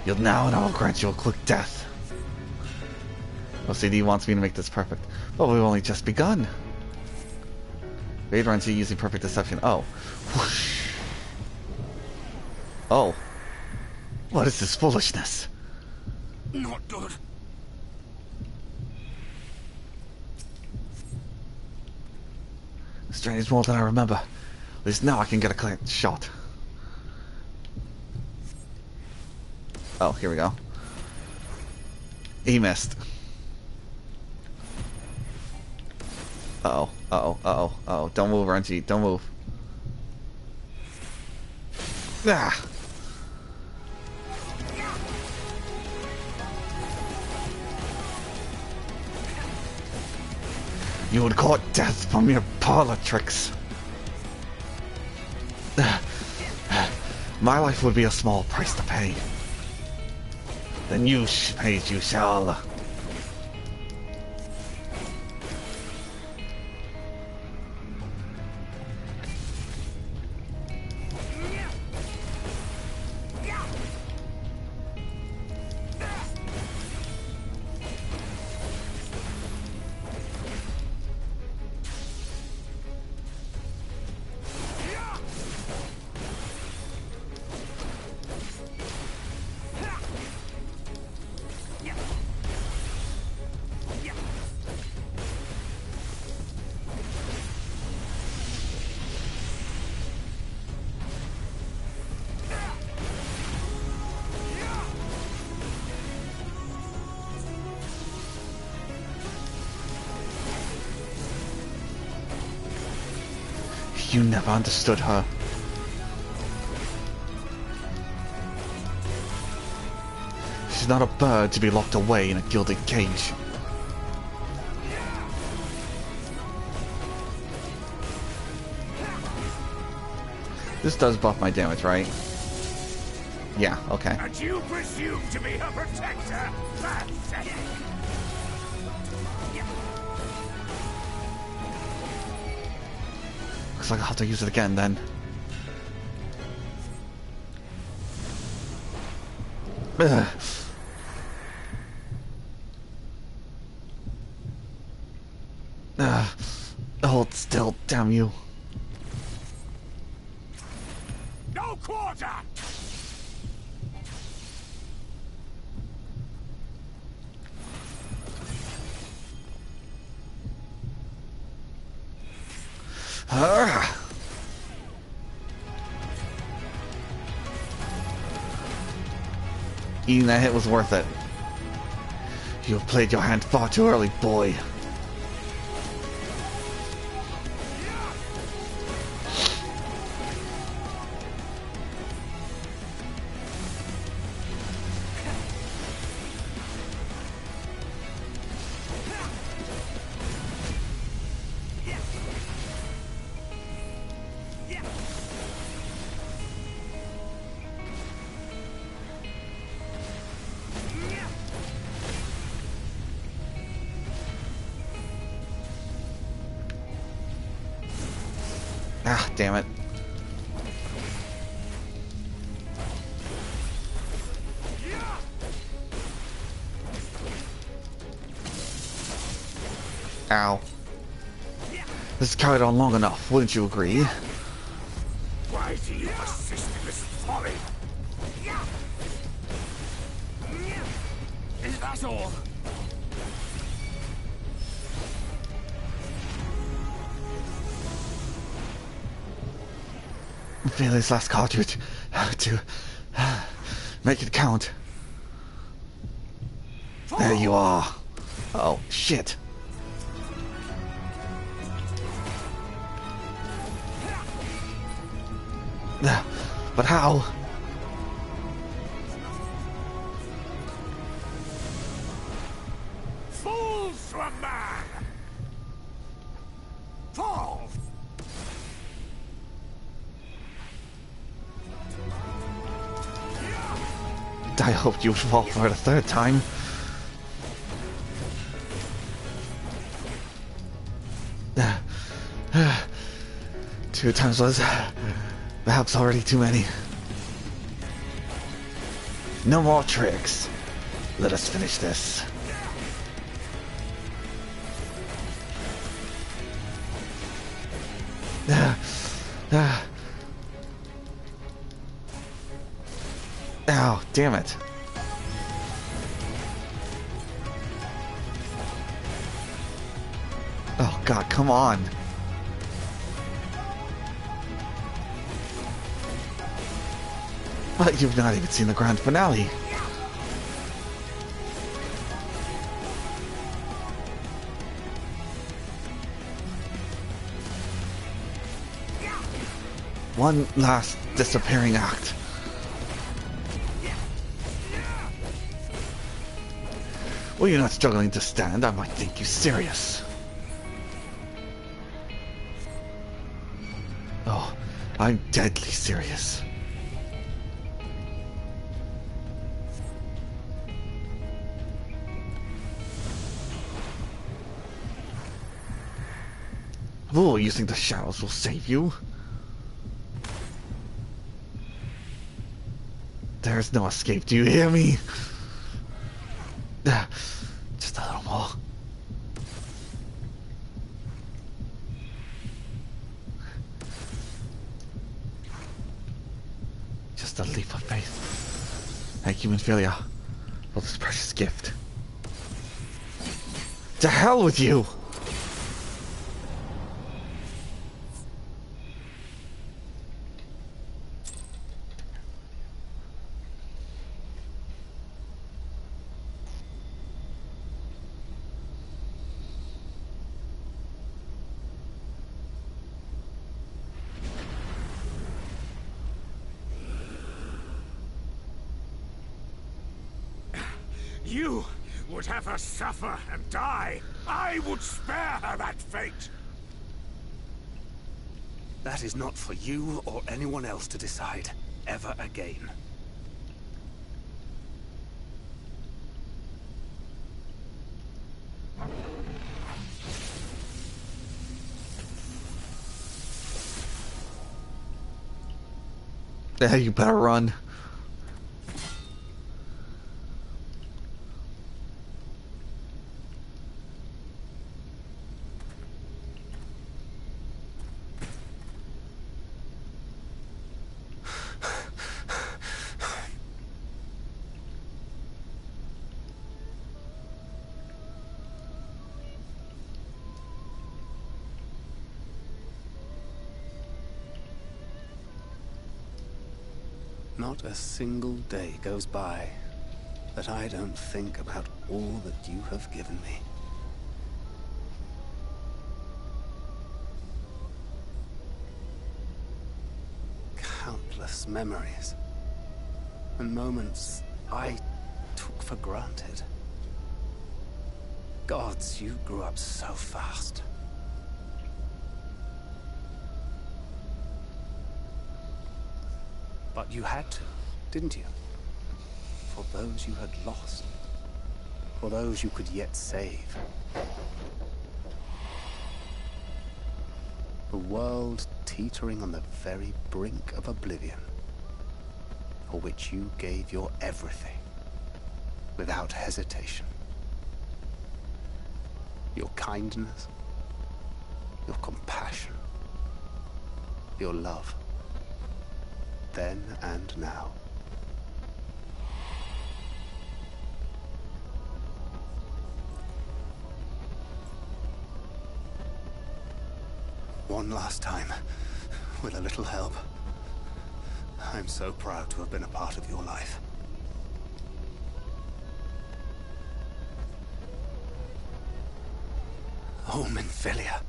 You'll now and I will grant you a quick death. OCD wants me to make this perfect, but we've only just begun. Raid runs you using perfect deception. Oh. Whoosh. Oh. What is this foolishness? Not good. Strange more than I remember. At least now I can get a clear shot. Oh, here we go. He missed. Uh-oh, uh-oh, uh-oh, uh-oh. Don't move, RNG, don't move. Ah! You would court death from your parlor tricks. My life would be a small price to pay. Then you pay you shall. You never understood her. She's not a bird to be locked away in a gilded cage. This does buff my damage, right? Yeah, okay. And you presume to be her protector? Pathetic! Looks like I'll have to use it again then. Ugh. Hold still, damn you. No quarter! Eating that hit was worth it. You have played your hand far too early, boy. Ah, damn it. Ow. This has carried on long enough, wouldn't you agree? Why do you persist in this folly? Is that all? Minfilia's last cartridge to make it count. There you are. Oh, shit. But how? Fools to a man! Fall! I hoped you would fall for it a third time. Two times was perhaps already too many. No more tricks. Let us finish this. Ow, damn it. Oh god, come on. But you've not even seen the grand finale. One last disappearing act. Well, you're not struggling to stand. I might think you serious. Oh, I'm deadly serious. Oh, you think the shadows will save you? There's no escape, do you hear me? Just a little more. Just a leap of faith. Thank you, Minfilia, for this precious gift. To hell with you! You would have her suffer and die. I would spare her that fate. That is not for you or anyone else to decide, ever again. Yeah, you better run. Not a single day goes by that I don't think about all that you have given me. Countless memories and moments I took for granted. Gods, you grew up so fast. But you had to, didn't you? For those you had lost. For those you could yet save. The world teemed teetering on the very brink of oblivion, for which you gave your everything, without hesitation. Your kindness, your compassion, your love, then and now. One last time, with a little help. I'm so proud to have been a part of your life. Oh, Minfilia.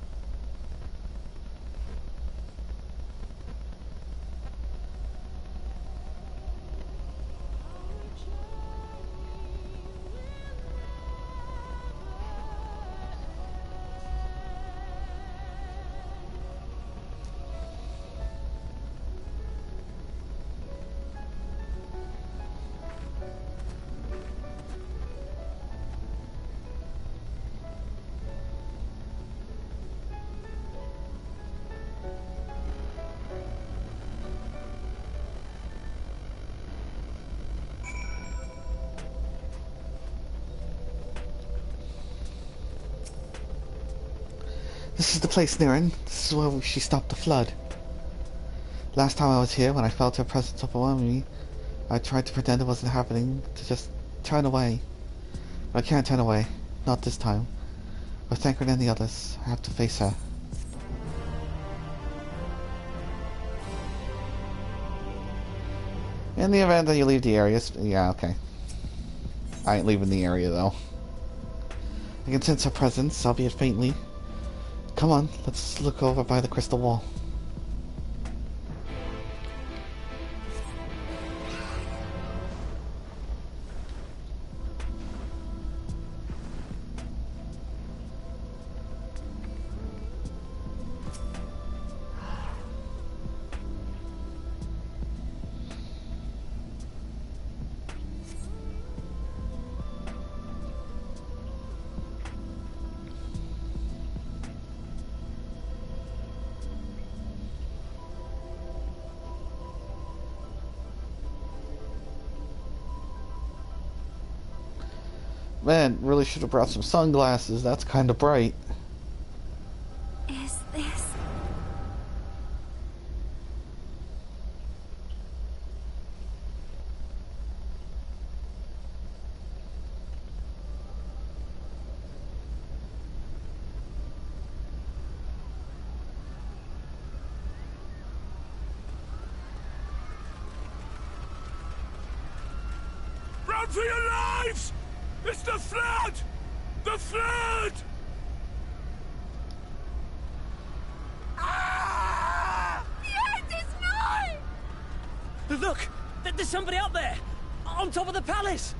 This is the place, Niren. This is where she stopped the flood. Last time I was here, when I felt her presence overwhelm me, I tried to pretend it wasn't happening, to just turn away. But I can't turn away. Not this time. With Thancred and the others, I have to face her. In the event that you leave the area... Yeah, okay. I ain't leaving the area, though. I can sense her presence, albeit faintly. Come on, let's look over by the crystal wall. Man, really should have brought some sunglasses. That's kind of bright. Is this... Run for your lives! It's the flood! The flood! Ah! The end is nigh! Look! There's somebody up there! On top of the palace!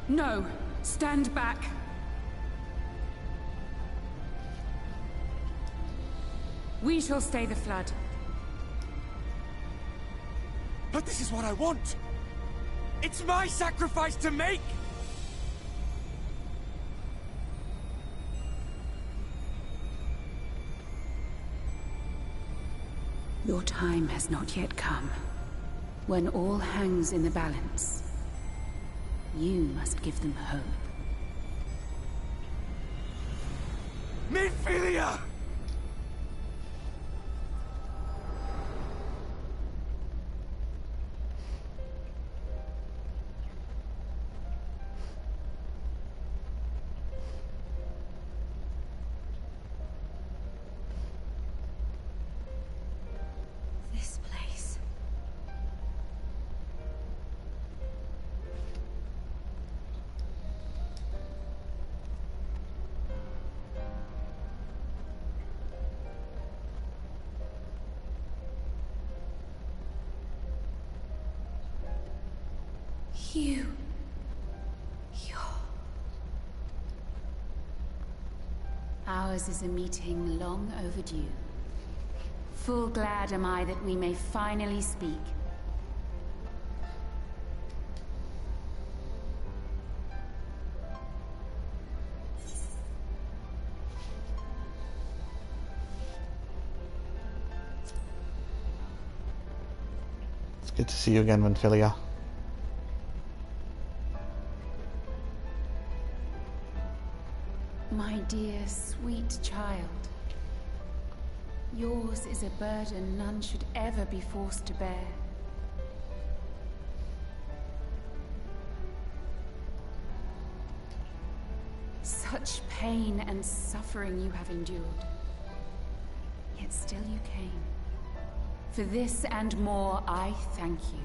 No, stand back. We shall stay the flood. But this is what I want! It's my sacrifice to make! Your time has not yet come. When all hangs in the balance, you must give them hope. Minfilia! Ours is a meeting long overdue. Full glad am I that we may finally speak. It's good to see you again, Minfilia. My dear, sweet child. Yours is a burden none should ever be forced to bear. Such pain and suffering you have endured. Yet still you came. For this and more, I thank you.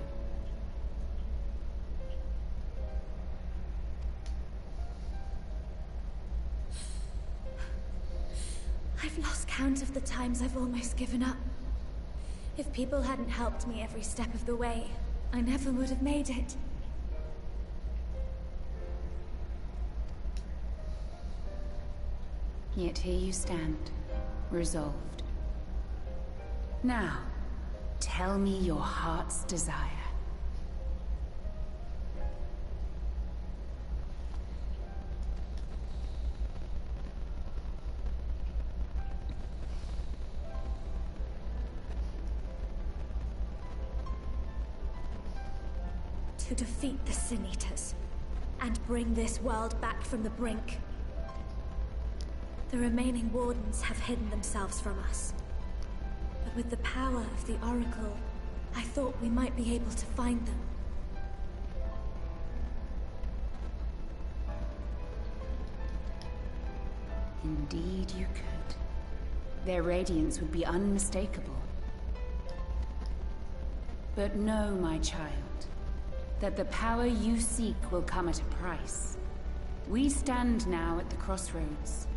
I've lost count of the times I've almost given up. If people hadn't helped me every step of the way, I never would have made it. Yet here you stand, resolved. Now, tell me your heart's desire. To defeat the Sin Eaters, and bring this world back from the brink. The remaining Wardens have hidden themselves from us. But with the power of the Oracle, I thought we might be able to find them. Indeed you could. Their radiance would be unmistakable. But know, my child, that the power you seek will come at a price. We stand now at the crossroads.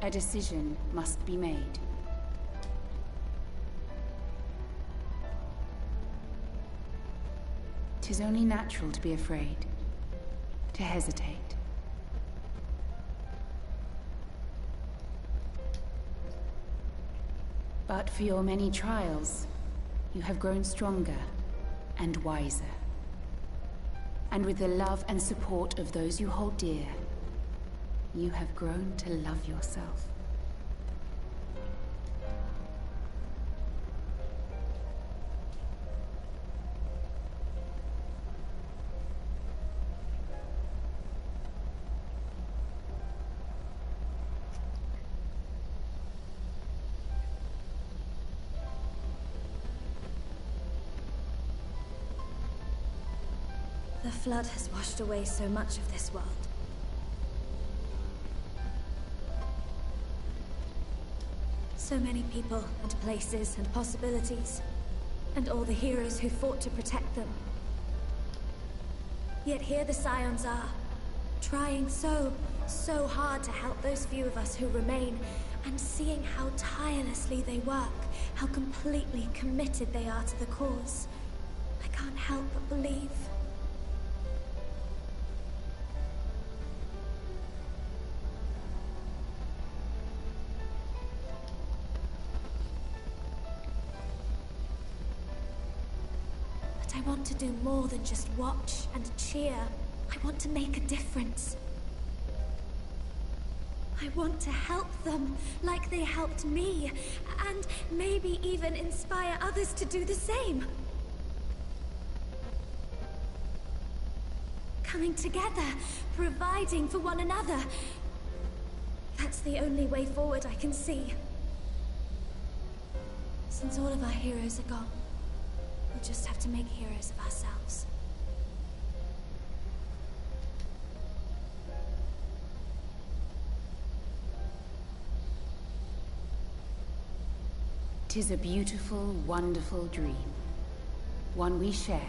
A decision must be made. 'Tis only natural to be afraid, to hesitate. But for your many trials, you have grown stronger and wiser. And with the love and support of those you hold dear, you have grown to love yourself. The flood has washed away so much of this world. So many people and places and possibilities, and all the heroes who fought to protect them. Yet here the Scions are, trying so hard to help those few of us who remain, and seeing how tirelessly they work, how completely committed they are to the cause. I can't help but believe. I want to do more than just watch and cheer. I want to make a difference. I want to help them like they helped me, and maybe even inspire others to do the same. Coming together, providing for one another. That's the only way forward I can see. Since all of our heroes are gone, we'll just have to make heroes of ourselves. "'Tis a beautiful, wonderful dream. One we share.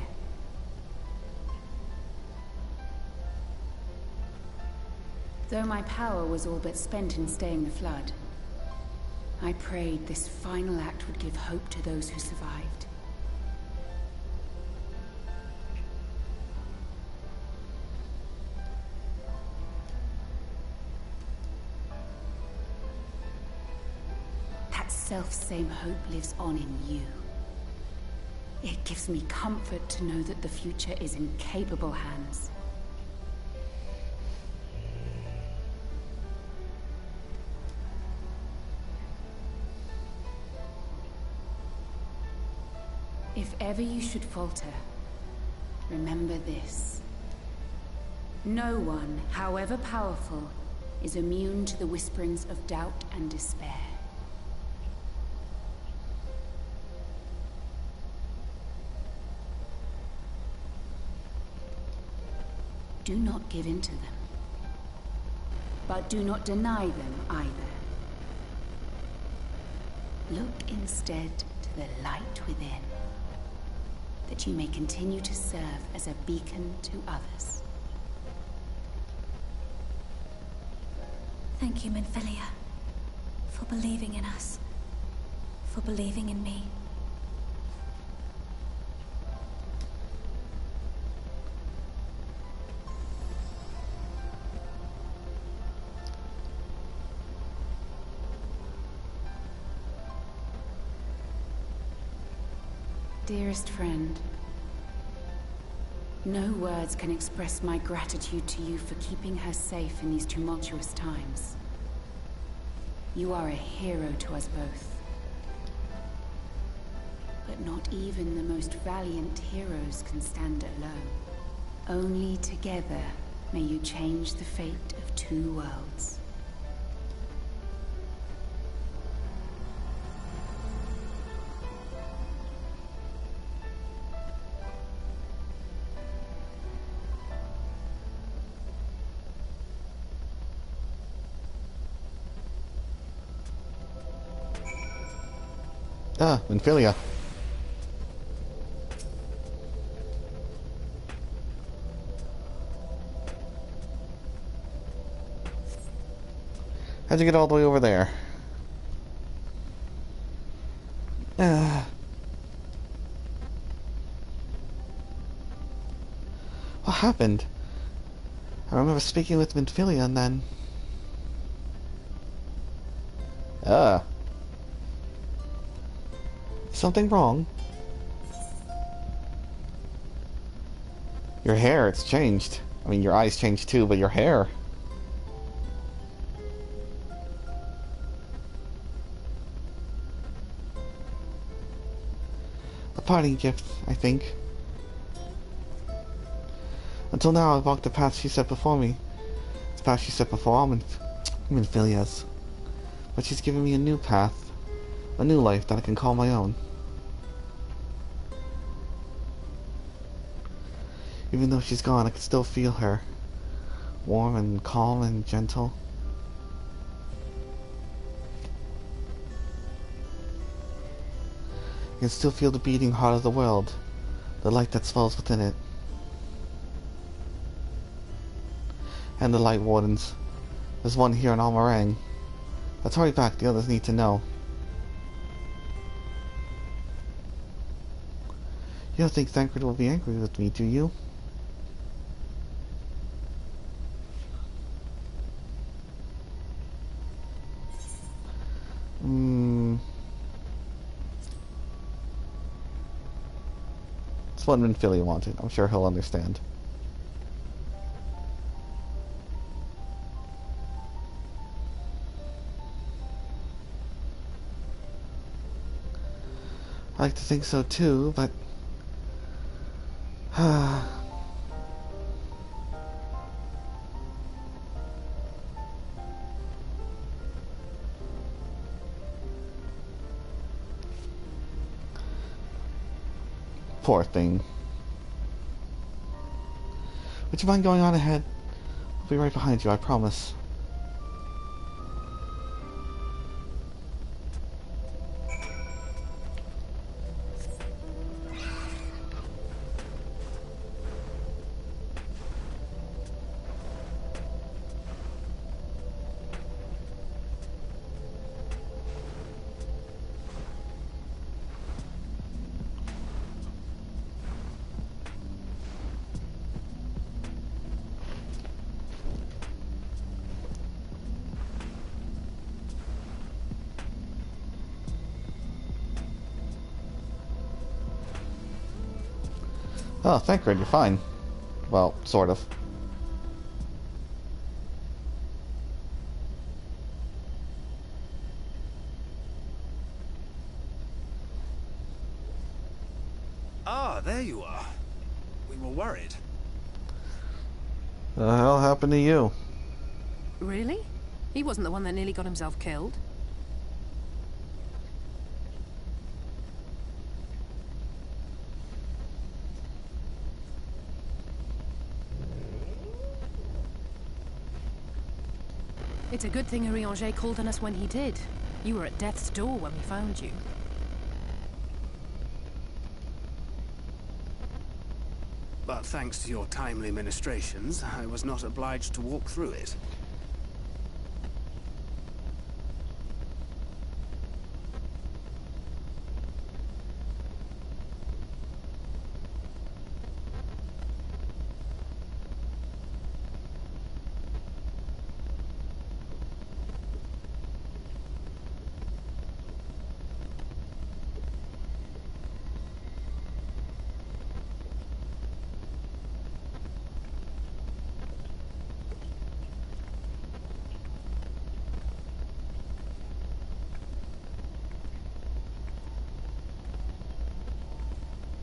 Though my power was all but spent in staying the flood, I prayed this final act would give hope to those who survived. self-same hope lives on in you. It gives me comfort to know that the future is in capable hands. If ever you should falter, remember this. No one, however powerful, is immune to the whisperings of doubt and despair. Do not give in to them, but do not deny them either. Look instead to the light within, that you may continue to serve as a beacon to others. Thank you, Minfilia, for believing in us, for believing in me. Dearest friend, no words can express my gratitude to you for keeping her safe in these tumultuous times. You are a hero to us both. But not even the most valiant heroes can stand alone. Only together may you change the fate of two worlds. Ah, Minfilia. How'd you get all the way over there? What happened? I remember speaking with Minfilia and then... Something wrong? Your hair, it's changed. I mean, your eyes changed too, but your hair... A parting gift, I think. Until now, I've walked the path she set before me. The path she set before all Minfilia's. But she's given me a new path. A new life that I can call my own. Even though she's gone, I can still feel her. Warm and calm and gentle. I can still feel the beating heart of the world. The light that swells within it. And the Light Wardens. There's one here in Almarang. Let's hurry back, the others need to know. You don't think Thancred will be angry with me, do you? It's what Minfilia wanted. I'm sure he'll understand. I like to think so too, but... Poor thing. Would you mind going on ahead? I'll be right behind you, I promise. Oh, Thancred, you're fine. Well, sort of. Ah, there you are. We were worried. The hell happened to you? Really? He wasn't the one that nearly got himself killed. It's a good thing Urianger called on us when he did. You were at death's door when we found you. But thanks to your timely ministrations, I was not obliged to walk through it.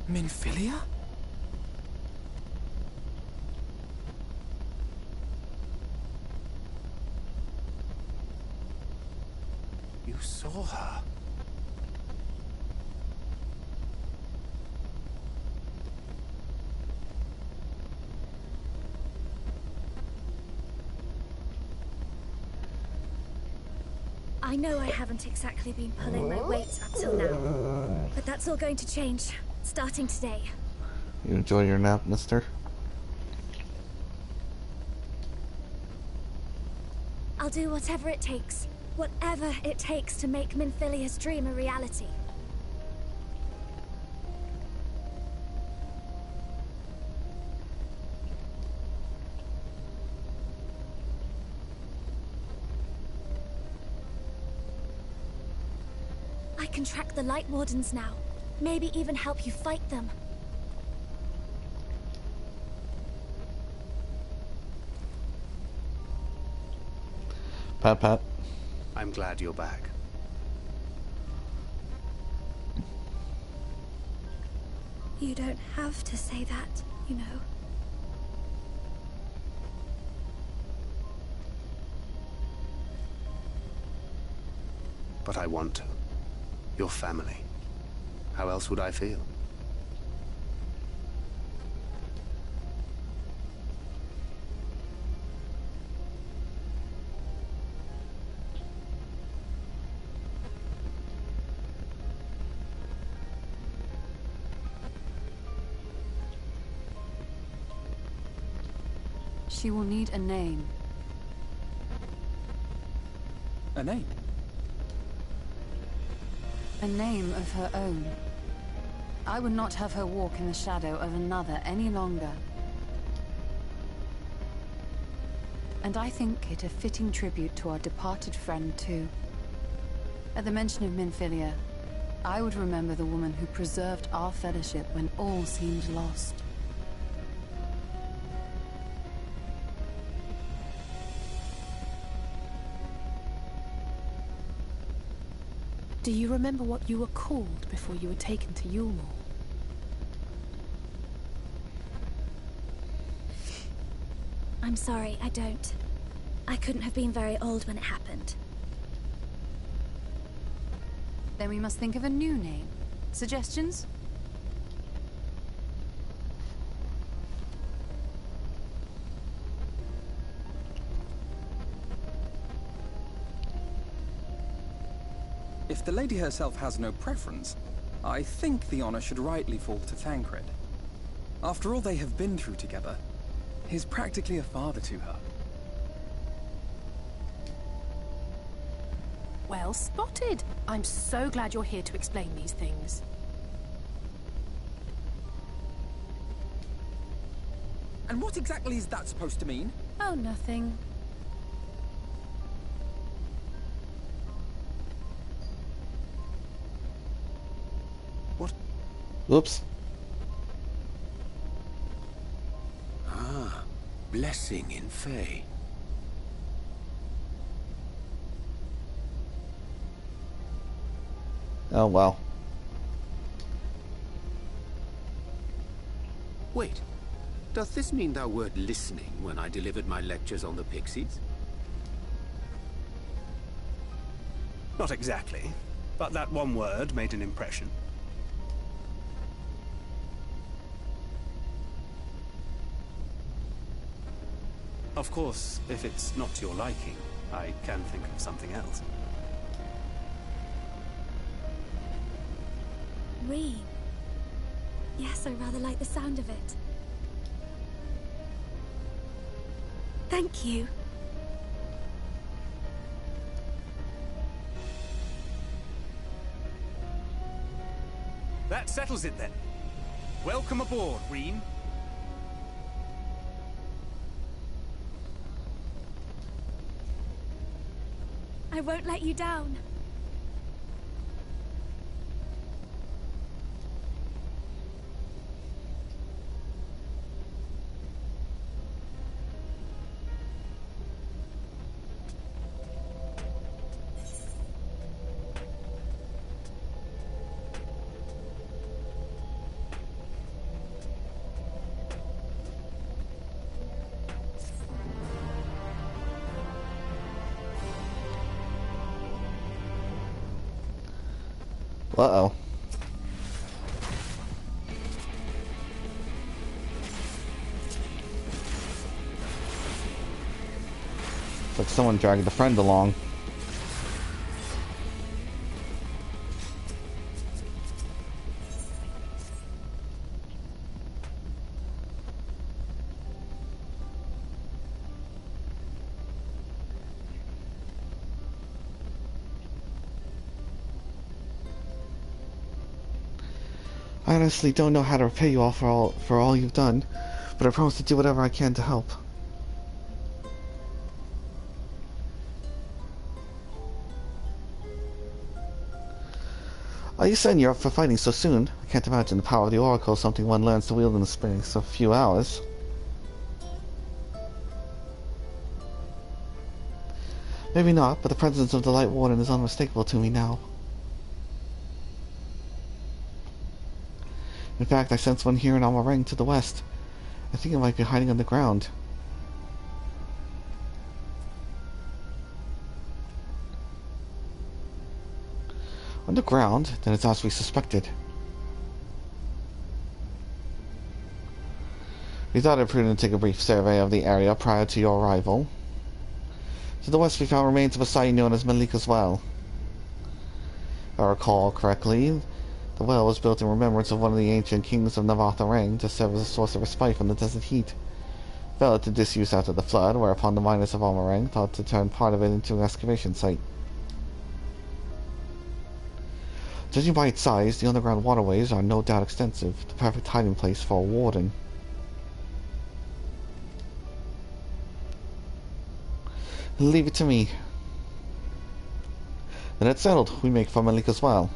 Minfilia? You saw her. I know I haven't exactly been pulling my weight up till now, but that's all going to change, starting today. You enjoy your nap, mister? I'll do whatever it takes to make Minfilia's dream a reality. I can track the Light Wardens now. Maybe even help you fight them. Pat, pat. I'm glad you're back. You don't have to say that, you know. But I want to. Your family. How else would I feel? She will need a name. A name? A name of her own. I would not have her walk in the shadow of another any longer. And I think it a fitting tribute to our departed friend, too. At the mention of Minfilia, I would remember the woman who preserved our fellowship when all seemed lost. Do you remember what you were called before you were taken to Yulmore? I'm sorry, I don't. I couldn't have been very old when it happened. Then we must think of a new name. Suggestions? If the lady herself has no preference, I think the honor should rightly fall to Thancred. After all they have been through together, he's practically a father to her. Well spotted. I'm so glad you're here to explain these things. And what exactly is that supposed to mean? Oh, nothing. Oops. blessing in Fae. Oh, well. Wait, doth this mean thou wert listening when I delivered my lectures on the Pixies? Not exactly, but that one word made an impression. Of course, if it's not to your liking, I can think of something else. Reem. Yes, I rather like the sound of it. Thank you. That settles it then. Welcome aboard, Reem. I won't let you down. Uh-oh. It's like someone dragged a friend along. I honestly don't know how to repay you all for all you've done, but I promise to do whatever I can to help. You said you're up for fighting so soon. I can't imagine the power of the Oracle is something one learns to wield in the space of a few hours. Maybe not, but the presence of the Light Warden is unmistakable to me now. In fact, I sense one here in Amarang to the west. I think it might be hiding underground. Underground? Then it's as we suspected. We thought it prudent to take a brief survey of the area prior to your arrival. To the west we found remains of a site known as Malika's Well. If I recall correctly, the well was built in remembrance of one of the ancient kings of Navatharang to serve as a source of respite from the desert heat. Fell into disuse after the flood, whereupon the miners of Amarang thought to turn part of it into an excavation site. Judging by its size, the underground waterways are no doubt extensive, the perfect hiding place for a warden. Leave it to me. Then it's settled. We make for Malika's Well.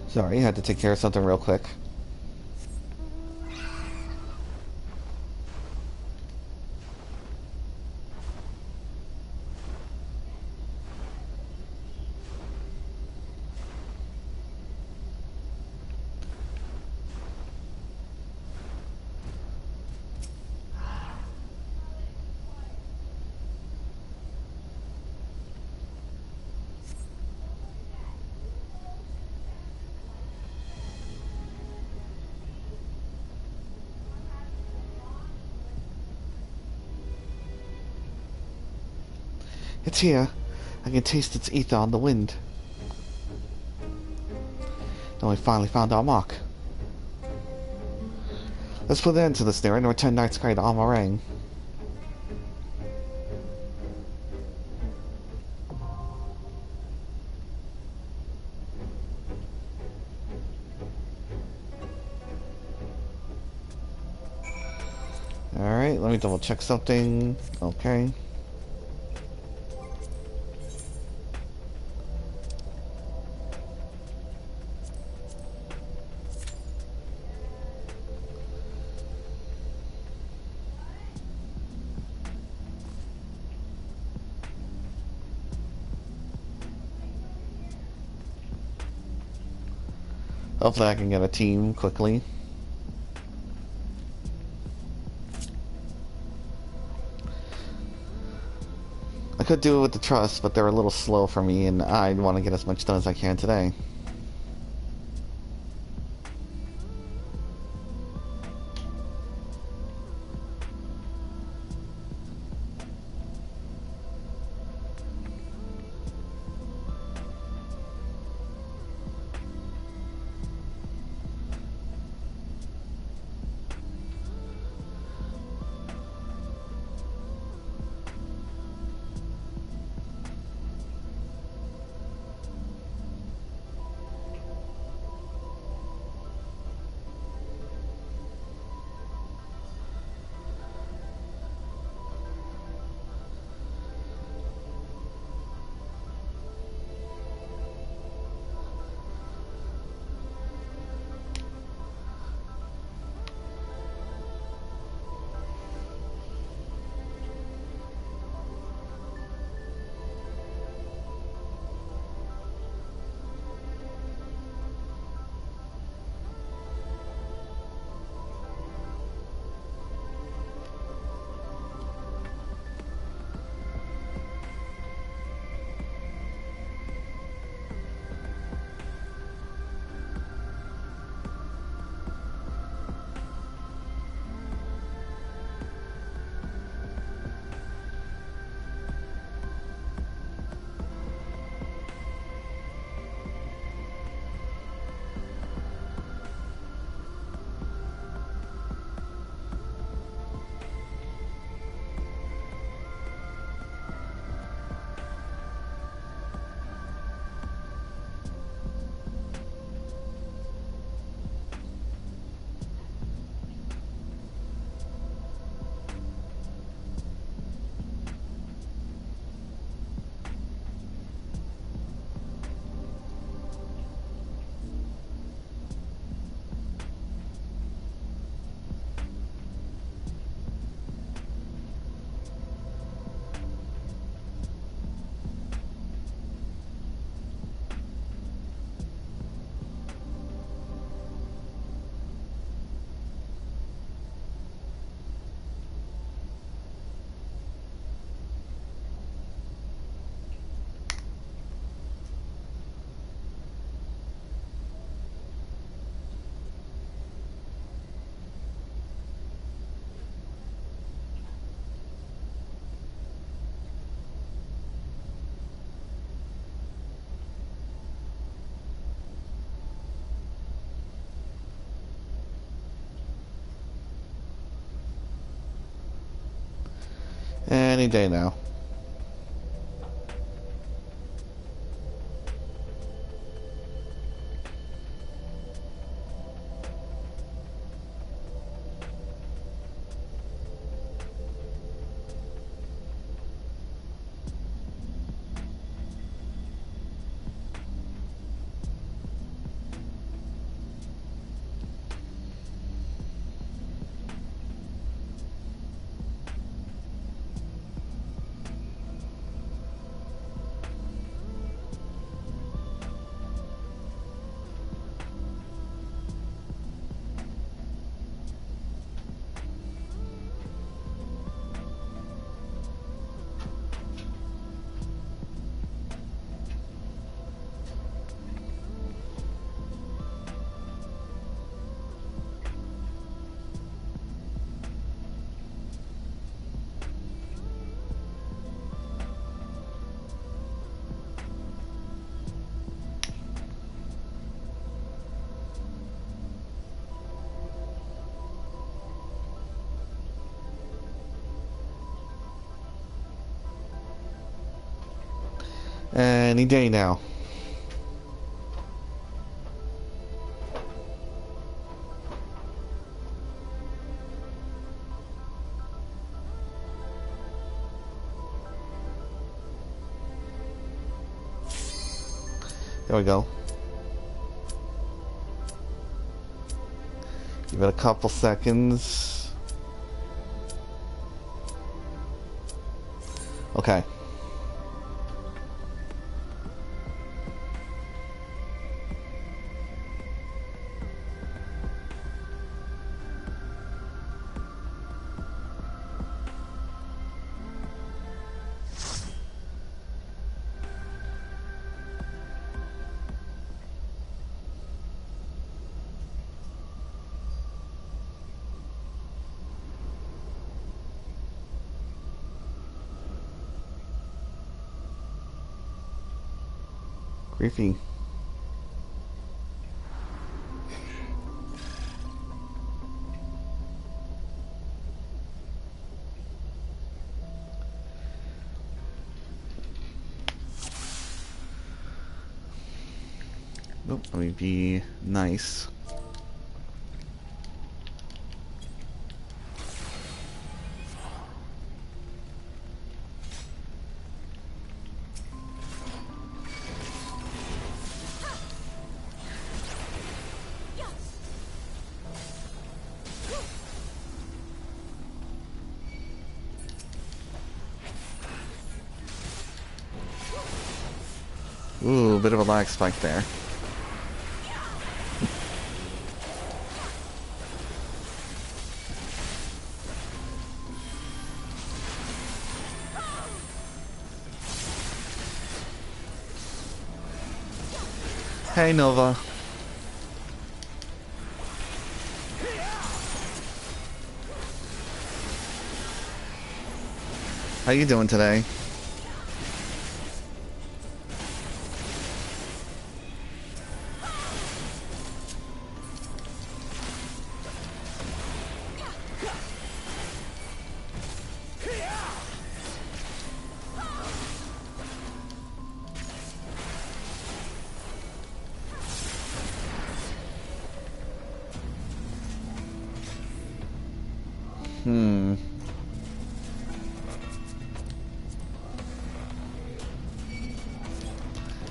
Sorry, I had to take care of something real quick. It's here. I can taste its ether on the wind. Then we finally found our mark. Let's put an end to this there and return Night Sky to Almarang. Alright, let me double check something. Okay. Hopefully I can get a team quickly. I could do it with the trust, but they're a little slow for me, and I want to get as much done as I can today. Any day now. Any day now. There we go. Give it a couple seconds. Okay. Creepy. Nope, let me be nice. Ooh, bit of a lag spike there. Hey, Nova. How you doing today?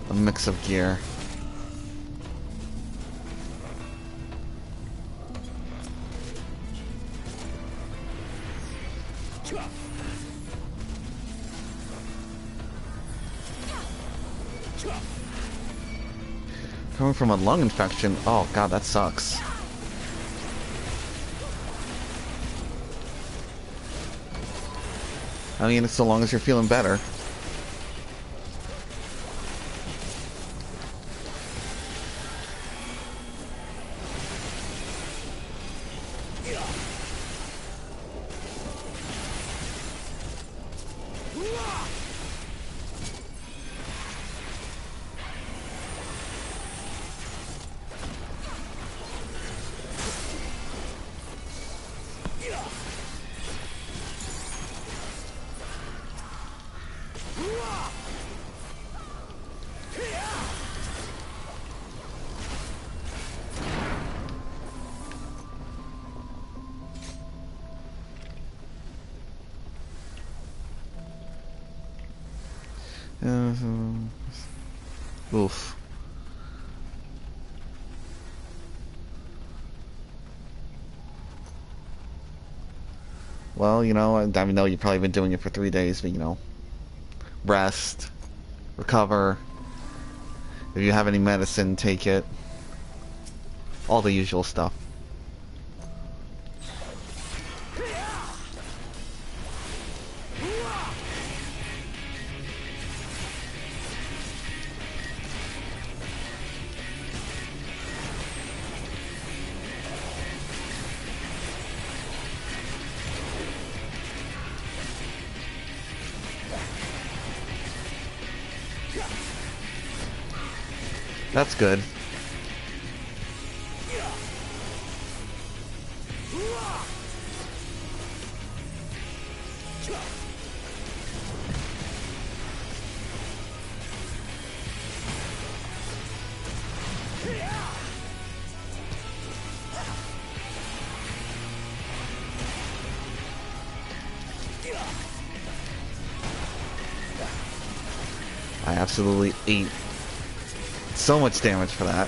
A mix of gear. Coming from a lung infection. Oh god, that sucks. I mean, so long as you're feeling better. Oof. Well, you know, I know you've probably been doing it for 3 days, but you know, rest, recover. If you have any medicine, take it. All the usual stuff. That's good. absolutely ate so much damage for that.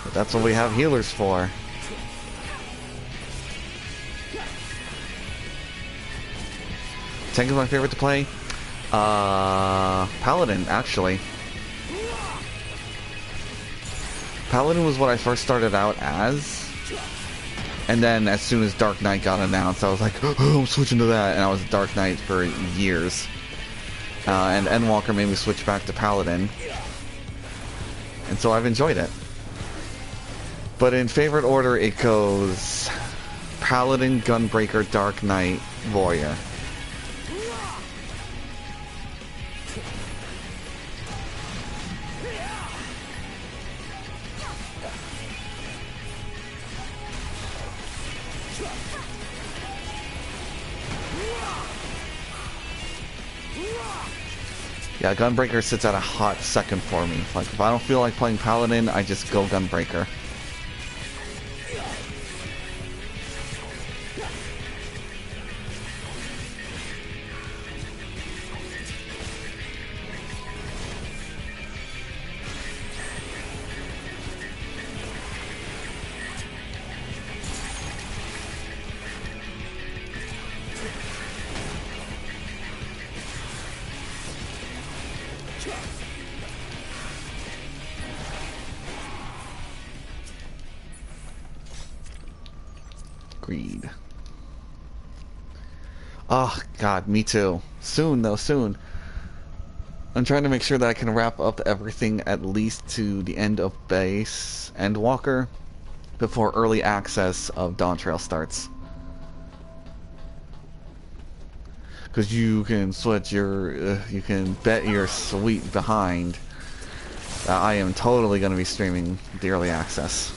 But that's what we have healers for. Tank is my favorite to play. Paladin, actually. Paladin was what I first started out as. And then as soon as Dark Knight got announced, I was like, oh, I'm switching to that. And I was Dark Knight for years. And Endwalker made me switch back to Paladin. And so I've enjoyed it. But in favorite order, it goes Paladin, Gunbreaker, Dark Knight, Warrior. Yeah, Gunbreaker sits at a hot second for me. Like, if I don't feel like playing Paladin, I just go Gunbreaker. Greed. Oh, God, me too. Soon, though, soon. I'm trying to make sure that I can wrap up everything at least to the end of base Endwalker before early access of DawnTrail starts. Because you can switch your, you can bet your sweet behind that I am totally going to be streaming the early access.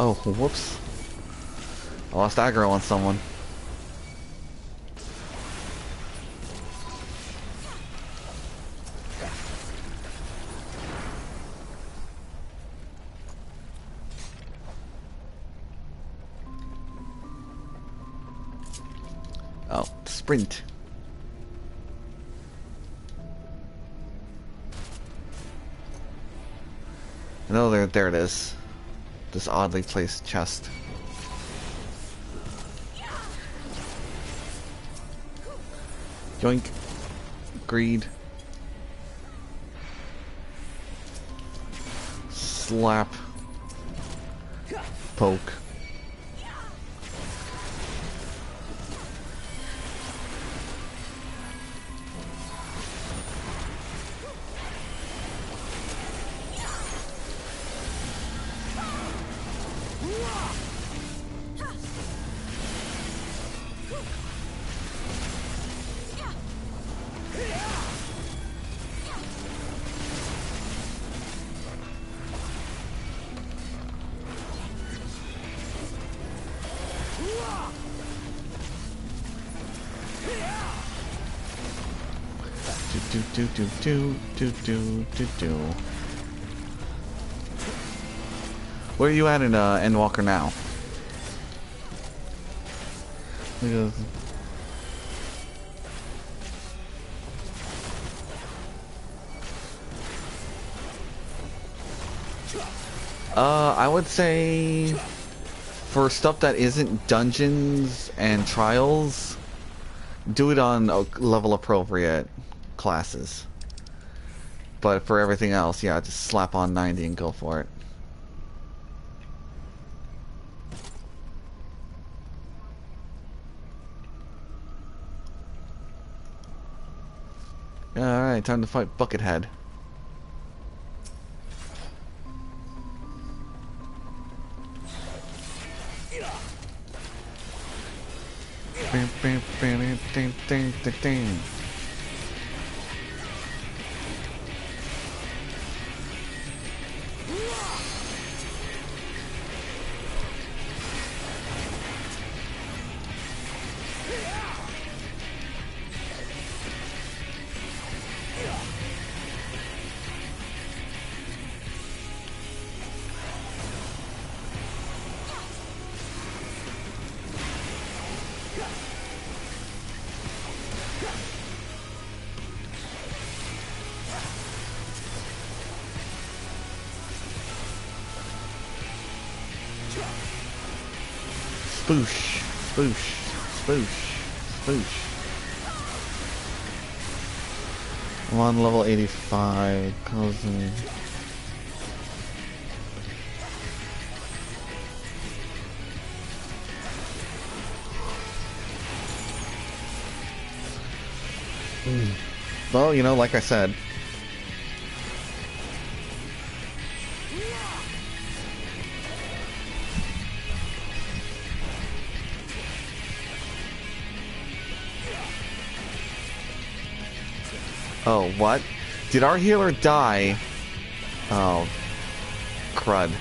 Oh, whoops. I lost aggro on someone. Oh, sprint. No, there it is. This oddly placed chest. Yoink. Greed. Slap. Poke. Where are you at in Endwalker now? I would say for stuff that isn't dungeons and trials, do it on level appropriate classes. But for everything else, yeah, just slap on 90 and go for it. Alright, time to fight Buckethead. Spoosh, spoosh, spoosh, spoosh. I'm on level 85. Cousin. Well, you know, like I said. Oh, what? Did our healer die? Oh. Crud.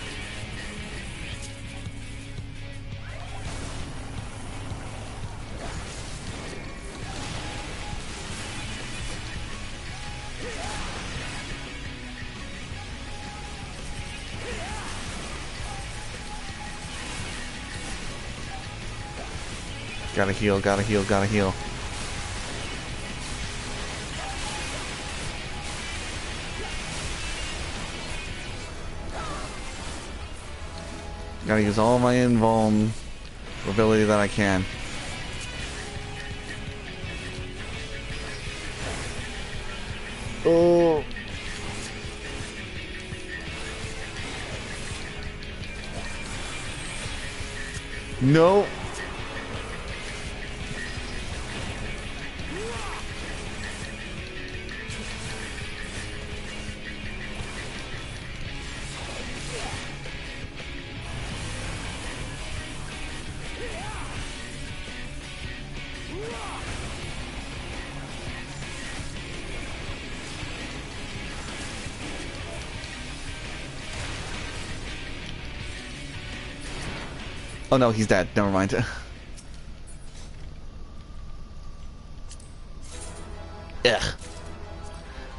Gotta heal, gotta heal, gotta heal. Gotta use all my invulnerability that I can. Oh. No. Oh no, he's dead. Never mind. Ugh.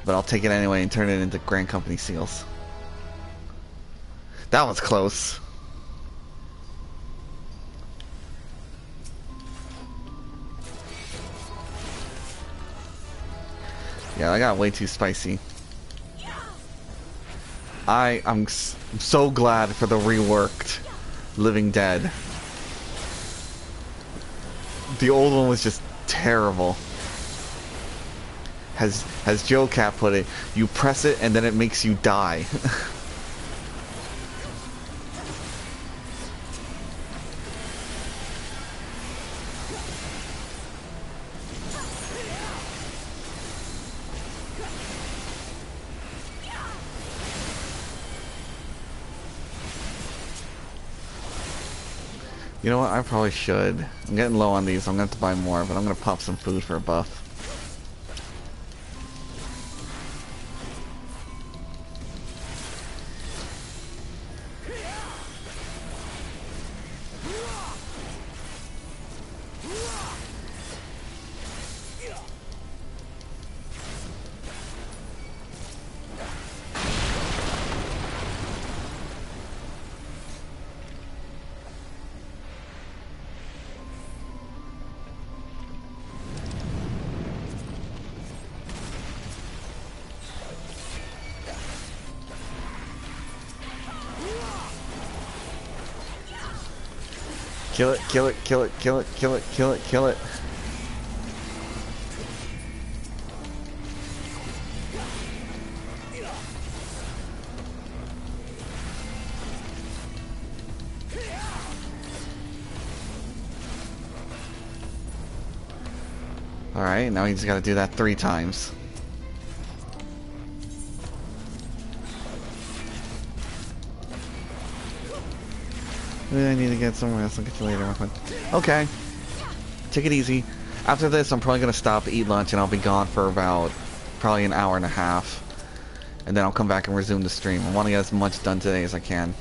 But I'll take it anyway and turn it into Grand Company seals. That was close. Yeah, I got way too spicy. I'm so glad for the reworked Living Dead. The old one was just terrible. As Joe Cat put it, you press it and then it makes you die. You know what? I probably should. I'm getting low on these. I'm going to have to buy more, but I'm going to pop some food for a buff. Kill it, kill it, kill it, kill it, kill it, kill it, kill it. Alright, now he's gotta do that 3 times. I need to get somewhere else. I'll get you later, my friend. Okay. Take it easy. After this, I'm probably going to stop, eat lunch, and I'll be gone for about probably an hour and a half. And then I'll come back and resume the stream. I want to get as much done today as I can.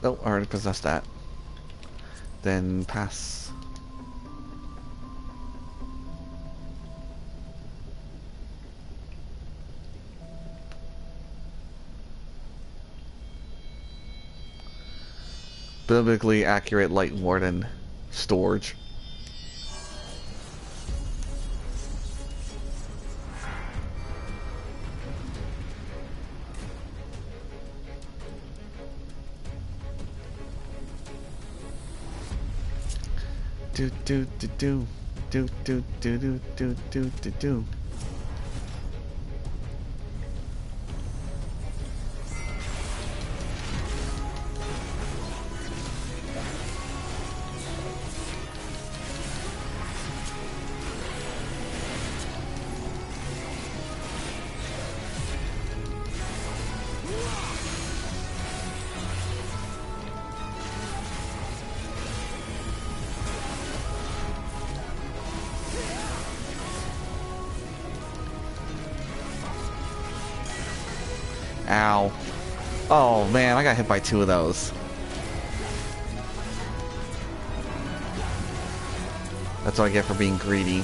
Oh, I already possessed that. then pass. Biblically accurate Light Warden storage. Do do do do do do do do do do do do. Ow. Oh man, I got hit by 2 of those. That's what I get for being greedy.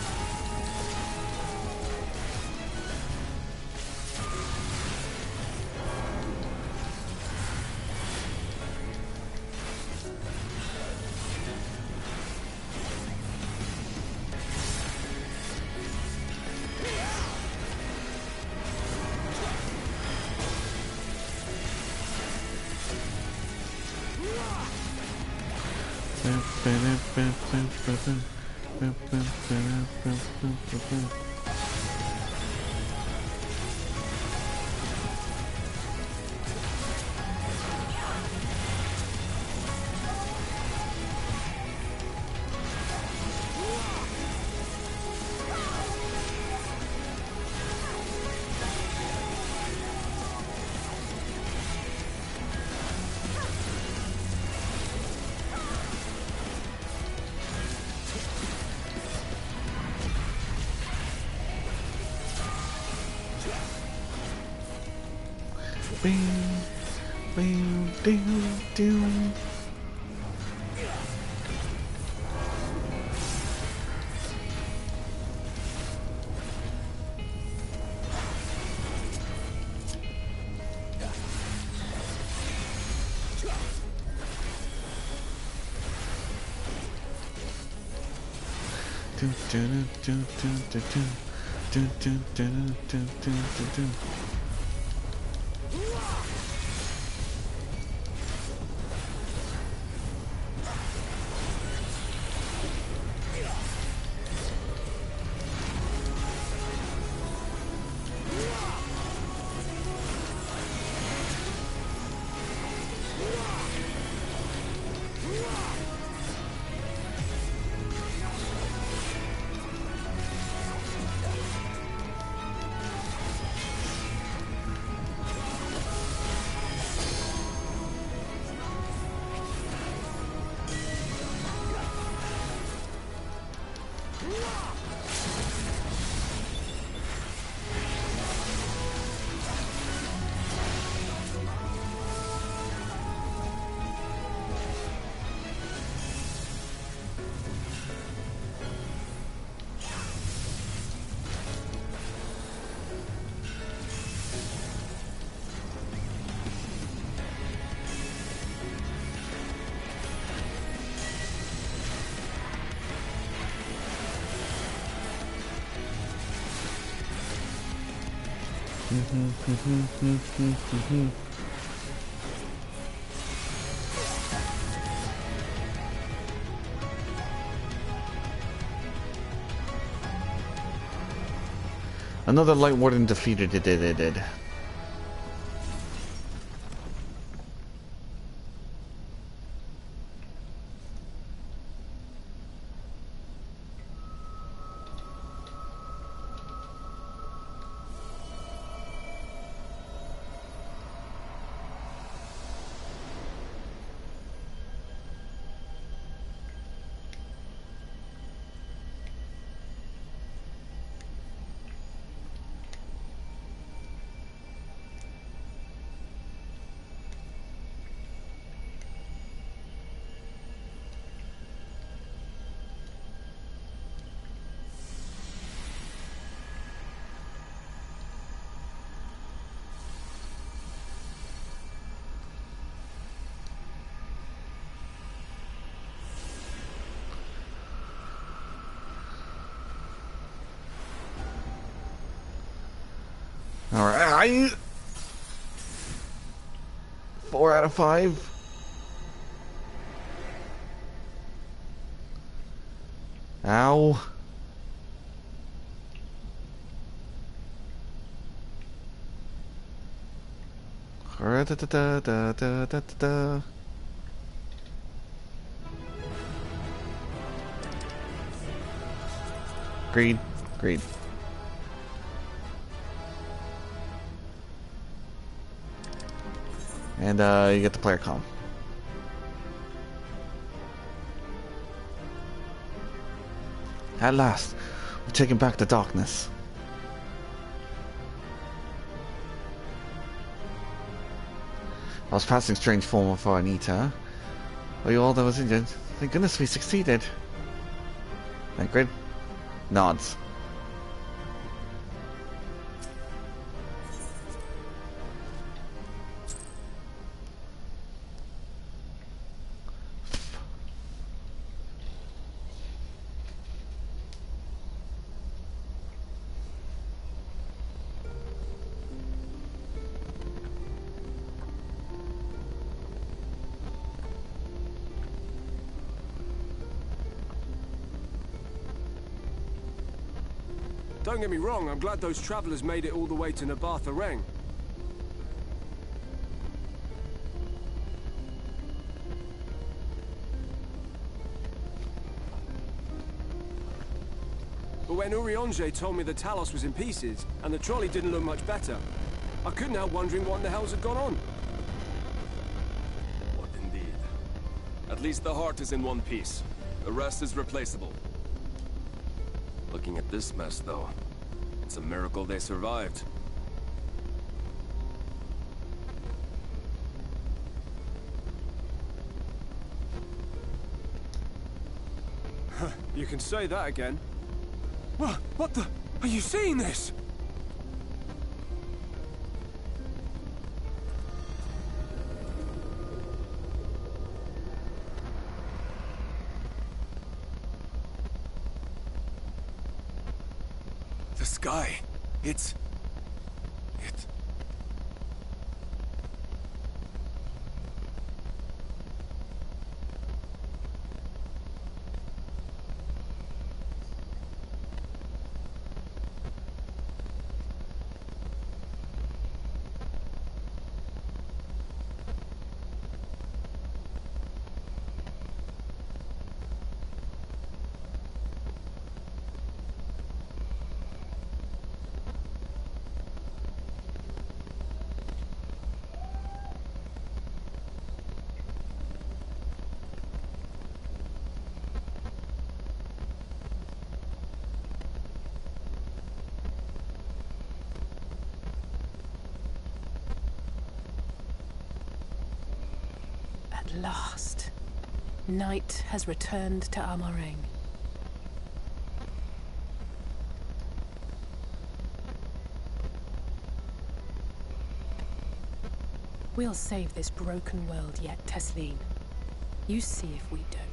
Another Light Warden defeated. It. I 4 out of 5. Ow. Da-da-da-da-da-da-da. Greed. Greed. And you get the player comm. At last, we've taken back the darkness. I was passing strange form for Anita. Are you all that was injured? Thank goodness we succeeded. Thancred nods. Don't get me wrong, I'm glad those travelers made it all the way to Nabatha Reng. But when Urianger told me the Talos was in pieces, and the trolley didn't look much better, I couldn't help wondering what in the hell's had gone on. What indeed? At least the heart is in one piece. The rest is replaceable. Looking at this mess, though, it's a miracle they survived. You can say that again. What the? Are you seeing this? The sky. It... At last, night has returned to Amareng. We'll save this broken world yet, Tesleen. You see if we don't.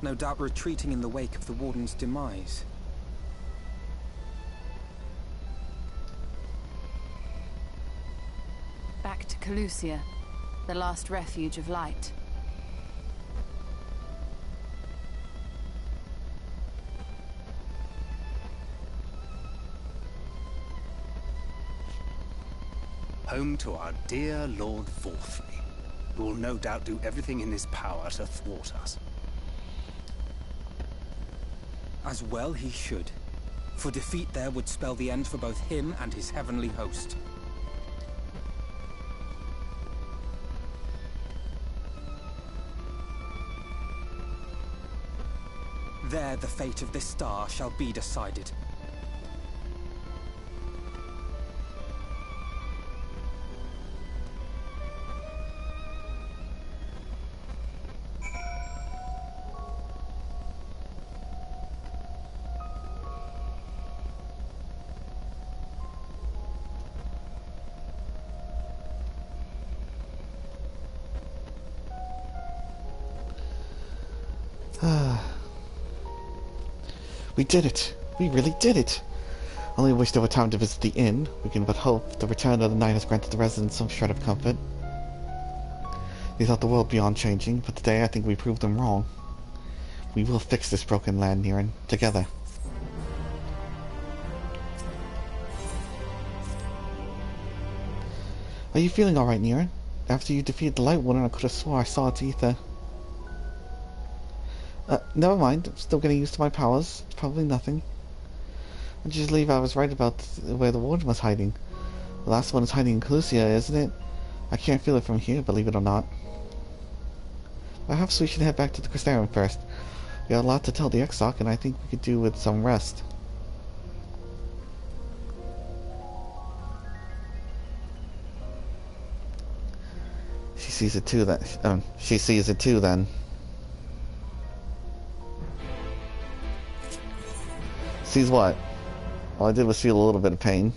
No doubt retreating in the wake of the Warden's demise. Back to Calusia, the last refuge of light. Home to our dear Lord Vorfrey, who will no doubt do everything in his power to thwart us. As well he should. For defeat there would spell the end for both him and his heavenly host. There the fate of this star shall be decided. We did it! We really did it! Only wish there were time to visit the inn. We can but hope the return of the night has granted the residents some shred of comfort. They thought the world beyond changing, but today I think we proved them wrong. We will fix this broken land, Niran, together. Are you feeling alright, Niran? After you defeated the Light Warden, I could have swore I saw its ether. Never mind. I'm still getting used to my powers. It's probably nothing. I just believe I was right about where the Warden was hiding. The last one is hiding in Calusia, isn't it? I can't feel it from here, believe it or not. Perhaps we should head back to the Crystarium first. We got a lot to tell the Exarch, and I think we could do with some rest. She sees it too, she sees it too, then. Sees what? All I did was feel a little bit of pain.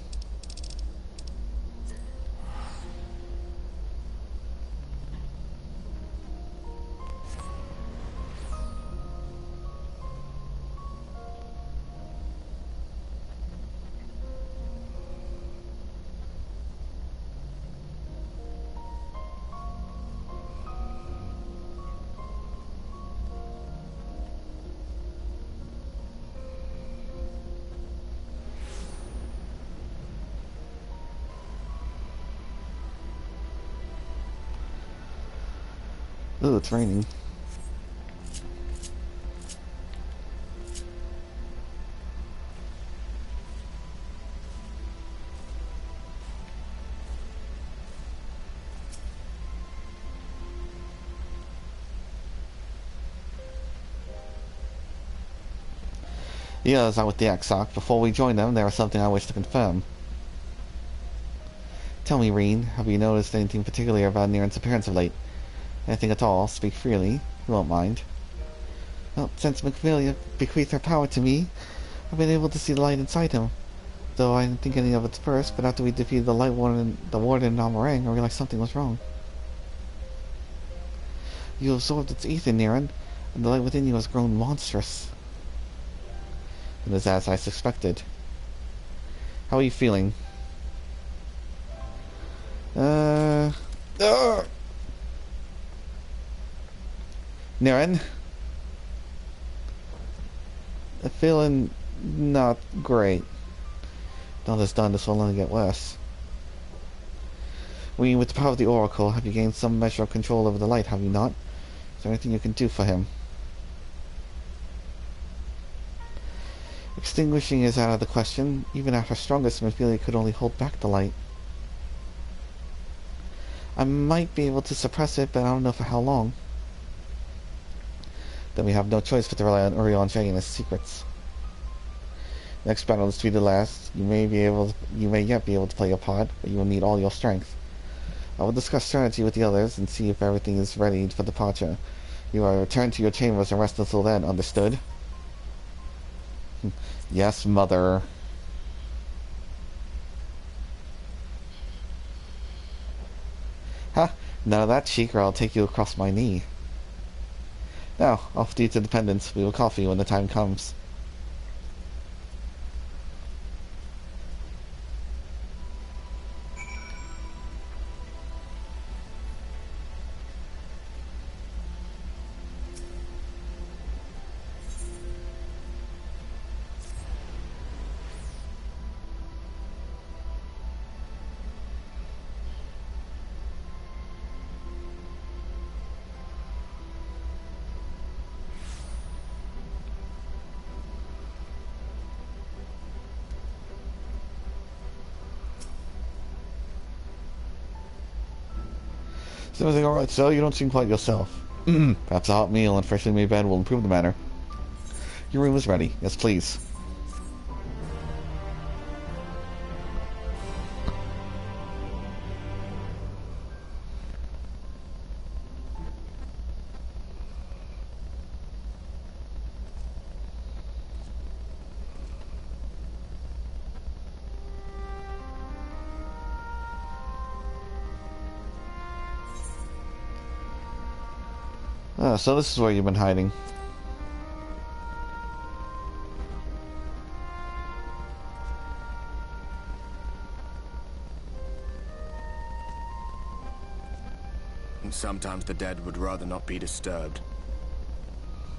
Ooh, it's raining. Yeah, I was out with the Exarch. Before we joined them, there was something I wish to confirm. Tell me, Reen, have you noticed anything particular about Niran's appearance of late? Anything at all, speak freely. You won't mind. Well, since Minfilia bequeathed her power to me, I've been able to see the light inside him. Though I didn't think any of it first, but after we defeated the Light Warden, in Namarang, I realized something was wrong. You absorbed its ether, Niran, and the light within you has grown monstrous. It is as I suspected. How are you feeling? Niran? I'm feeling not great. Now this done, this will only get worse. With the power of the Oracle, have you gained some measure of control over the light, have you not? Is there anything you can do for him? Extinguishing is out of the question. Even at her strongest, Minfilia could only hold back the light. I might be able to suppress it, but I don't know for how long. Then we have no choice but to rely on Uriel and Jay and his secrets. Next battle is to be the last. You may yet be able to play your part, but you will need all your strength. I will discuss strategy with the others and see if everything is ready for departure. You are returned to your chambers and rest until then, understood? Yes, mother. Ha! Now that cheek, or I'll take you across my knee. Now, off to Dependence. We will call for you when the time comes. Is everything alright, so? You don't seem quite yourself. Perhaps a hot meal and freshly made bed will improve the matter. Your room is ready. Yes, please. So this is where you've been hiding. sometimes the dead would rather not be disturbed.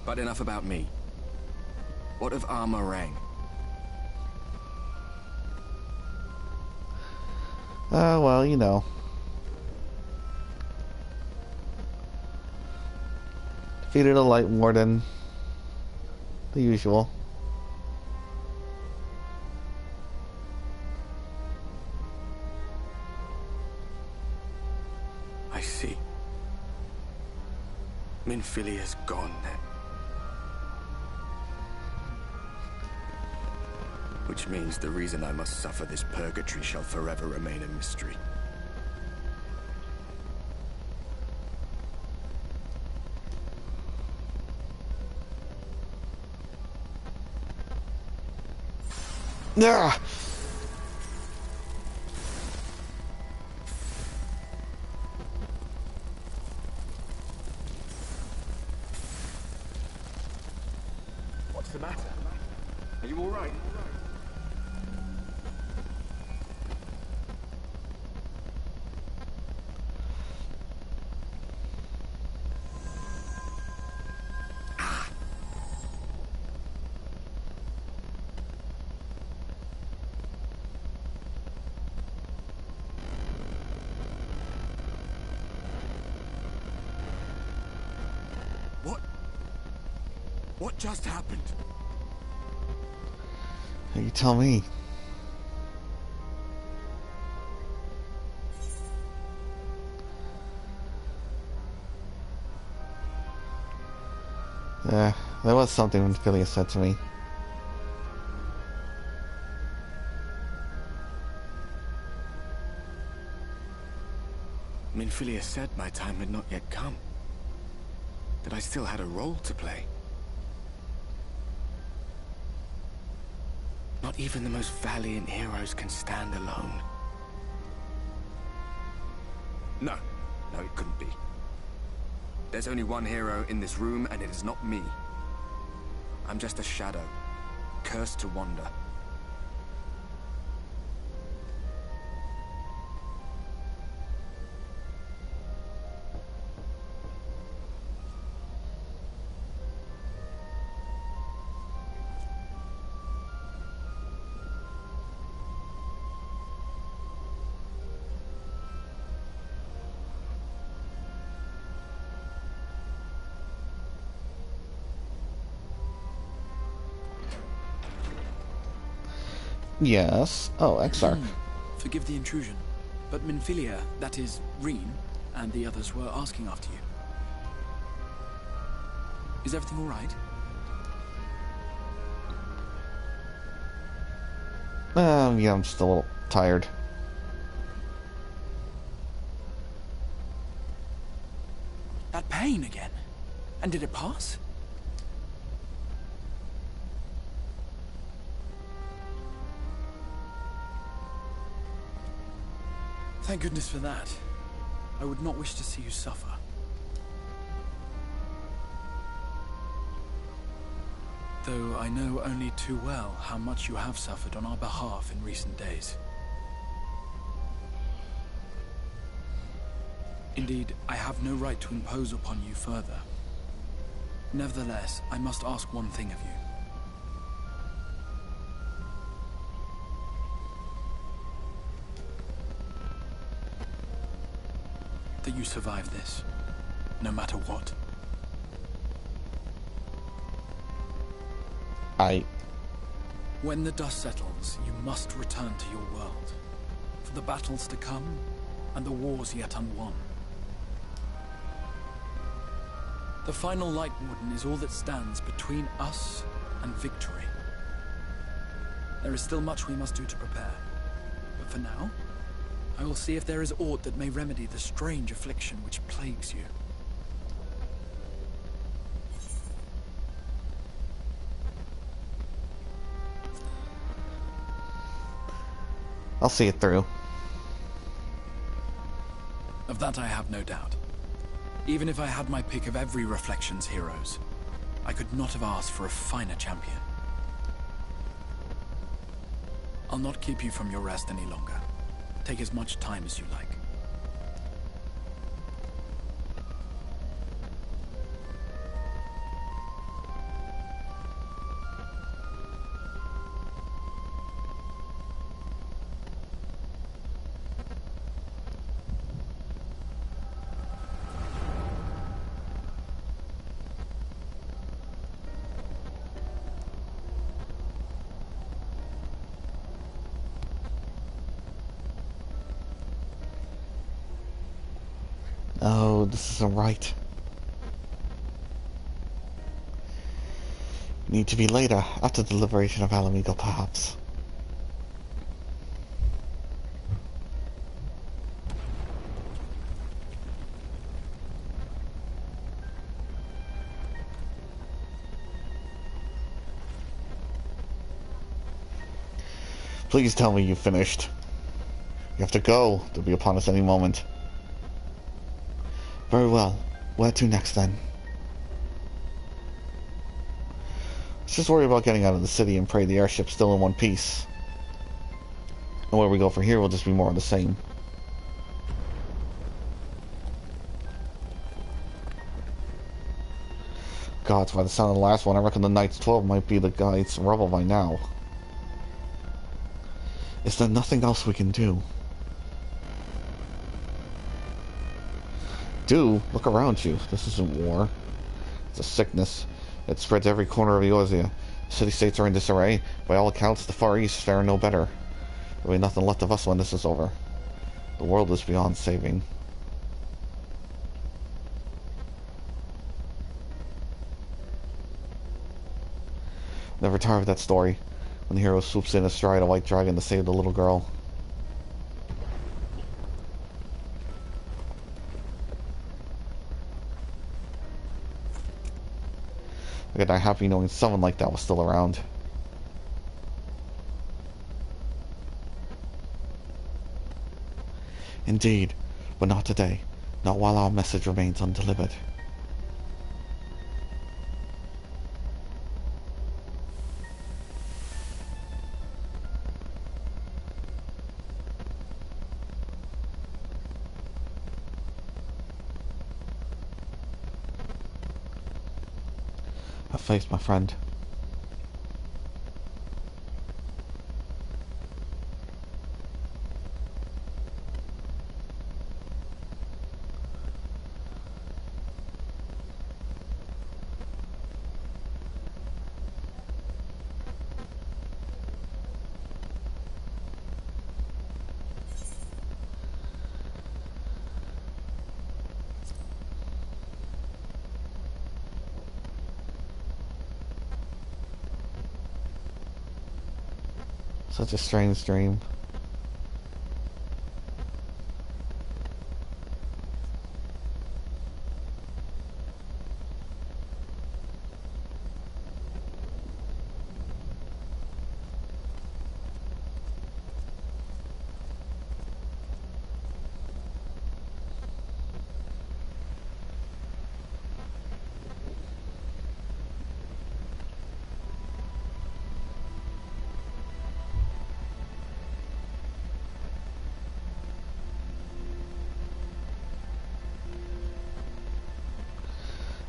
But enough about me. What of Armorang? Well, you know. Defeated a Light Warden. The usual. I see. Minfilia's gone then. Which means the reason I must suffer this purgatory shall forever remain a mystery. Yeah. What's the matter? Are you all right? What just happened? You tell me. There was something Minfilia said to me. Minfilia said my time had not yet come. That I still had a role to play. Not even the most valiant heroes can stand alone. No, it couldn't be. There's only one hero in this room, and it is not me. I'm just a shadow, cursed to wander. Yes. Oh, Exarch. Forgive the intrusion, but Minfilia, that is, Reen, and the others were asking after you. Is everything all right? Yeah, I'm just a little tired. That pain again? And did it pass? Thank goodness for that. I would not wish to see you suffer. Though I know only too well how much you have suffered on our behalf in recent days. Indeed, I have no right to impose upon you further. Nevertheless, I must ask one thing of you. That you survive this, no matter what. When the dust settles, you must return to your world, for the battles to come, and the wars yet unwon. The final Light Warden is all that stands between us and victory. There is still much we must do to prepare, but for now, I will see if there is aught that may remedy the strange affliction which plagues you. I'll see it through. Of that I have no doubt. Even if I had my pick of every Reflection's heroes, I could not have asked for a finer champion. I'll not keep you from your rest any longer. Take as much time as you like. Oh, this isn't right. Need to be later, after the liberation of Alamigo, perhaps. Please tell me you finished. You have to go. They'll be upon us any moment. Very well. Where to next, then? Let's just worry about getting out of the city and pray the airship's still in one piece. And where we go from here will just be more of the same. God, by the sound of the last one, I reckon the Knights 12 might be the guys' rubble by now. Is there nothing else we can do? Look around you. This isn't war. It's a sickness. It spreads every corner of Eorzea. City-states are in disarray. By all accounts, the Far East faring no better. There'll be nothing left of us when this is over. The world is beyond saving. Never tire of that story. When the hero swoops in astride a white dragon to save the little girl. I could die happy knowing someone like that was still around. Indeed, but not today. Not while our message remains undelivered. Have faith, my friend. Such a strange dream.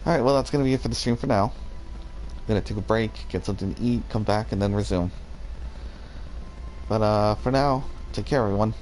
Alright, well that's going to be it for the stream for now. I'm going to take a break, get something to eat, come back, and then resume. But for now, take care everyone.